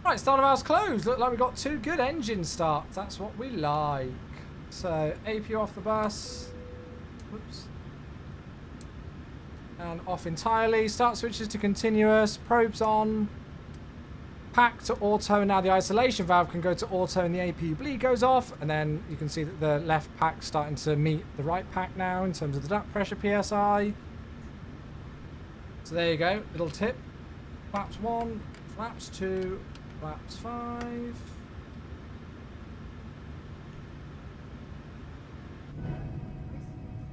Right, starter valves closed. Look like we've got 2 good engine starts. That's what we like. So APU off the bus. Whoops. And off entirely. Start switches to continuous. Probes on. Pack to auto. Now the isolation valve can go to auto and the APU bleed goes off. And then you can see that the left pack's starting to meet the right pack now in terms of the duct pressure PSI. So there you go. Little tip. Flaps 1. Flaps 2. Flaps 5.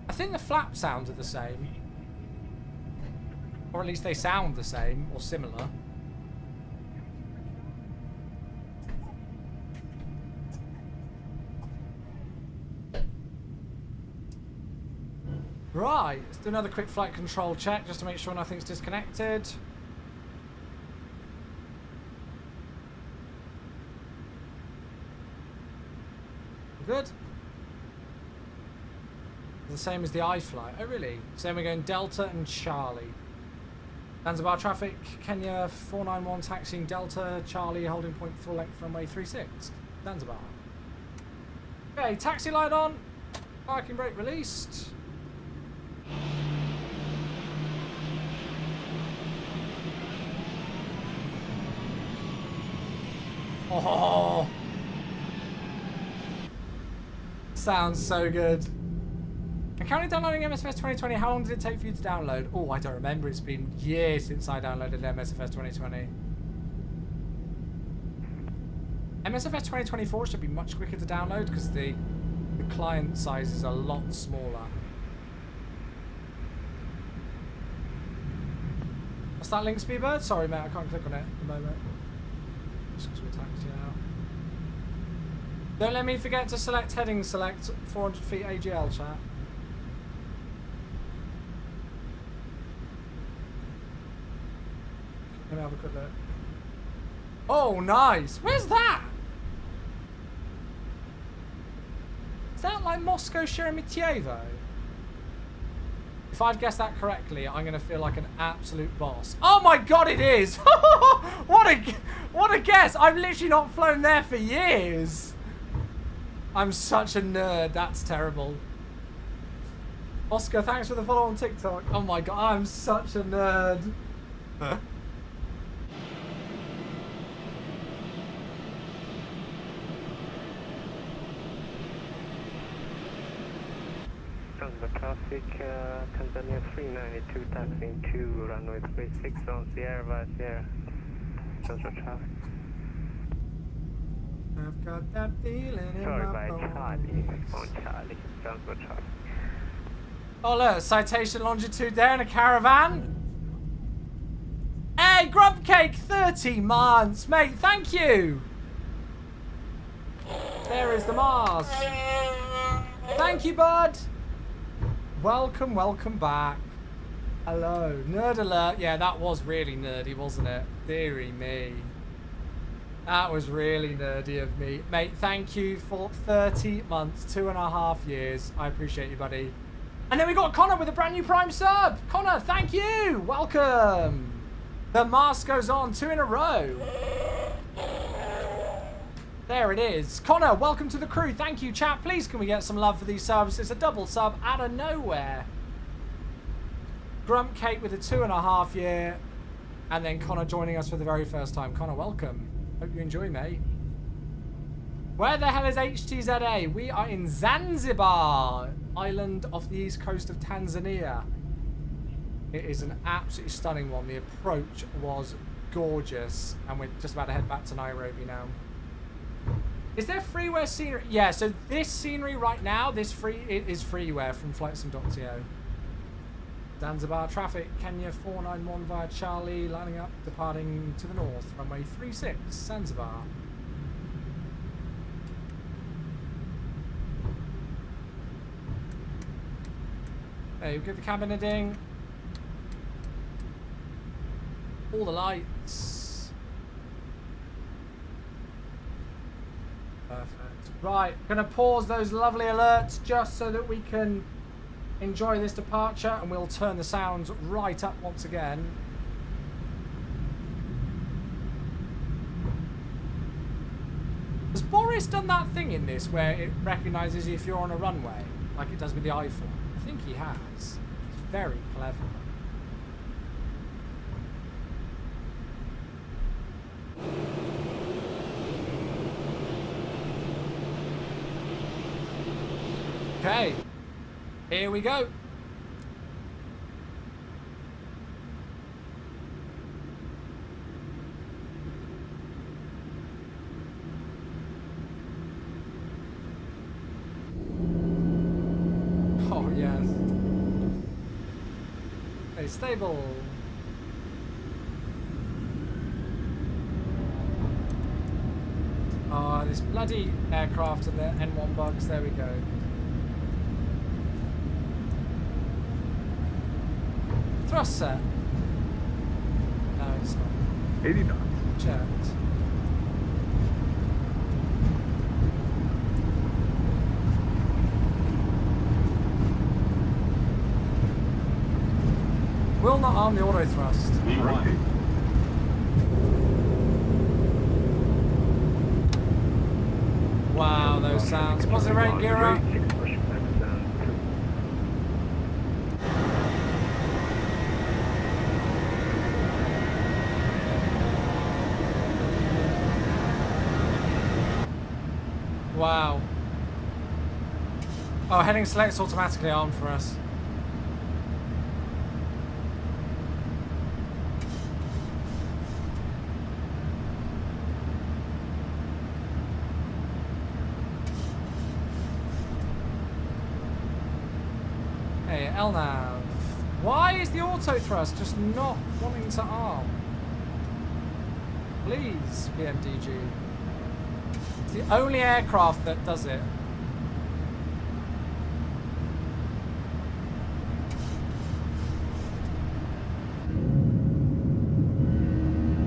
I think the flap sounds are the same. Or at least they sound the same or similar. Right, let's do another quick flight control check just to make sure nothing's disconnected. Good. The same as the iFlight. Oh, really? So then we're going Delta and Charlie. Zanzibar traffic, Kenya 491 taxiing Delta, Charlie holding point full length runway 36. Zanzibar. Okay, taxi light on. Parking brake released. Oh. Sounds so good. I'm currently downloading MSFS 2020. How long did it take for you to download? Oh, I don't remember. It's been years since I downloaded MSFS 2020. MSFS 2024 should be much quicker to download because the client size is a lot smaller. What's that link, Speedbird? Sorry, mate, I can't click on it at the moment. Just because we're taxi now. Don't let me forget to select heading select 400 feet AGL, chat. Let me have a quick look. Oh, nice! Where's that? Is that like Moscow Sheremetyevo? If I've guessed that correctly, I'm going to feel like an absolute boss. Oh my god, it is! What a guess! I've literally not flown there for years. I'm such a nerd. That's terrible. Oscar, thanks for the follow on TikTok. Oh my god, I'm such a nerd. Transfer traffic, Tanzania 392 taxiing to runway 36 on Sierra via Sierra. Transfer traffic. I've got that feeling in Sorry, my by bones. Charlie. On Charlie. Transfer traffic. Oh look, citation longitude there in a caravan. Hey, Grub Cake, 30 months, mate. Thank you. There is the Mars. Thank you, bud. Welcome, welcome back. Hello, nerd alert. Yeah, that was really nerdy, wasn't it? Dearie me. That was really nerdy of me, mate. Thank you for 30 months, 2.5 years. I appreciate you, buddy. And then we got Connor with a brand new Prime sub. Connor, thank you. Welcome. The mask goes on 2 in a row. There it is. Connor, welcome to the crew. Thank you, chat. Please, can we get some love for these subs? It's a double sub out of nowhere. Grump Cake with a 2.5 year. And then Connor joining us for the very first time. Connor, welcome. Hope you enjoy, mate. Where the hell is HTZA? We are in Zanzibar, island off the east coast of Tanzania. It is an absolutely stunning one. The approach was gorgeous. And we're just about to head back to Nairobi now. Is there freeware scenery? Yeah, so this scenery right now, it is freeware from flightsim.to. Zanzibar traffic, Kenya 491 via Charlie, lining up, departing to the north, runway 36, Zanzibar. There you go, the cabin a ding. All the lights. Perfect. Right, gonna pause those lovely alerts just so that we can enjoy this departure, and we'll turn the sounds right up once again. Has Boris done that thing in this where it recognises if you're on a runway, like it does with the iPhone? I think he has. It's very clever. Okay. Here we go. Oh, yes. Stay stable. Oh, this bloody aircraft and the N1 bugs. There we go. Thrust set. No, it's not. 80 knots. Checked. Will not arm the auto thrust. V1. Wow, those sounds. Positive rate, gear up. Wow. Oh, heading select's automatically on for us. Hey, LNAV. Why is the auto thrust just not wanting to arm? Please, PMDG. It's the only aircraft that does it.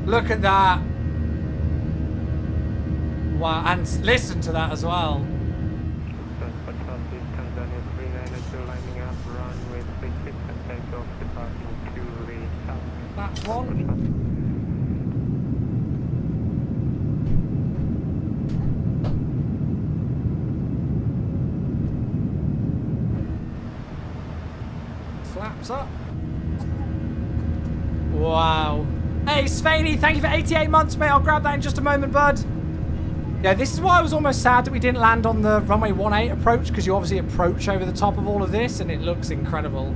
Look at that. Wow, and listen to that as well. Transport Southeast Tanzania 392 lining up, runway 36 and takeoff departing to the south. That's one. Flaps up. Wow. Hey, Svaney, thank you for 88 months, mate. I'll grab that in just a moment, bud. Yeah, this is why I was almost sad that we didn't land on the runway 18 approach, because you obviously approach over the top of all of this, and it looks incredible.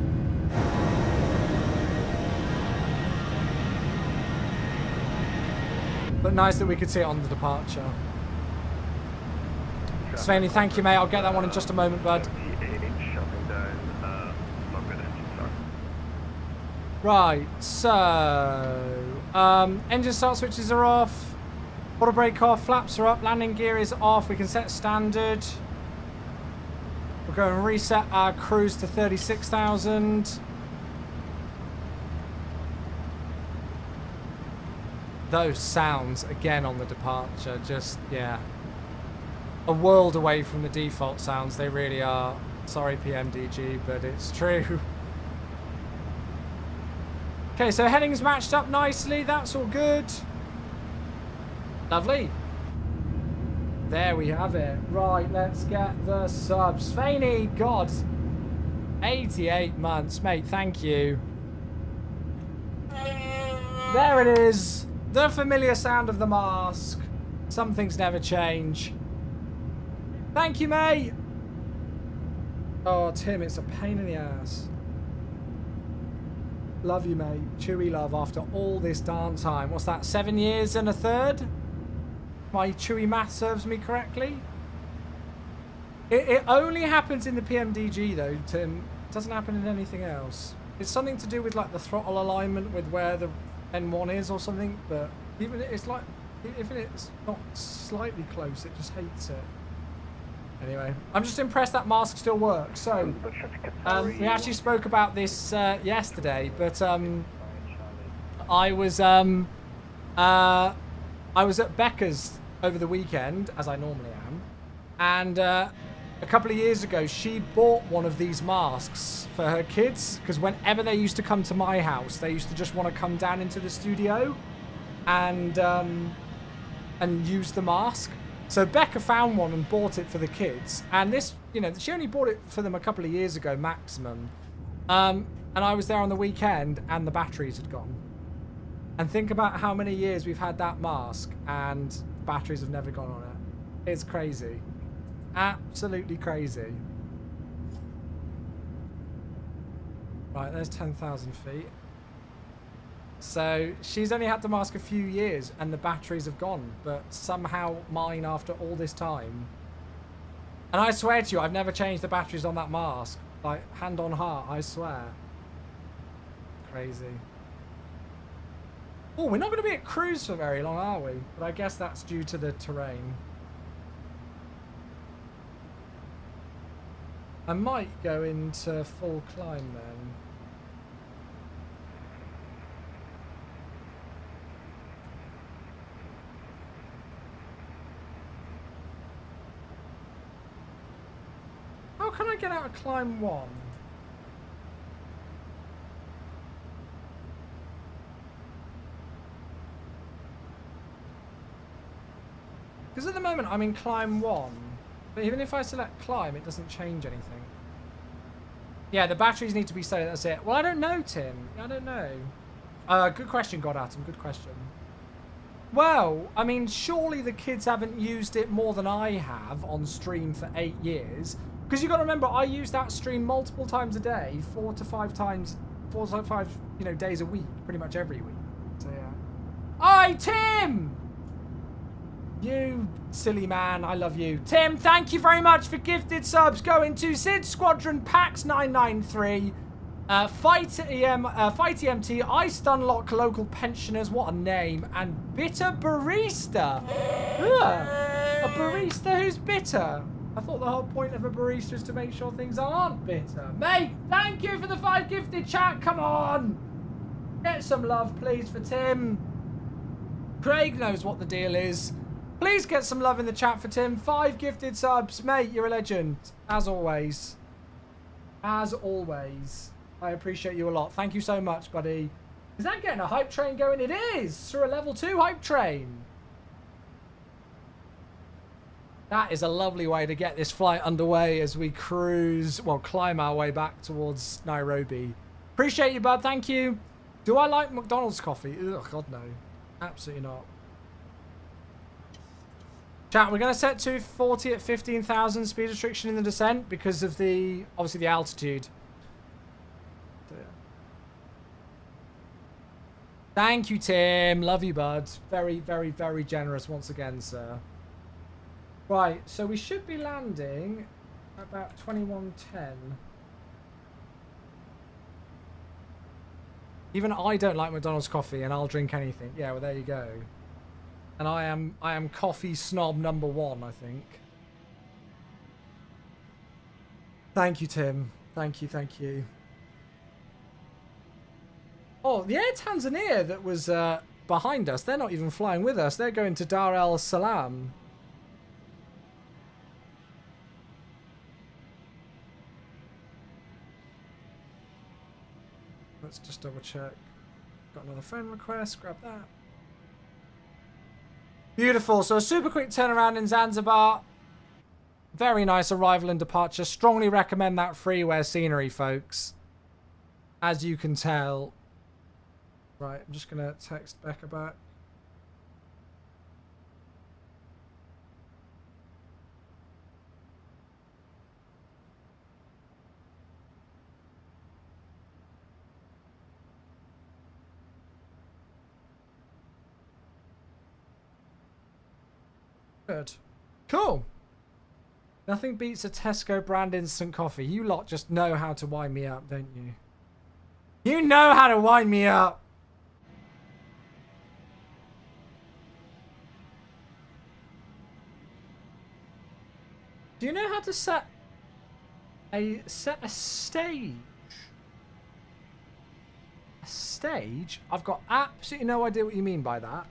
But nice that we could see it on the departure. Svaney, thank you, mate. I'll get that one in just a moment, bud. Right, so engine start switches are off, auto brake off, flaps are up, landing gear is off. We can set standard. We'll go and reset our cruise to 36,000. Those sounds again on the departure, just yeah, a world away from the default sounds. They really are. Sorry, PMDG, but it's true. Okay, so heading's matched up nicely. That's all good. Lovely. There we have it. Right, let's get the subs. Svaney, God. 88 months, mate. Thank you. There it is. The familiar sound of the mask. Some things never change. Thank you, mate. Oh, Tim, it's a pain in the ass. Love you, mate. Chewy love after all this darn time. What's that, 7 years and a third? My Chewy math serves me correctly. It only happens in the PMDG though, Tim. It doesn't happen in anything else. It's something to do with like the throttle alignment with where the N1 is or something, but even it's like, even it's not slightly close, it just hates it. Anyway, I'm just impressed that mask still works. So, we actually spoke about this yesterday, but I was at Becca's over the weekend, as I normally am, and a couple of years ago, she bought one of these masks for her kids, because whenever they used to come to my house, they used to just want to come down into the studio and use the mask. So Becca found one and bought it for the kids, and this, you know, she only bought it for them a couple of years ago maximum, and I was there on the weekend and the batteries had gone. And think about how many years we've had that mask and batteries have never gone on it. It's crazy. Absolutely crazy. Right, there's 10,000 feet. So she's only had the mask a few years and the batteries have gone, but somehow mine after all this time. And I swear to you, I've never changed the batteries on that mask. Like, hand on heart, I swear. Crazy. Oh, we're not going to be at cruise for very long, are we? But I guess that's due to the terrain. I might go into full climb then. How can I get out of climb 1? Because at the moment I'm in climb 1, but even if I select climb, it doesn't change anything. Yeah, the batteries need to be steady, that's it. Well, I don't know, Tim. I don't know. Good question, Godatom, good question. Well, I mean, surely the kids haven't used it more than I have on stream for 8 years. Because you got to remember, I use that stream multiple times a day, 4 to 5 days a week, pretty much every week. So yeah. Hi, Tim! You silly man, I love you. Tim, thank you very much for gifted subs going to Sid Squadron Pax 993. Fight EMT, Ice Dunlock Local Pensioners, what a name, and Bitter Barista. Ugh, a barista who's bitter. I thought the whole point of a barista is to make sure things aren't bitter. Mate, thank you for the 5 gifted, chat, come on. Get some love, please, for Tim. Craig knows what the deal is. Please get some love in the chat for Tim. 5 gifted subs, mate, you're a legend, as always. As always. I appreciate you a lot. Thank you so much, buddy. Is that getting a hype train going? It is! Through a level 2 hype train. That is a lovely way to get this flight underway as we cruise, well, climb our way back towards Nairobi. Appreciate you, bud. Thank you. Do I like McDonald's coffee? Ugh, God, no. Absolutely not. Chat, we're going to set 240 at 15,000 speed restriction in the descent because of the, obviously, the altitude. Thank you, Tim. Love you, bud. Very, very, very generous once again, sir. Right, so we should be landing at about 21:10. Even I don't like McDonald's coffee, and I'll drink anything. Yeah, well, there you go. And I am coffee snob number 1, I think. Thank you, Tim. Thank you, thank you. Oh, the Air Tanzania that was behind us, they're not even flying with us. They're going to Dar es Salaam. Let's just double check. Got another phone request, grab that. Beautiful, so a super quick turnaround in Zanzibar. Very nice arrival and departure. Strongly recommend that freeware scenery, folks. As you can tell. Right, I'm just going to text Becca back. Good. Cool. Nothing beats a Tesco brand instant coffee. You lot just know how to wind me up, don't you? You know how to wind me up. Do you know how to set a stage? A stage? I've got absolutely no idea what you mean by that.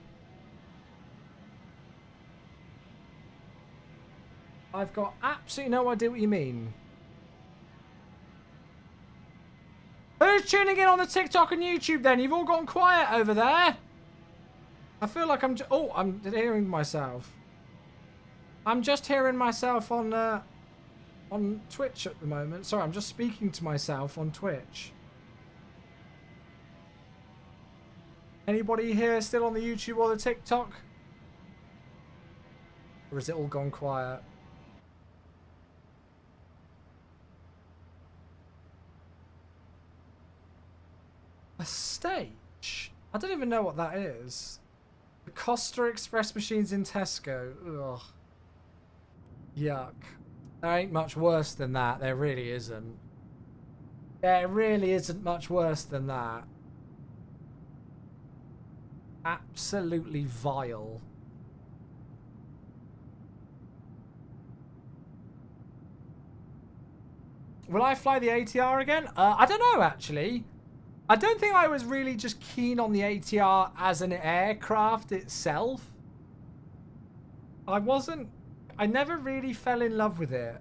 I've got absolutely no idea what you mean. Who's tuning in on the TikTok and YouTube then? You've all gone quiet over there. I feel like I'm hearing myself. I'm just hearing myself on Twitch at the moment. Sorry, I'm just speaking to myself on Twitch. Anybody here still on the YouTube or the TikTok? Or has it all gone quiet? A stage? I don't even know what that is. The Costa Express machines in Tesco. Ugh. Yuck. There ain't much worse than that. There really isn't. There really isn't much worse than that. Absolutely vile. Will I fly the ATR again? I don't know, actually. I don't think I was really just keen on the ATR as an aircraft itself. I never really fell in love with it.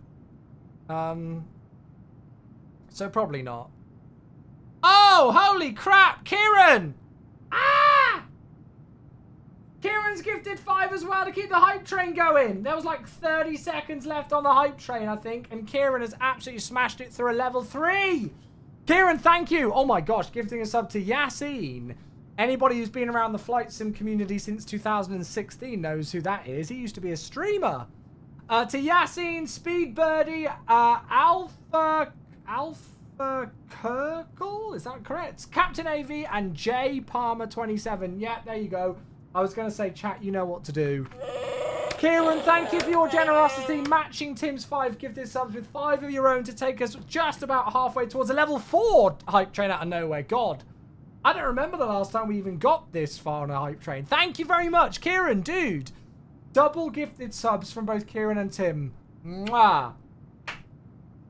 So probably not. Oh, holy crap, Kieran! Ah! Kieran's gifted 5 as well to keep the hype train going. There was like 30 seconds left on the hype train, I think, and Kieran has absolutely smashed it through a level 3. Kieran, thank you. Oh my gosh, gifting a sub to Yassine. Anybody who's been around the flight sim community since 2016 knows who that is. He used to be a streamer. To Yassine, Speed Birdie, Alpha Kirkle, is that correct? Captain AV and J Palmer 27. Yeah, there you go. I was going to say, chat, you know what to do. Kieran, thank you for your generosity. Matching Tim's 5 gifted subs with 5 of your own to take us just about halfway towards a level 4 hype train out of nowhere. God, I don't remember the last time we even got this far on a hype train. Thank you very much, Kieran, dude. Double gifted subs from both Kieran and Tim. Mwah.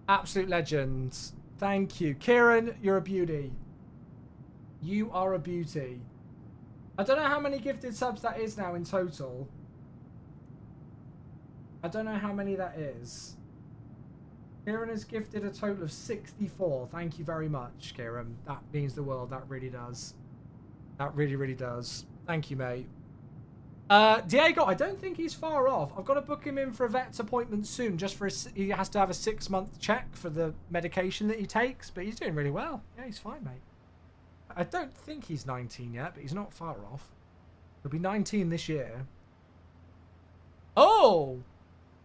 Absolute legends. Thank you. Kieran, you're a beauty. You are a beauty. I don't know how many gifted subs that is now in total. I don't know how many that is. Kieran has gifted a total of 64. Thank you very much, Kieran. That means the world. That really does. That really, really does. Thank you, mate. Diego, I don't think he's far off. I've got to book him in for a vet's appointment soon. Just for he has to have a 6-month check for the medication that he takes. But he's doing really well. Yeah, he's fine, mate. I don't think he's 19 yet, but he's not far off. He'll be 19 this year. Oh!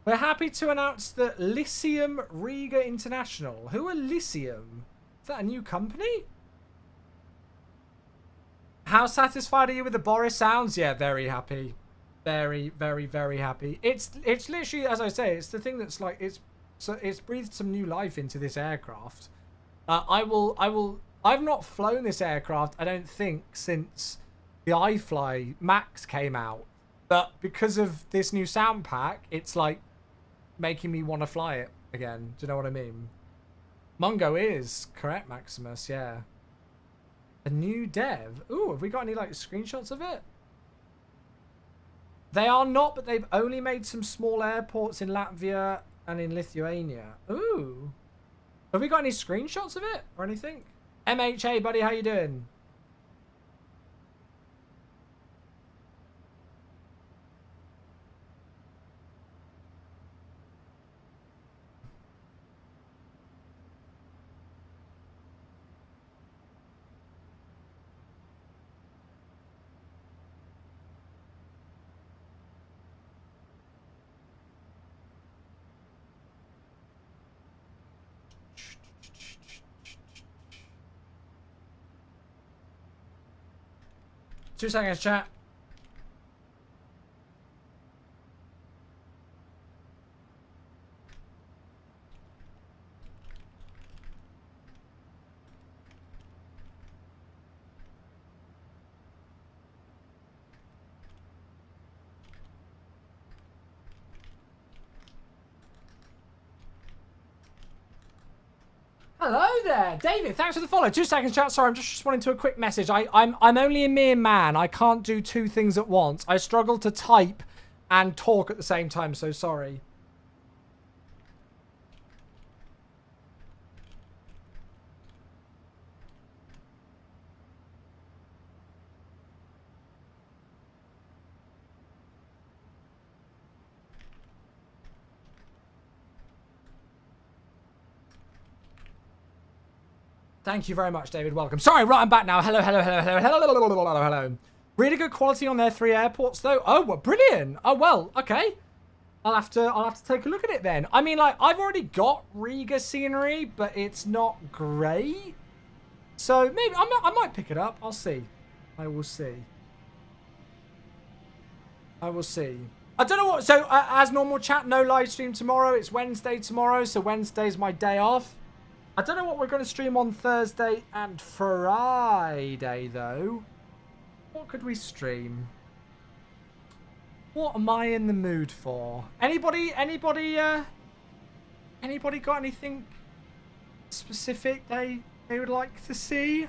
We're happy to announce that Lyceum Riga International. Who are Lyceum? Is that a new company? How satisfied are you with the Boris sounds? Yeah, very happy. Very, very, very happy. It's literally, as I say, it's the thing that's like, it's breathed some new life into this aircraft. I've not flown this aircraft, I don't think, since the iFly Max came out. But because of this new sound pack, it's like making me want to fly it again. Do you know what I mean? Mungo is correct, Maximus. Yeah. A new dev. Ooh, have we got any like screenshots of it? They are not, but they've only made some small airports in Latvia and in Lithuania. Ooh. Have we got any screenshots of it or anything? MHA, buddy, how you doing? Two seconds, chat. Hello there, David. Thanks for the follow. 2 seconds, chat. Sorry, I'm just responding to a quick message. I'm only a mere man. I can't do 2 things at once. I struggle to type and talk at the same time, so sorry. Thank you very much, David. Welcome. Sorry, right, I'm back now. Hello, hello, hello, hello, hello, hello, hello, hello. Really good quality on their 3 airports, though. Oh, well, brilliant. Oh, well, okay. I'll have to take a look at it then. I mean, like, I've already got Riga scenery, but it's not great. So maybe I might pick it up. I'll see. I will see. I will see. I don't know what. So as normal, chat, no live stream tomorrow. It's Wednesday tomorrow, so Wednesday's my day off. I don't know what we're going to stream on Thursday and Friday, though. What could we stream? What am I in the mood for? Anybody got anything specific they would like to see?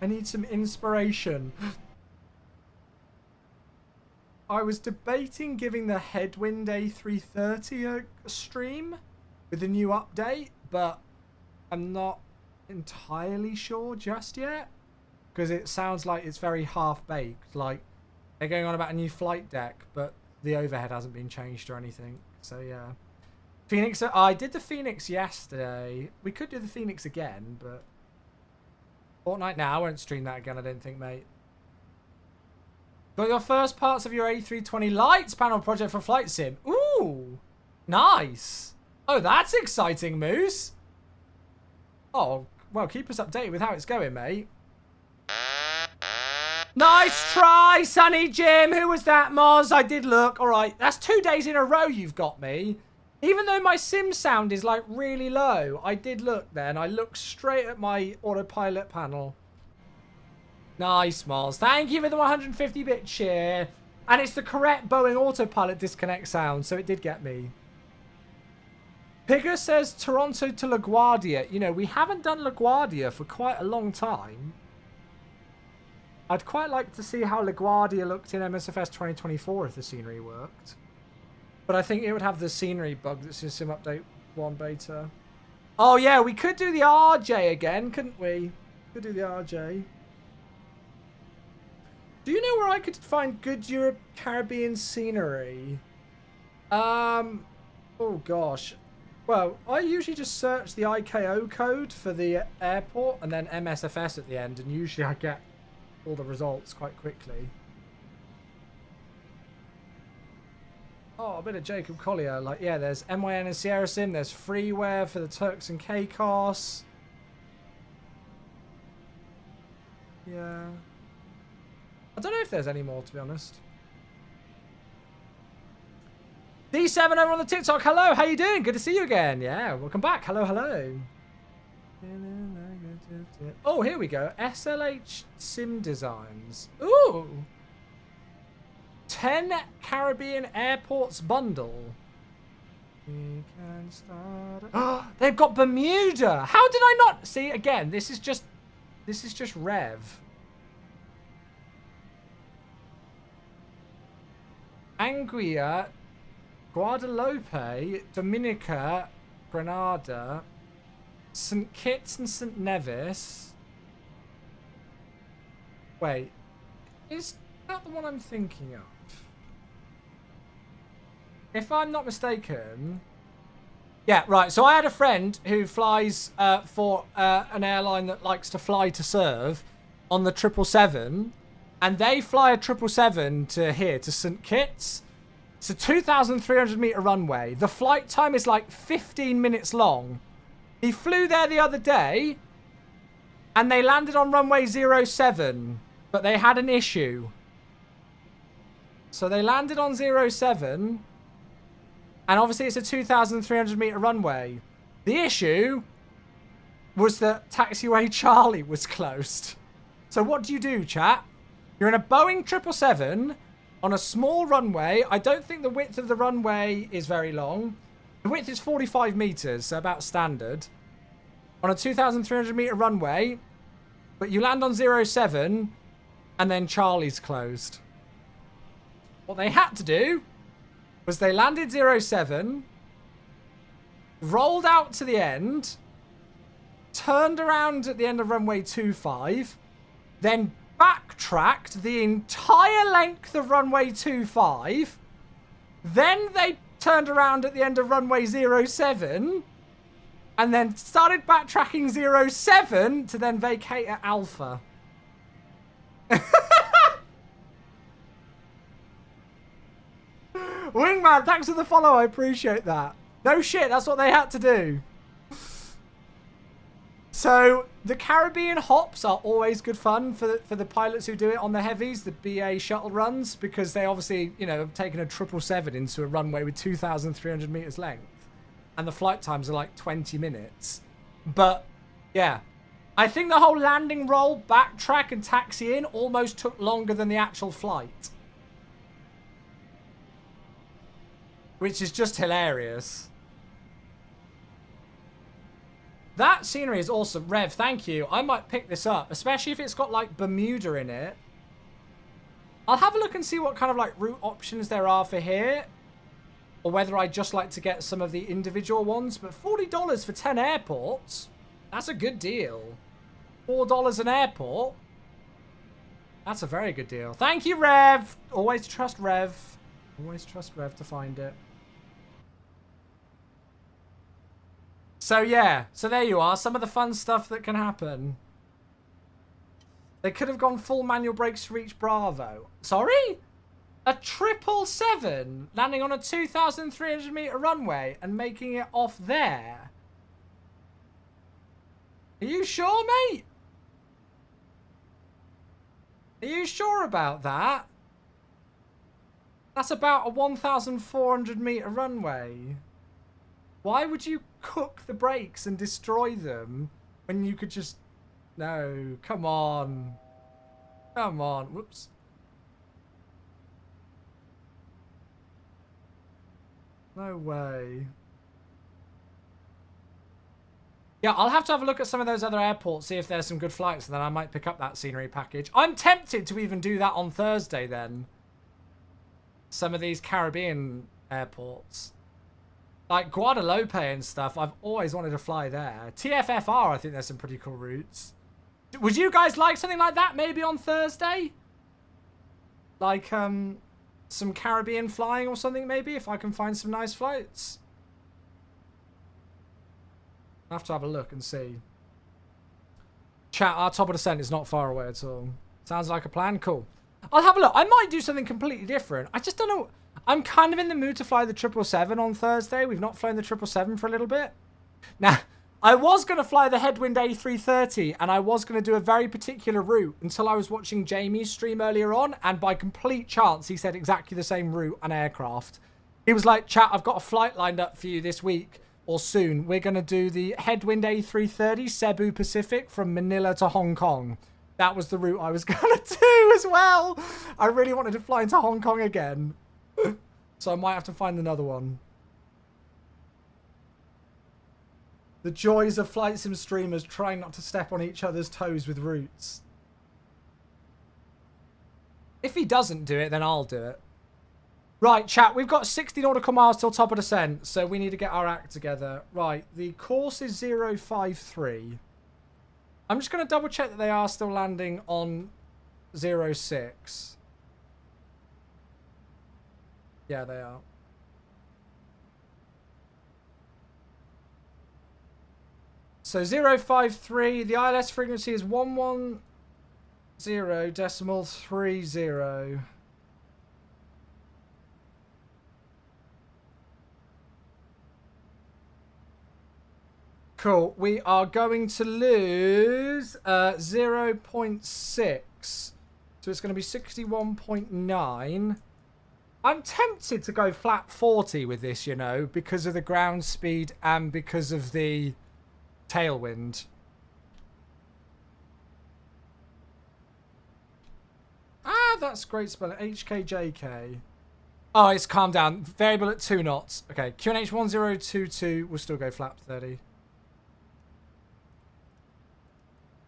I need some inspiration. I was debating giving the Headwind A330 a stream with a new update, but I'm not entirely sure just yet, because it sounds like it's very half-baked. Like, they're going on about a new flight deck, but the overhead hasn't been changed or anything. So, yeah. Phoenix, I did the Phoenix yesterday. We could do the Phoenix again, but Fortnite now. I won't stream that again, I don't think, mate. Got your first parts of your A320 lights panel project for Flight Sim. Ooh, nice. Oh, that's exciting, Moose. Oh, well, keep us updated with how it's going, mate. Nice try, Sonny Jim. Who was that, Moz? I did look. All right, that's 2 days in a row you've got me. Even though my sim sound is like really low, I did look then. I looked straight at my autopilot panel. Nice, Moz. Thank you for the 150-bit cheer. And it's the correct Boeing autopilot disconnect sound, so it did get me. Pigger says Toronto to LaGuardia. You know, we haven't done LaGuardia for quite a long time. I'd quite like to see how LaGuardia looked in MSFS 2024 if the scenery worked. But I think it would have the scenery bug that's in Sim Update 1 beta. Oh yeah, we could do the RJ again, couldn't we? Could do the RJ. Do you know where I could find good Europe Caribbean scenery? Oh gosh. Well, I usually just search the IKO code for the airport and then MSFS at the end, and usually I get all the results quite quickly. Oh, a bit of Jacob Collier. Like, yeah, there's MYN and Sierra Sim. There's freeware for the Turks and Caicos. Yeah. I don't know if there's any more, to be honest. D7 over on the TikTok. Hello, how you doing? Good to see you again. Yeah, welcome back. Hello, hello. Oh, here we go. SLH Sim Designs. Ooh. 10 Caribbean airports bundle. We can start. Oh, they've got Bermuda. How did I not see? Again, this is just Rev. Anguilla, Guadalupe, Dominica, Grenada, St. Kitts and St. Nevis. Wait, is that the one I'm thinking of? If I'm not mistaken... Yeah, right, so I had a friend who flies for an airline that likes to fly to serve on the 777, and they fly a 777 to here, to St. Kitts. It's a 2,300 meter runway. The flight time is like 15 minutes long. He flew there the other day, and they landed on runway 07, but they had an issue. So they landed on 07, and obviously it's a 2,300 meter runway. The issue was that taxiway Charlie was closed. So what do, chat? You're in a Boeing 777 on a small runway. I don't think the width of the runway is very long. The width is 45 meters, so about standard. On a 2,300 meter runway, but you land on 07, and then Charlie's closed. What they had to do was they landed 07, rolled out to the end, turned around at the end of runway 25, then backtracked the entire length of runway 25, then they turned around at the end of runway 07, and then started backtracking 07 to then vacate at Alpha. Wingman, thanks for the follow. I appreciate that. No shit, that's what they had to do. So the Caribbean hops are always good fun for the pilots who do it on the heavies, the BA shuttle runs, because they obviously, you know, have taken a 777 into a runway with 2,300 meters length, and the flight times are like 20 minutes. But yeah, I think the whole landing, roll, backtrack, and taxi in almost took longer than the actual flight, which is just hilarious. That scenery is awesome. Rev, thank you. I might pick this up, especially if it's got like Bermuda in it. I'll have a look and see what kind of like route options there are for here, or whether I just like to get some of the individual ones. But $40 for 10 airports, that's a good deal. $4 an airport, that's a very good deal. Thank you, Rev. Always trust Rev. Always trust Rev to find it. So yeah, so there you are, some of the fun stuff that can happen. They could have gone full manual brakes to reach Bravo. Sorry? A 777 landing on a 2,300 meter runway and making it off there. Are you sure, mate? Are you sure about that? That's about a 1,400 meter runway. Why would you cook the brakes and destroy them when you could just... No, come on. Come on. Whoops. No way. Yeah, I'll have to have a look at some of those other airports, see if there's some good flights, and then I might pick up that scenery package. I'm tempted to even do that on Thursday then. Some of these Caribbean airports. Like Guadalupe and stuff, I've always wanted to fly there. TFFR, I think there's some pretty cool routes. Would you guys like something like that maybe on Thursday? Like, some Caribbean flying or something maybe, if I can find some nice flights. I'll have to have a look and see. Chat, our top of descent is not far away at all. Sounds like a plan. Cool. I'll have a look. I might do something completely different. I just don't know. I'm kind of in the mood to fly the 777 on Thursday. We've not flown the 777 for a little bit. Now, I was going to fly the Headwind A330 and I was going to do a very particular route until I was watching Jamie's stream earlier on, and by complete chance he said exactly the same route on aircraft. He was like, chat, I've got a flight lined up for you this week or soon. We're going to do the Headwind A330 Cebu Pacific from Manila to Hong Kong. That was the route I was going to do as well. I really wanted to fly into Hong Kong again. So I might have to find another one. The joys of flight sim streamers trying not to step on each other's toes with routes. If he doesn't do it, then I'll do it. Right, chat, we've got 60 nautical miles till top of descent, so we need to get our act together. Right, the course is 053. I'm just going to double check that they are still landing on 06. Yeah, they are. So 053, the ILS frequency is 110.30. Cool. We are going to lose 0.6. So it's going to be 61.9. I'm tempted to go flat 40 with this, you know, because of the ground speed and because of the tailwind. Ah, that's great spelling. HKJK. Oh, it's calmed down. Variable at 2 knots. Okay, QNH 1022 will still go flat 30.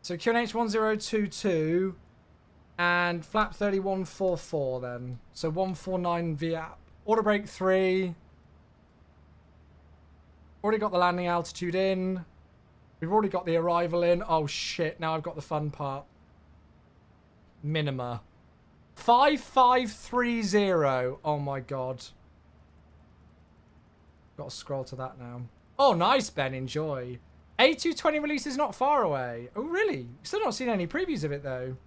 So QNH 1022 and flap 30 144 then. So 149 via auto brake 3. Already got the landing altitude in. We've already got the arrival in. Oh shit, now I've got the fun part. Minima. 5530. Oh my god. Got to scroll to that now. Oh, nice, Ben. Enjoy. A220 release is not far away. Oh, really? Still not seen any previews of it, though.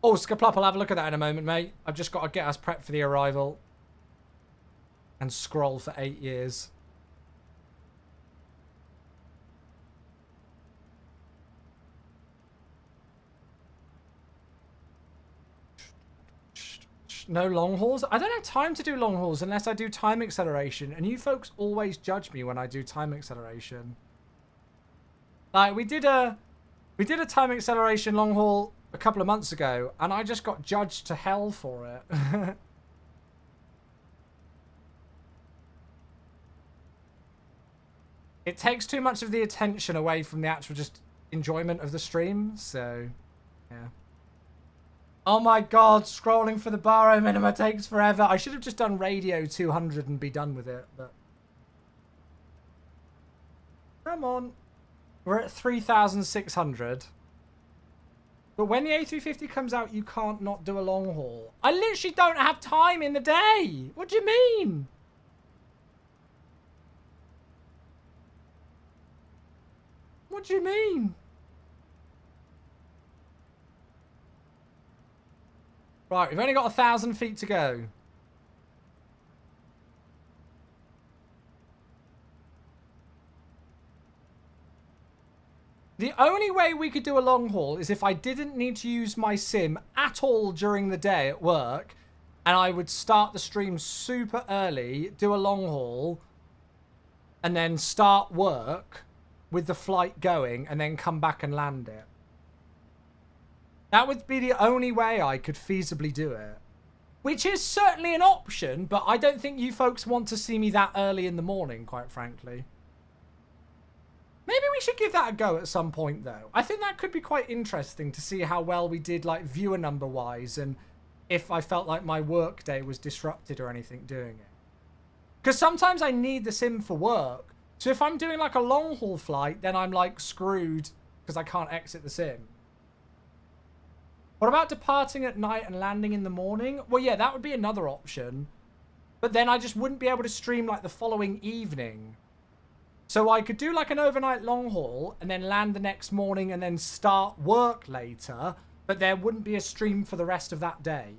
Oh, Skaplop, I'll have a look at that in a moment, mate. I've just got to get us prepped for the arrival. And scroll for 8 years. No long hauls? I don't have time to do long hauls unless I do time acceleration. And you folks always judge me when I do time acceleration. Like, we did a time acceleration long haul a couple of months ago, and I just got judged to hell for it. It takes too much of the attention away from the actual just enjoyment of the stream, so yeah. Oh my god, scrolling for the baro minima takes forever. I should have just done radio 200 and be done with it, but come on. We're at 3,600. But when the A350 comes out, you can't not do a long haul. I literally don't have time in the day. What do you mean? What do you mean? Right, we've only got 1,000 feet to go. The only way we could do a long haul is if I didn't need to use my sim at all during the day at work, and I would start the stream super early, do a long haul, and then start work with the flight going, and then come back and land it. That would be the only way I could feasibly do it. Which is certainly an option, but I don't think you folks want to see me that early in the morning, quite frankly. Maybe we should give that a go at some point, though. I think that could be quite interesting to see how well we did, like, viewer number-wise, and if I felt like my work day was disrupted or anything doing it. Because sometimes I need the sim for work. So if I'm doing, like, a long-haul flight, then I'm, like, screwed because I can't exit the sim. What about departing at night and landing in the morning? Well, yeah, that would be another option. But then I just wouldn't be able to stream, like, the following evening. So I could do like an overnight long haul and then land the next morning and then start work later, but there wouldn't be a stream for the rest of that day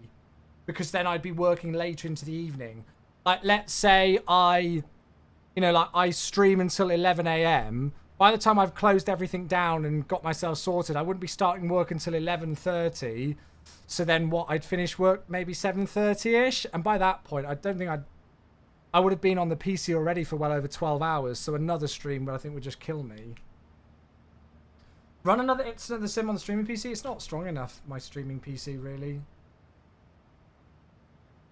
because then I'd be working later into the evening. Like, let's say I stream until 11 a.m. By the time I've closed everything down and got myself sorted, I wouldn't be starting work until 11:30. So then what? I'd finish work maybe 7:30ish. And by that point, I don't think I would have been on the PC already for well over 12 hours, so another stream I think would just kill me. Run another instance of the sim on the streaming PC? It's not strong enough, my streaming PC, really.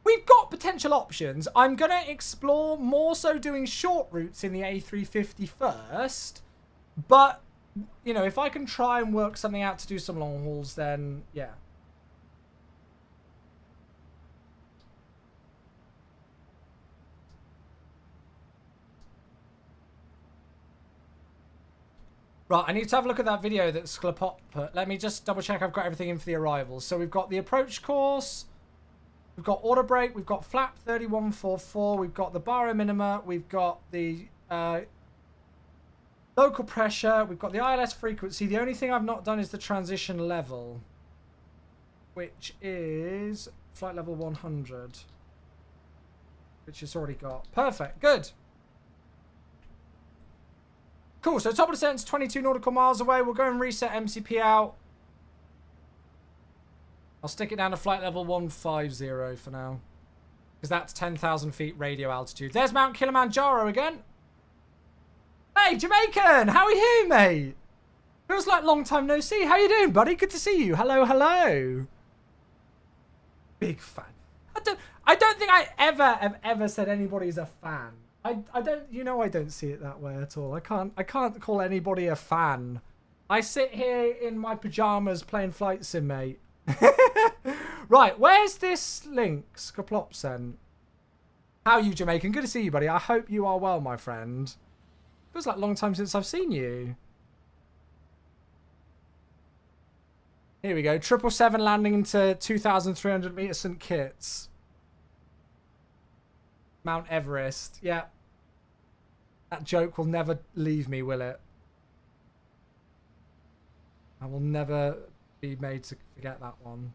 We've got potential options. I'm going to explore more so doing short routes in the A350 first, but, you know, if I can try and work something out to do some long hauls, then, yeah. Right, I need to have a look at that video that Sklapop put. Let me just double check I've got everything in for the arrivals. So we've got the approach course, we've got auto brake, we've got flap 3144, we've got the baro minima, we've got the local pressure, we've got the ILS frequency. The only thing I've not done is the transition level, which is flight level 100, which it's already got. Perfect, good. Cool, so top of the descent's 22 nautical miles away. We'll go and reset MCP out. I'll stick it down to flight level 150 for now. Because that's 10,000 feet radio altitude. There's Mount Kilimanjaro again. Hey, Jamaican! How are you, mate? Feels like long time no see. How you doing, buddy? Good to see you. Hello, hello. Big fan. I don't think I have ever said anybody's a fan. I don't, you know, I don't see it that way at all. I can't call anybody a fan. I sit here in my pajamas playing Flight Sim, mate. Right, where's this link Skaplop sent? How are you, Jamaican? Good to see you, buddy. I hope you are well, my friend. Feels like a long time since I've seen you. Here we go. 777 landing into 2,300 meter St. Kitts. Mount Everest. Yeah. That joke will never leave me, will it? I will never be made to forget that one.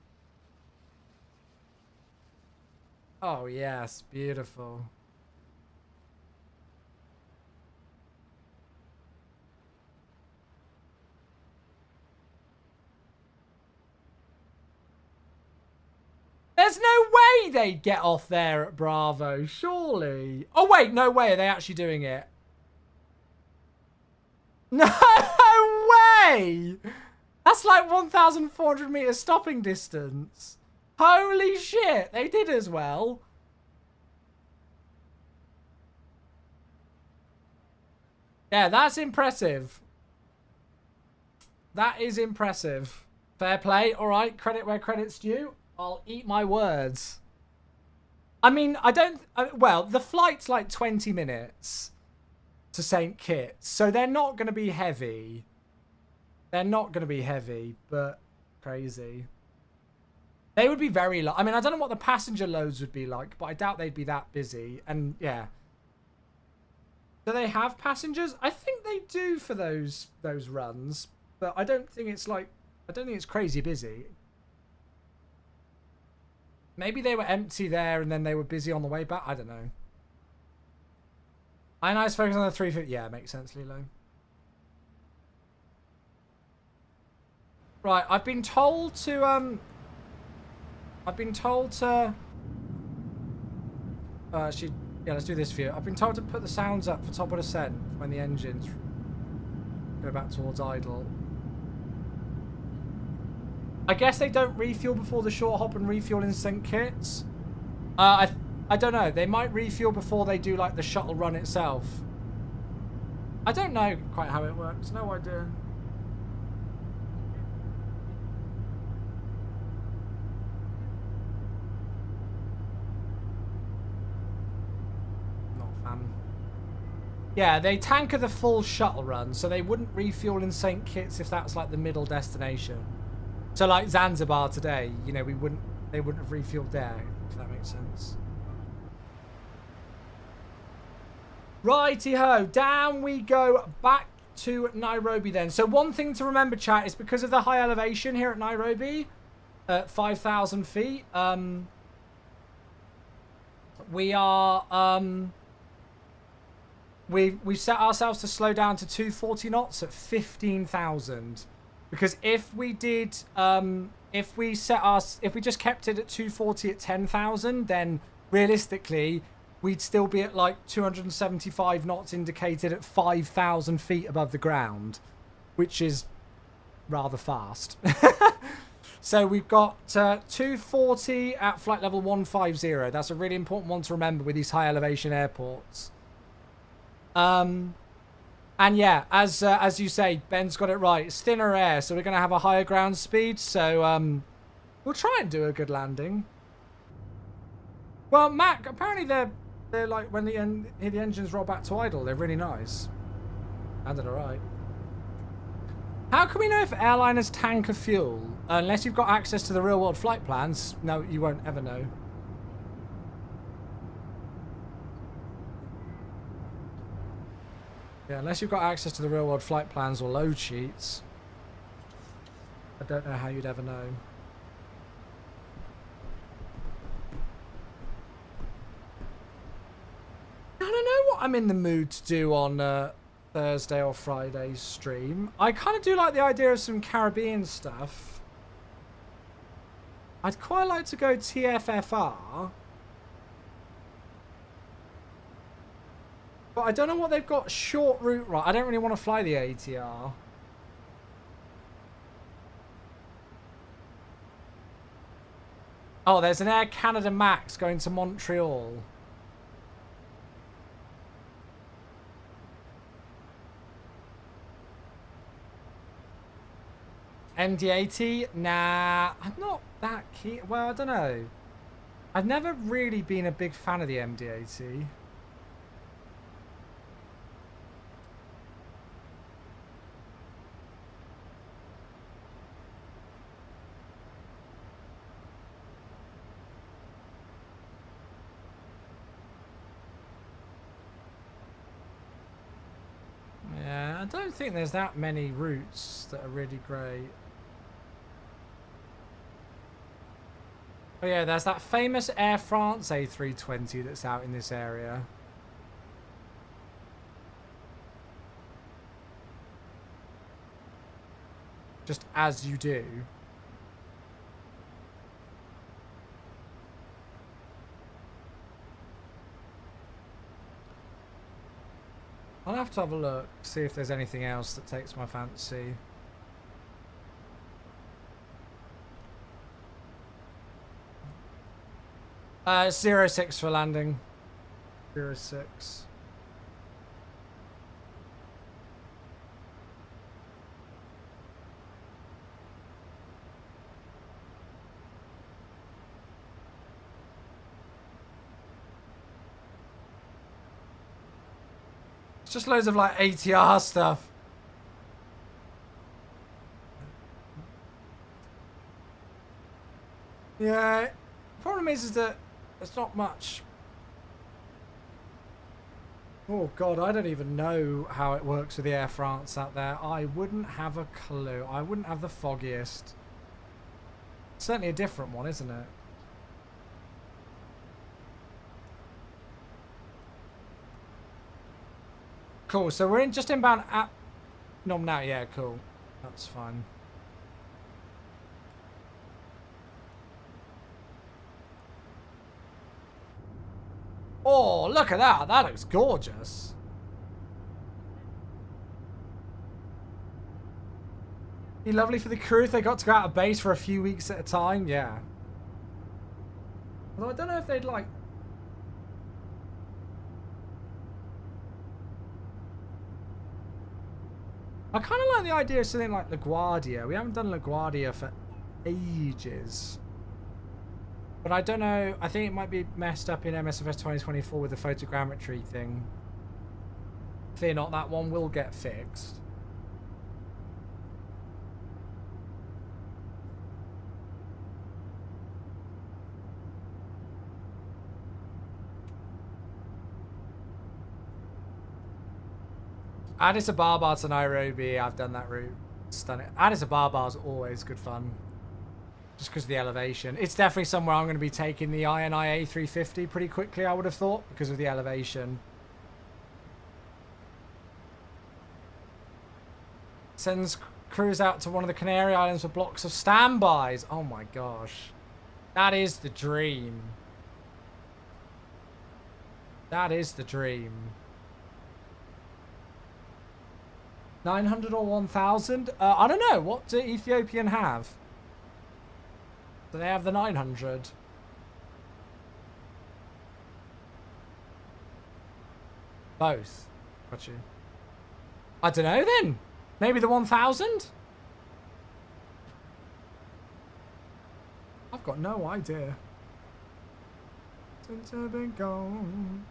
Oh, yes. Beautiful. There's no way they'd get off there at Bravo, surely. Oh, wait, no way. Are they actually doing it? No way! That's like 1,400 meters stopping distance. Holy shit, they did as well. Yeah, that's impressive. That is impressive. Fair play. All right, credit where credit's due. I'll eat my words. I mean, well, the flight's like 20 minutes to St. Kitts, so they're not going to be heavy. They're not going to be heavy, but crazy. They would be very I mean, I don't know what the passenger loads would be like, but I doubt they'd be that busy. And yeah. Do they have passengers? I think they do for those runs, but I don't think it's crazy busy. Maybe they were empty there and then they were busy on the way back. I don't know. Ionized focus on the 350. Yeah, makes sense, Lilo. Right, I've been told to actually, yeah, let's do this for you. I've been told to put the sounds up for top of descent when the engines go back towards idle. I guess they don't refuel before the short hop and refuel in sync kits. I don't know. They might refuel before they do like the shuttle run itself. I don't know quite how it works. No idea. Not a fan. Yeah, they tanker the full shuttle run, so they wouldn't refuel in sync kits if that's like the middle destination. So like Zanzibar today, you know, they wouldn't have refueled there, if that makes sense. Righty-ho, down we go back to Nairobi then. So one thing to remember, chat, is because of the high elevation here at Nairobi, at 5,000 feet, we are, we've set ourselves to slow down to 240 knots at 15,000. Because if we did, if we just kept it at 240 at 10,000, then realistically, we'd still be at like 275 knots indicated at 5,000 feet above the ground, which is rather fast. So we've got 240 at flight level 150. That's a really important one to remember with these high elevation airports. And yeah, as you say, Ben's got it right. It's thinner air, so we're going to have a higher ground speed. So we'll try and do a good landing. Well, Mac, apparently they're like when the engines roll back to idle, they're really nice. Landed all right. How can we know if airliners tanker fuel? Unless you've got access to the real-world flight plans, no, you won't ever know. Yeah, unless you've got access to the real-world flight plans or load sheets, I don't know how you'd ever know. I don't know what I'm in the mood to do on Thursday or Friday's stream. I kind of do like the idea of some Caribbean stuff. I'd quite like to go TFFR. But I don't know what they've got short route right. I don't really want to fly the ATR. Oh, there's an Air Canada Max going to Montreal. MD-80? Nah, I'm not that keen. Well, I don't know. I've never really been a big fan of the MD-80. Yeah, I don't think there's that many routes that are really great. Oh yeah, there's that famous Air France A320 that's out in this area. Just as you do. I'll have to have a look, see if there's anything else that takes my fancy. 06 for landing. 06. It's just loads of like ATR stuff. Yeah, the problem is that there's not much. Oh god, I don't even know how it works with the Air France out there. I wouldn't have a clue. I wouldn't have the foggiest. Certainly a different one, isn't it? Cool, so we're in just inbound at Nom now. Yeah, cool. That's fine. Oh, look at that. That looks gorgeous. Be lovely for the crew if they got to go out of base for a few weeks at a time. Yeah. Although I don't know if they'd like... I kind of like the idea of something like LaGuardia. We haven't done LaGuardia for ages. But I don't know. I think it might be messed up in MSFS 2024 with the photogrammetry thing. Fear not, that one will get fixed. Addis Ababa to Nairobi, I've done that route. Stunning. Addis Ababa is always good fun. Just because of the elevation. It's definitely somewhere I'm going to be taking the INI A350 pretty quickly, I would have thought, because of the elevation. Sends crews out to one of the Canary Islands for blocks of standbys. Oh my gosh. That is the dream. That is the dream. 900 or 1,000? I don't know. What do Ethiopian have? Do they have the 900? Both. Got you. I don't know then. Maybe the 1,000? I've got no idea. Since I've been gone.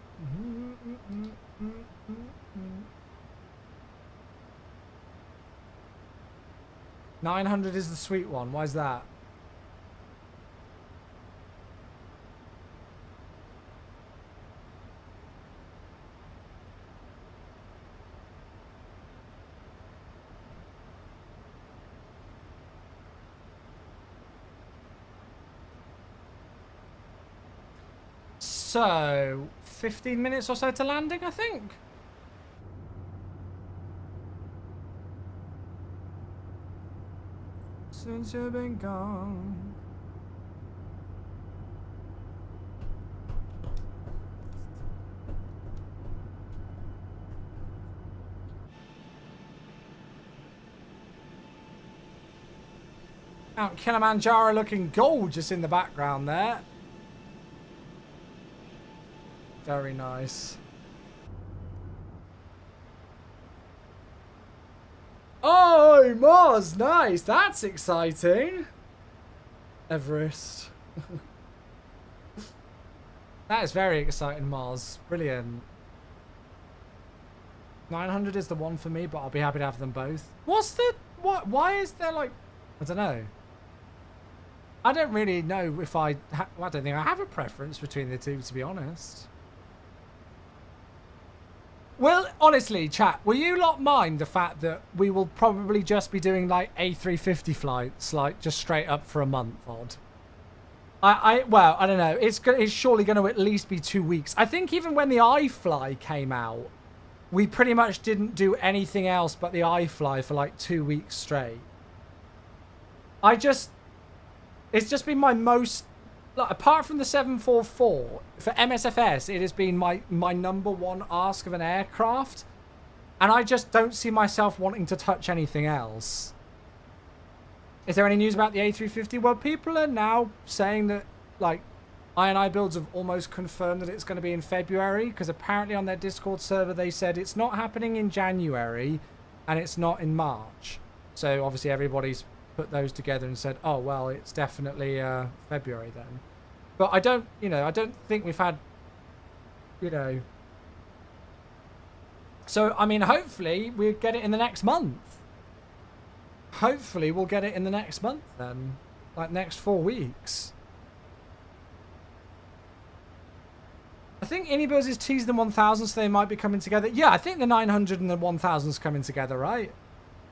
900 is the sweet one. Why is that? So, 15 minutes or so to landing, I think. Since you've been gone. Mount Kilimanjaro looking gorgeous in the background there. Very nice. Oh, Mars, nice. That's exciting. Everest. That is very exciting, Mars. Brilliant. 900 is the one for me, but I'll be happy to have them both. What's the... what? Why is there like... I don't know. I don't really know if I... I don't think I have a preference between the two, to be honest. Well, honestly, chat, will you lot mind the fact that we will probably just be doing like A350 flights, like just straight up for a month odd? Well, I don't know. It's surely going to at least be 2 weeks. I think even when the iFly came out, we pretty much didn't do anything else but the iFly for like 2 weeks straight. It's just been my most... Like, apart from the 744, for MSFS, it has been my number one ask of an aircraft. And I just don't see myself wanting to touch anything else. Is there any news about the A350? Well, people are now saying that, like, INI builds have almost confirmed that it's going to be in February. Because apparently on their Discord server, they said it's not happening in January and it's not in March. So, obviously, everybody's put those together and said, oh, well, it's definitely February then. But I don't, I don't think we've had, So, I mean, hopefully we'll get it in the next month. Hopefully we'll get it in the next month then. Like, next 4 weeks. I think Inibuzz is teased the 1000, so they might be coming together. Yeah, I think the 900 and the 1000's coming together, right?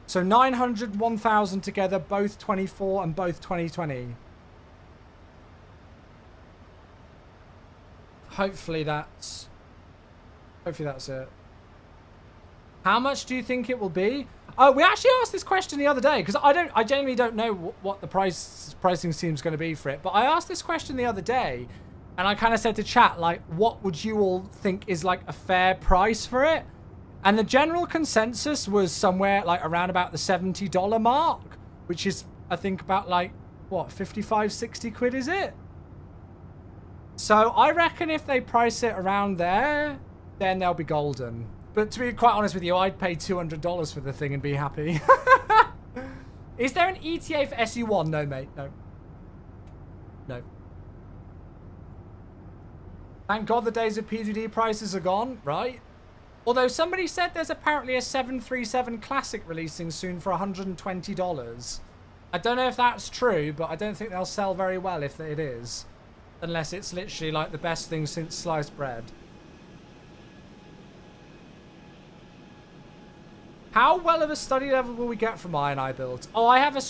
So 900, 1000 together, both 24 and both 2020. Hopefully that's it. How much do you think it will be? Oh, we actually asked this question the other day because I genuinely don't know what the pricing scheme is going to be for it. But I asked this question the other day, and I kind of said to chat, like, what would you all think is like a fair price for it? And the general consensus was somewhere like around about the $70 mark, which is, I think, about like, what, 55, 60 quid, is it? So I reckon if they price it around there, then they'll be golden. But to be quite honest with you, I'd pay $200 for the thing and be happy. Is there an ETA for SU1? No, mate. No. No. Thank God the days of PDD prices are gone, right? Although somebody said there's apparently a 737 Classic releasing soon for $120. I don't know if that's true, but I don't think they'll sell very well if it is. Unless it's literally like the best thing since sliced bread. How well of a study level will we get from INI builds? Oh, I have a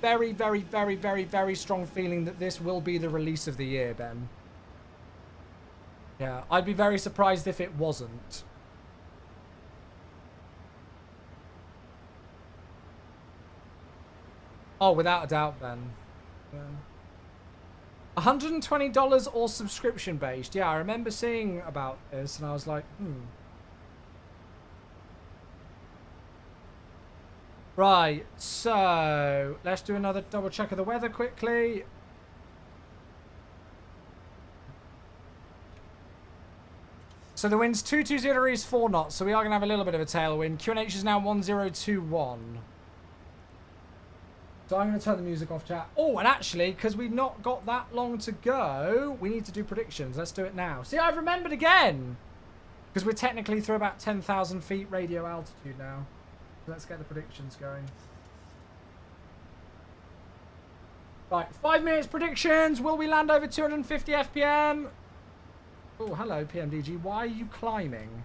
very, very, very, very, very strong feeling that this will be the release of the year, Ben. Yeah, I'd be very surprised if it wasn't. Oh, without a doubt, Ben. Yeah. $120 or subscription based. Yeah, I remember seeing about this and I was like, Right, so let's do another double check of the weather quickly. So the wind's 220 degrees, 4 knots, so we are going to have a little bit of a tailwind. QNH is now 1021. So I'm going to turn the music off, chat. Oh, and actually, because we've not got that long to go, we need to do predictions. Let's do it now. See, I've remembered again. Because we're technically through about 10,000 feet radio altitude now. Let's get the predictions going. Right, 5 minutes predictions. Will we land over 250 FPM? Oh, hello, PMDG. Why are you climbing?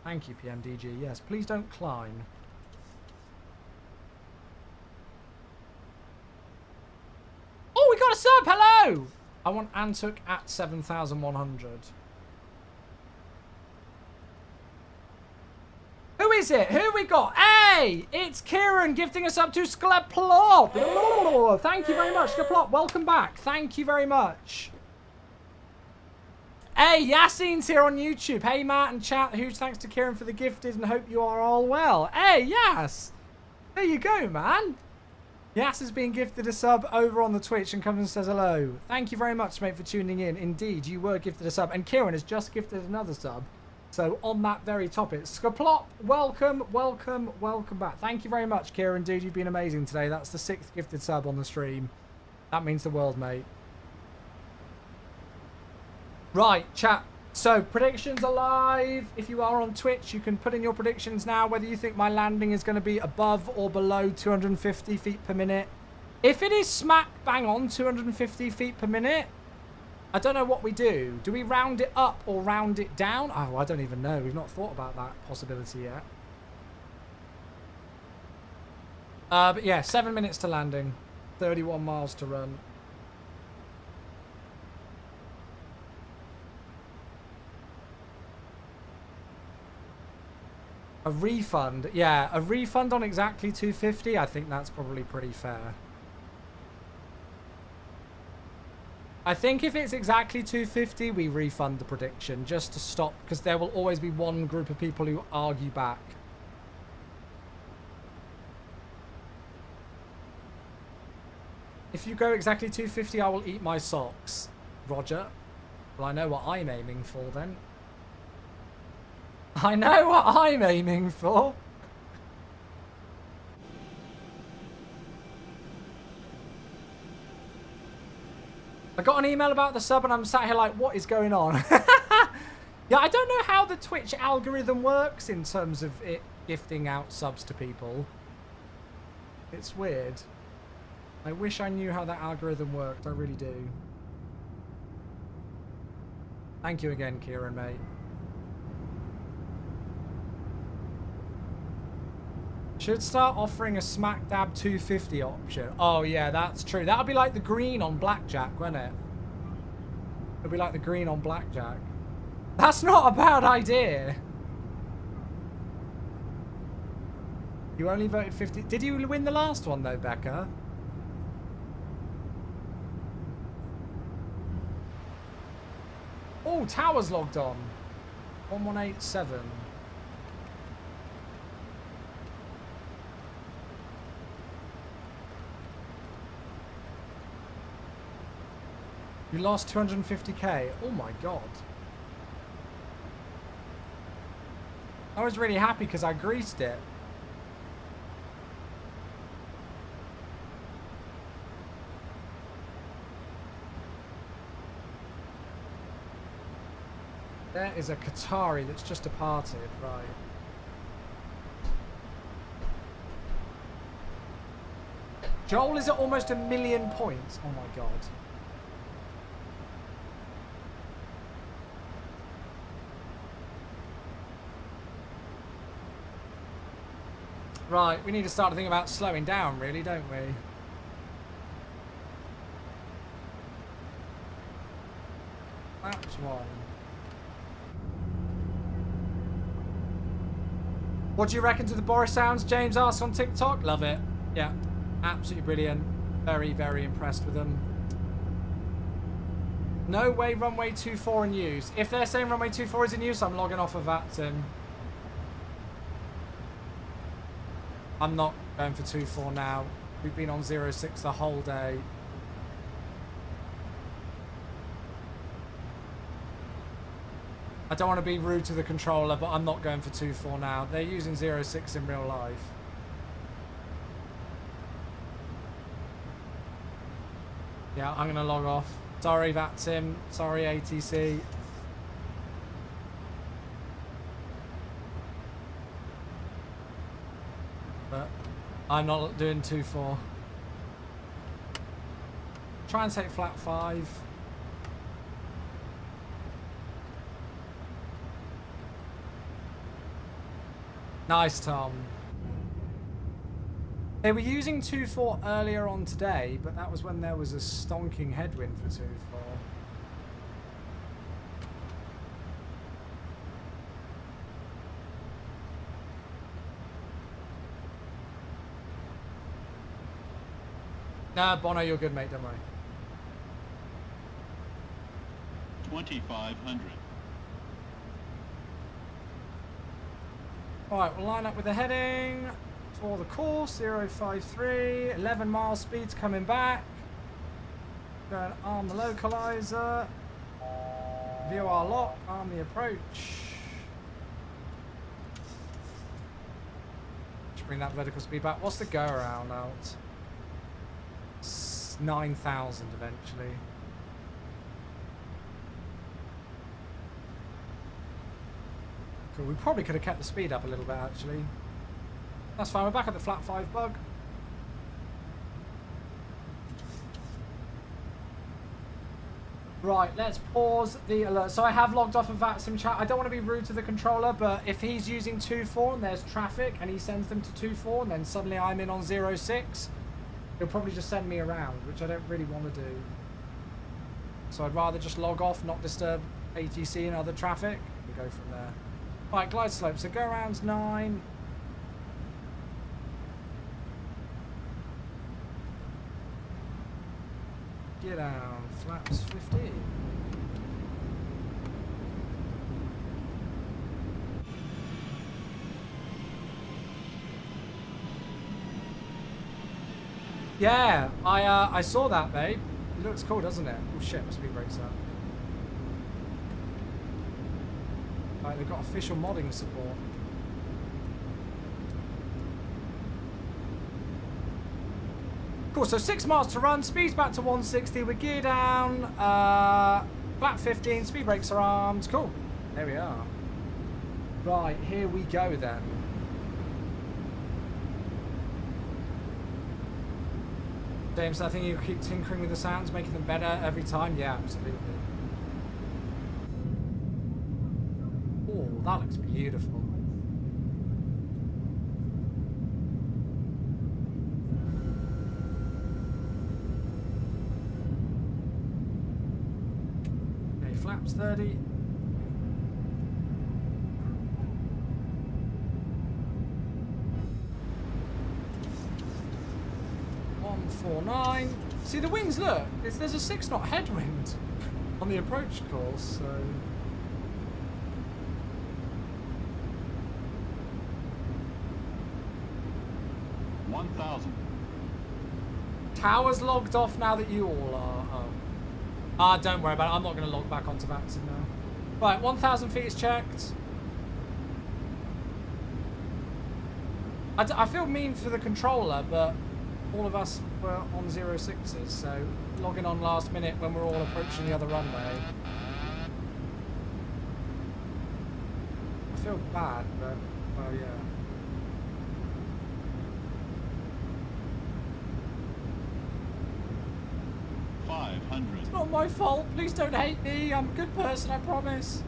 Thank you, PMDG. Yes, please don't climb. Oh, we got a sub. Hello. I want Antuk at 7,100. Who is it? Who we got? Hey, it's Kieran gifting us up to Skleplop. Thank you very much, Skleplop. Welcome back. Thank you very much. Hey, Yassine's here on YouTube. Hey, Matt and chat. Huge thanks to Kieran for the gifted and hope you are all well. Hey, Yass. There you go, man. Yass has been gifted a sub over on the Twitch and comes and says hello. Thank you very much, mate, for tuning in. Indeed, you were gifted a sub. And Kieran has just gifted another sub. So on that very topic, Skleplop, welcome, welcome, welcome back. Thank you very much, Kieran. Dude, you've been amazing today. That's the 6th gifted sub on the stream. That means the world, mate. Right, chat. So predictions are live. If you are on Twitch, you can put in your predictions now, whether you think my landing is going to be above or below 250 feet per minute. If it is smack bang on 250 feet per minute, I don't know what we do. Do we round it up or round it down? Oh, I don't even know. We've not thought about that possibility yet. But yeah, 7 minutes to landing. 31 miles to run. A refund. Yeah, a refund on exactly 250. I think that's probably pretty fair. I think if it's exactly 250, we refund the prediction just to stop, because there will always be one group of people who argue back. If you go exactly 250, I will eat my socks. Roger. Well, I know what I'm aiming for then. I know what I'm aiming for. I got an email about the sub and I'm sat here like, what is going on? Yeah, I don't know how the Twitch algorithm works in terms of it gifting out subs to people. It's weird. I wish I knew how that algorithm worked. I really do. Thank you again, Kieran, mate. Should start offering a smack dab 250 option. Oh yeah, that's true. That would be like the green on blackjack, wouldn't it? It'll be like the green on blackjack. That's not a bad idea. You only voted 50. Did you win the last one though, Becca? Oh, Tower's logged on. 1187. You lost 250k. Oh my god. I was really happy because I greased it. There is a Qatari that's just departed, right. Joel is at almost 1,000,000 points. Oh my god. Right, we need to start to think about slowing down, really, don't we? That's one. What do you reckon to the Boris sounds? James asks on TikTok. Love it. Yeah, absolutely brilliant. Very, very impressed with them. No way runway 24 in use. If they're saying runway 24 is in use, I'm logging off of that, Tim. I'm not going for 24 now. We've been on 06 the whole day. I don't want to be rude to the controller, but I'm not going for 24 now. They're using 06 in real life. Yeah, I'm going to log off. Sorry, Vatim. Sorry, ATC. But I'm not doing 2-4. Try and take flat 5. Nice, Tom. They were using 2-4 earlier on today, but that was when there was a stonking headwind for 2-4. Nah, Bono, you're good, mate. Don't worry. 2,500. Alright, we'll line up with the heading for the course. 053. 11 mile speeds coming back. Going to arm the localizer. View our lock. Arm the approach. Just bring that vertical speed back. What's the go around out? 9,000 eventually. Cool. We probably could have kept the speed up a little bit actually. That's fine, we're back at the flat 5 bug. Right, let's pause the alert. So I have logged off of VATSIM chat. I don't want to be rude to the controller, but if he's using 2-4 and there's traffic and he sends them to 2-4 and then suddenly I'm in on 06, he'll probably just send me around, which I don't really want to do. So I'd rather just log off, not disturb ATC and other traffic, and go from there. Right, glide slope. So go around 9. Get down, flaps 15. Yeah, I saw that, babe. It looks cool, doesn't it? Oh shit, my speed brake's up. Right, they've got official modding support. Cool, so 6 miles to run, speed's back to 160, we're gear down, flat 15, speed brakes are armed, cool. There we are. Right, here we go then. James, I think you keep tinkering with the sounds, making them better every time. Yeah, absolutely. Oh, that looks beautiful. flaps 30. 149. See the winds, look, there's a 6 knot headwind on the approach course, so. Tower's logged off now that you all are. Oh. Ah, don't worry about it. I'm not going to log back onto Vaxxed now. Right, 1,000 feet is checked. I feel mean for the controller, but all of us were on 06s, so logging on last minute when we're all approaching the other runway. I feel bad, but, well, yeah. It's not my fault. Please don't hate me. I'm a good person, I promise.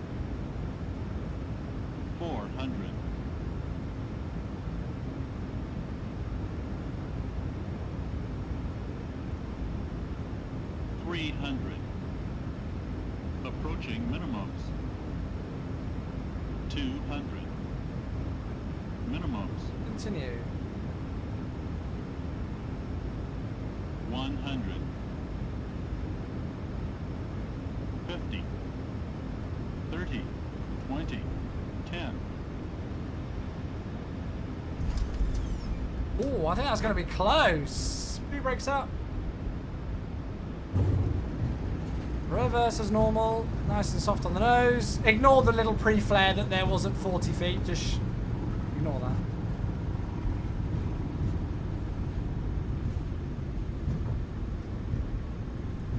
400. 300. Approaching minimums. 200. Minimums. Continue. 100. 50, 30, 20, 10. Oh, I think that's going to be close. Speed brakes up. Reverse as normal. Nice and soft on the nose. Ignore the little pre-flare that there was at 40 feet. Just ignore that.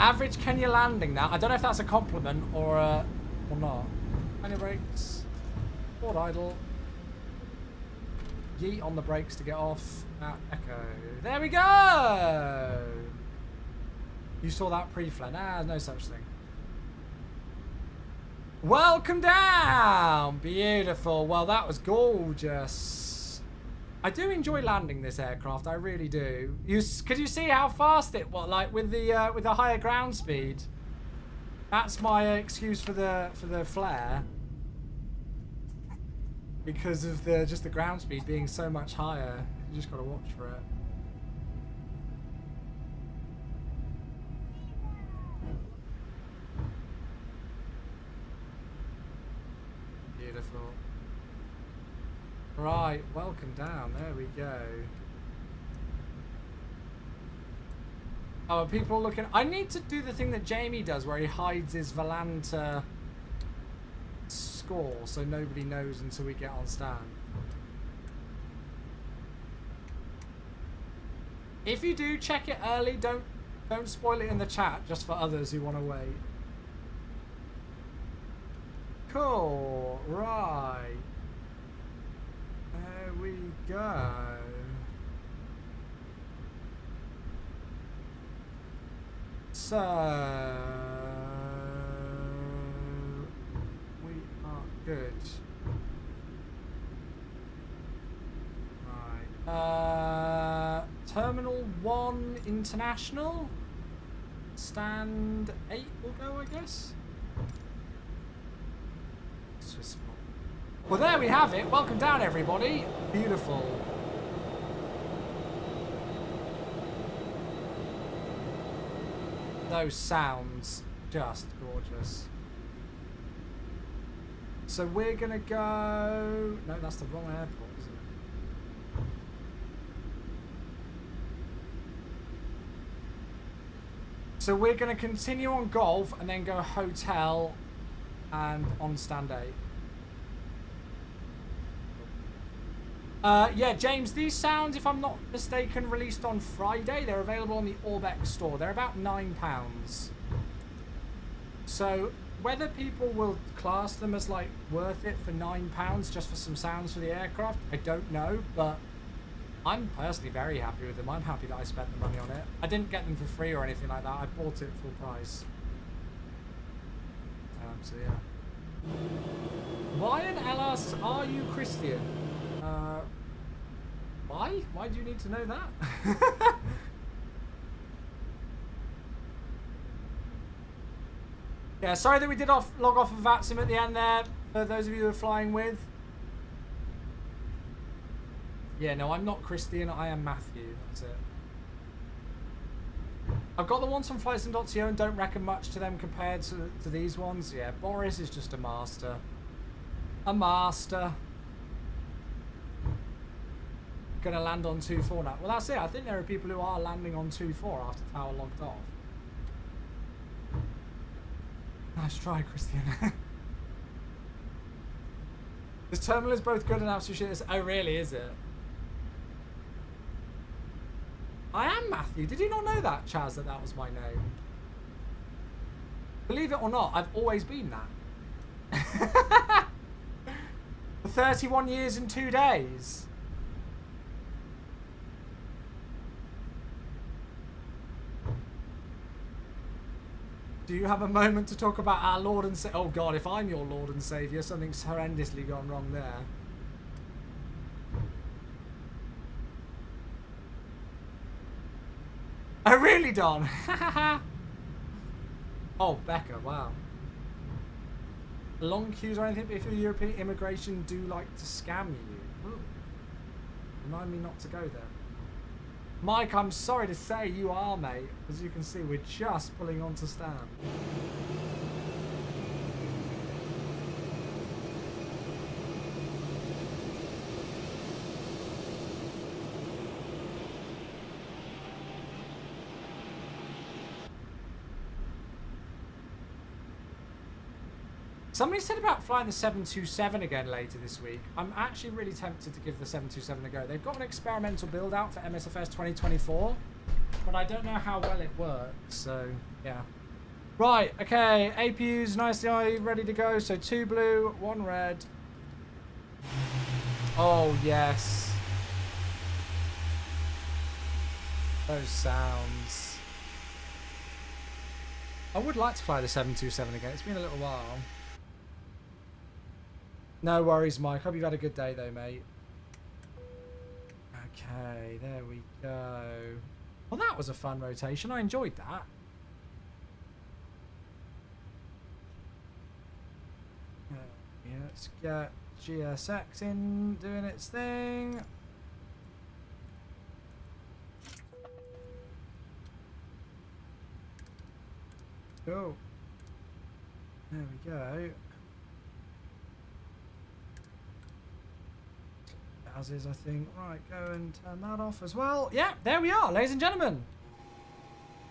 Average Kenya landing now. I don't know if that's a compliment or not. Any brakes. Forward idle. Yeet on the brakes to get off at Echo. There we go! You saw that pre-flare. Nah, no such thing. Welcome down! Beautiful. Well, that was gorgeous. I do enjoy landing this aircraft. I really do. Could you see how fast it was? Like with the higher ground speed. That's my excuse for the flare. Because of just the ground speed being so much higher. You just gotta watch for it. Beautiful. Right, welcome down. There we go. Oh, are people looking? I need to do the thing that Jamie does where he hides his Valanta score so nobody knows until we get on stand. If you do, check it early. Don't spoil it in the chat just for others who want to wait. Cool. Right. There we go. So we are good. Right. Terminal 1 International. Stand 8 will go, I guess. Swiss. Well, there we have it. Welcome down, everybody. Beautiful. Those sounds, just gorgeous. So we're gonna go... No, that's the wrong airport, isn't it? So we're gonna continue on Golf and then go hotel and on stand 8. Yeah, James, these sounds, if I'm not mistaken, released on Friday. They're available on the Orbex store. They're about £9. So whether people will class them as like worth it for £9 just for some sounds for the aircraft, I don't know, but I'm personally very happy with them. I'm happy that I spent the money on it. I didn't get them for free or anything like that. I bought it full price. So yeah. Ryan asks, are you Christian? Why? Why do you need to know that? Yeah, sorry that we did log off of VATSIM at the end there, for those of you who are flying with. Yeah, no, I'm not Christian, I am Matthew, that's it. I've got the ones from flightsim.co and don't reckon much to them compared to these ones. Yeah, Boris is just a master. A master. Gonna land on 2-4 now. Well, that's it. I think there are people who are landing on 2-4 after tower logged off. Nice try, Christian. This terminal is both good and absolute shit. Oh, really, is it? I am Matthew. Did you not know that, Chaz, that was my name? Believe it or not, I've always been that. For 31 years and 2 days. Do you have a moment to talk about our Lord and Savior? Oh God, if I'm your Lord and Savior, something's horrendously gone wrong there. Oh really, Don? Oh, Becca, wow. Long queues or anything, but if you're European immigration, do like to scam you. Ooh. Remind me not to go there. Mike, I'm sorry to say you are, mate. As you can see, we're just pulling on to stand. Somebody said about flying the 727 again later this week. I'm actually really tempted to give the 727 a go. They've got an experimental build out for MSFS 2024, but I don't know how well it works, so yeah. Right, okay, APU's nicely ready to go. So 2 blue, 1 red. Oh, yes. Those sounds. I would like to fly the 727 again. It's been a little while. No worries, Mike. Hope you've had a good day, though, mate. Okay, there we go. Well, that was a fun rotation. I enjoyed that. Yeah, let's get GSX in, doing its thing. Cool. There we go. As is, I think. Right, go and turn that off as well. Yeah, there we are, ladies and gentlemen.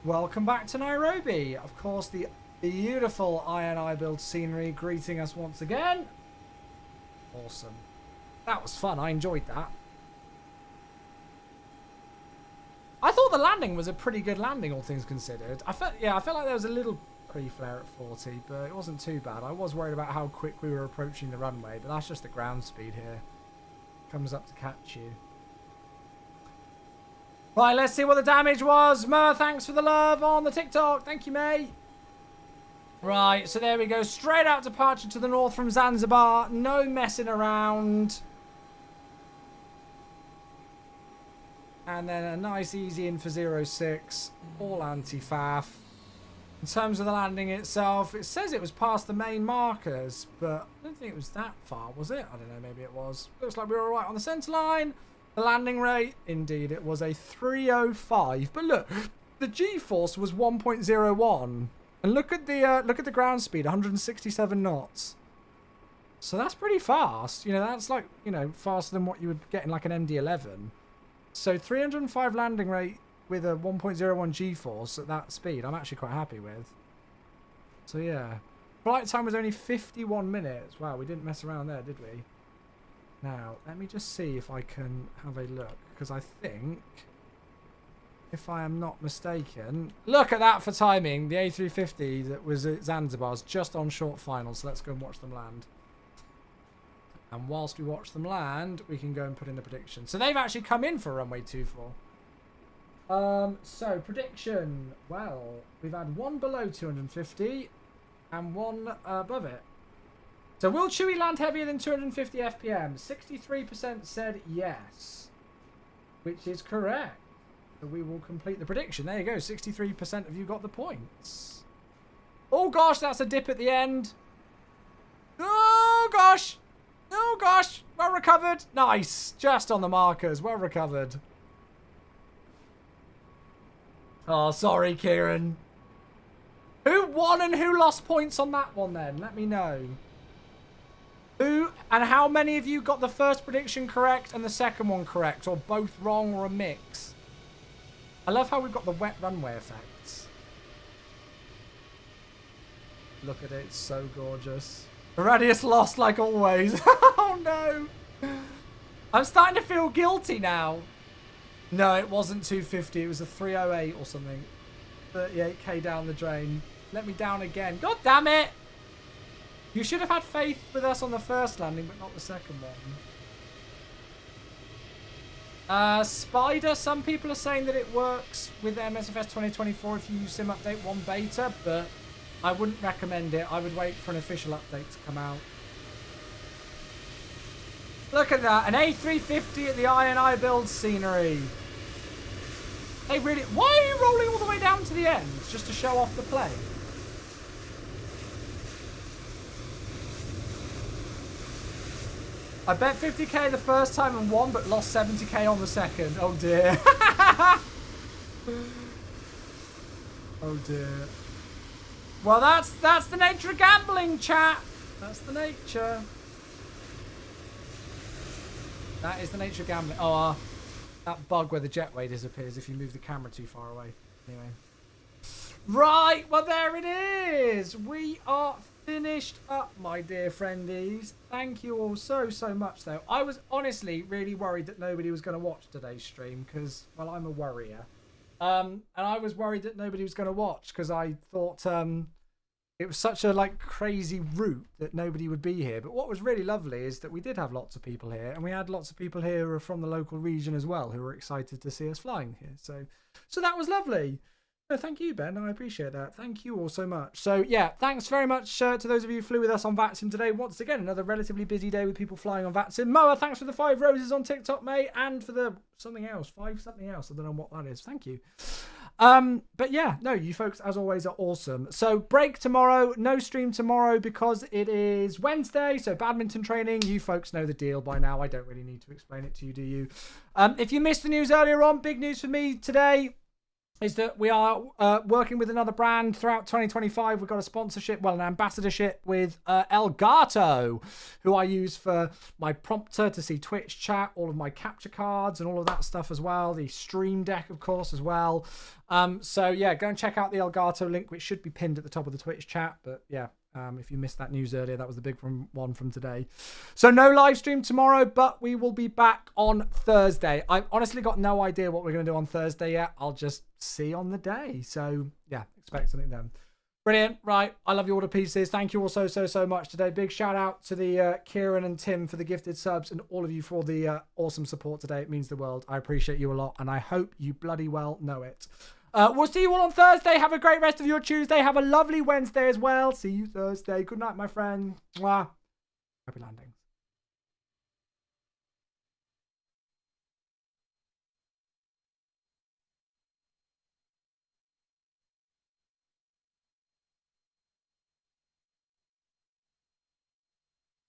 Welcome back to Nairobi. Of course, the beautiful INI build scenery greeting us once again. Awesome. That was fun. I enjoyed that. I thought the landing was a pretty good landing, all things considered. I felt like there was a little pre-flare at 40, but it wasn't too bad. I was worried about how quick we were approaching the runway, but that's just the ground speed here. Comes up to catch you. Right, let's see what the damage was. Mer, thanks for the love on the TikTok. Thank you, mate. Right, so there we go. Straight out departure to the north from Zanzibar. No messing around. And then a nice easy in for 06. All anti-faff. In terms of the landing itself, it says it was past the main markers, but I don't think it was that far, was it? I don't know, maybe it was. Looks like we were all right on the centre line. The landing rate, indeed, it was a 305. But look, the G-force was 1.01. And look at the ground speed, 167 knots. So that's pretty fast. You know, that's like, you know, faster than what you would get in like an MD-11. So 305 landing rate with a 1.01 G-force at that speed, I'm actually quite happy with. So yeah. Flight time was only 51 minutes. Wow, we didn't mess around there, did we? Now, let me just see if I can have a look. Because I think, if I am not mistaken... Look at that for timing. The A350 that was at Zanzibar's just on short final. So let's go and watch them land. And whilst we watch them land, we can go and put in the prediction. So they've actually come in for runway 24. So prediction, well, we've had one below 250 and one above it. So will Chewy land heavier than 250 FPM? 63% said yes, which is correct. So we will complete the prediction. There you go, 63% of you got the points. Oh gosh, that's a dip at the end. Oh gosh. Oh gosh. Well recovered. Nice. Just on the markers. Well recovered. Oh, sorry, Kieran. Who won and who lost points on that one then? Let me know. Who and how many of you got the first prediction correct and the second one correct, or both wrong, or a mix? I love how we've got the wet runway effects. Look at it, it's so gorgeous. Radius lost like always. Oh no. I'm starting to feel guilty now. No, it wasn't 250, it was a 308 or something. 38k down the drain. Let me down again. God damn it! You should have had faith with us on the first landing, but not the second one. Spider, some people are saying that it works with MSFS 2024 if you use Sim Update 1 beta, but I wouldn't recommend it. I would wait for an official update to come out. Look at that, an A350 at the INI build scenery. They really... Why are you rolling all the way down to the end? Just to show off the plane? I bet 50k the first time and won, but lost 70k on the second. Oh dear. Oh dear. Well, that's the nature of gambling, chat. That's the nature. That is the nature of gambling. Oh, that bug where the jetway disappears if you move the camera too far away. Anyway. Right, well there it is. We are finished up, my dear friendies. Thank you all so much, though. I was honestly really worried that nobody was going to watch today's stream because, well, I'm a worrier. And I was worried that nobody was going to watch because I thought it was such a crazy route that nobody would be here. But what was really lovely is that we did have lots of people here, and we had lots of people here who are from the local region as well who were excited to see us flying here. So that was lovely. No, thank you, Ben. I appreciate that. Thank you all so much. So, yeah, thanks very much to those of you who flew with us on VATSIM today. Once again, another relatively busy day with people flying on VATSIM. Moa, thanks for the 5 roses on TikTok, mate, and for the something else. 5 something else. I don't know what that is. Thank you. But yeah, no, you folks, as always, are awesome. So, break tomorrow. No stream tomorrow because it is Wednesday. So, badminton training. You folks know the deal by now. I don't really need to explain it to you, do you? If you missed the news earlier on, big news for me today is that we are working with another brand throughout 2025. We've got a sponsorship, well, an ambassadorship with Elgato, who I use for my prompter to see Twitch chat, all of my capture cards and all of that stuff as well. The Stream Deck, of course, as well. So, yeah, go and check out the Elgato link, which should be pinned at the top of the Twitch chat. But, yeah, if you missed that news earlier, that was the big one from today. So no live stream tomorrow, but we will be back on Thursday. I've honestly got no idea what we're going to do on Thursday yet. I'll just see on the day. So yeah, expect something then. Brilliant. Right. I love you all to pieces. Thank you all so much today. Big shout out to the Kieran and Tim for the gifted subs and all of you for the awesome support today. It means the world. I appreciate you a lot, and I hope you bloody well know it. We'll see you all on Thursday. Have a great rest of your Tuesday. Have a lovely Wednesday as well. See you Thursday. Good night, my friend. Mwah. Happy landings.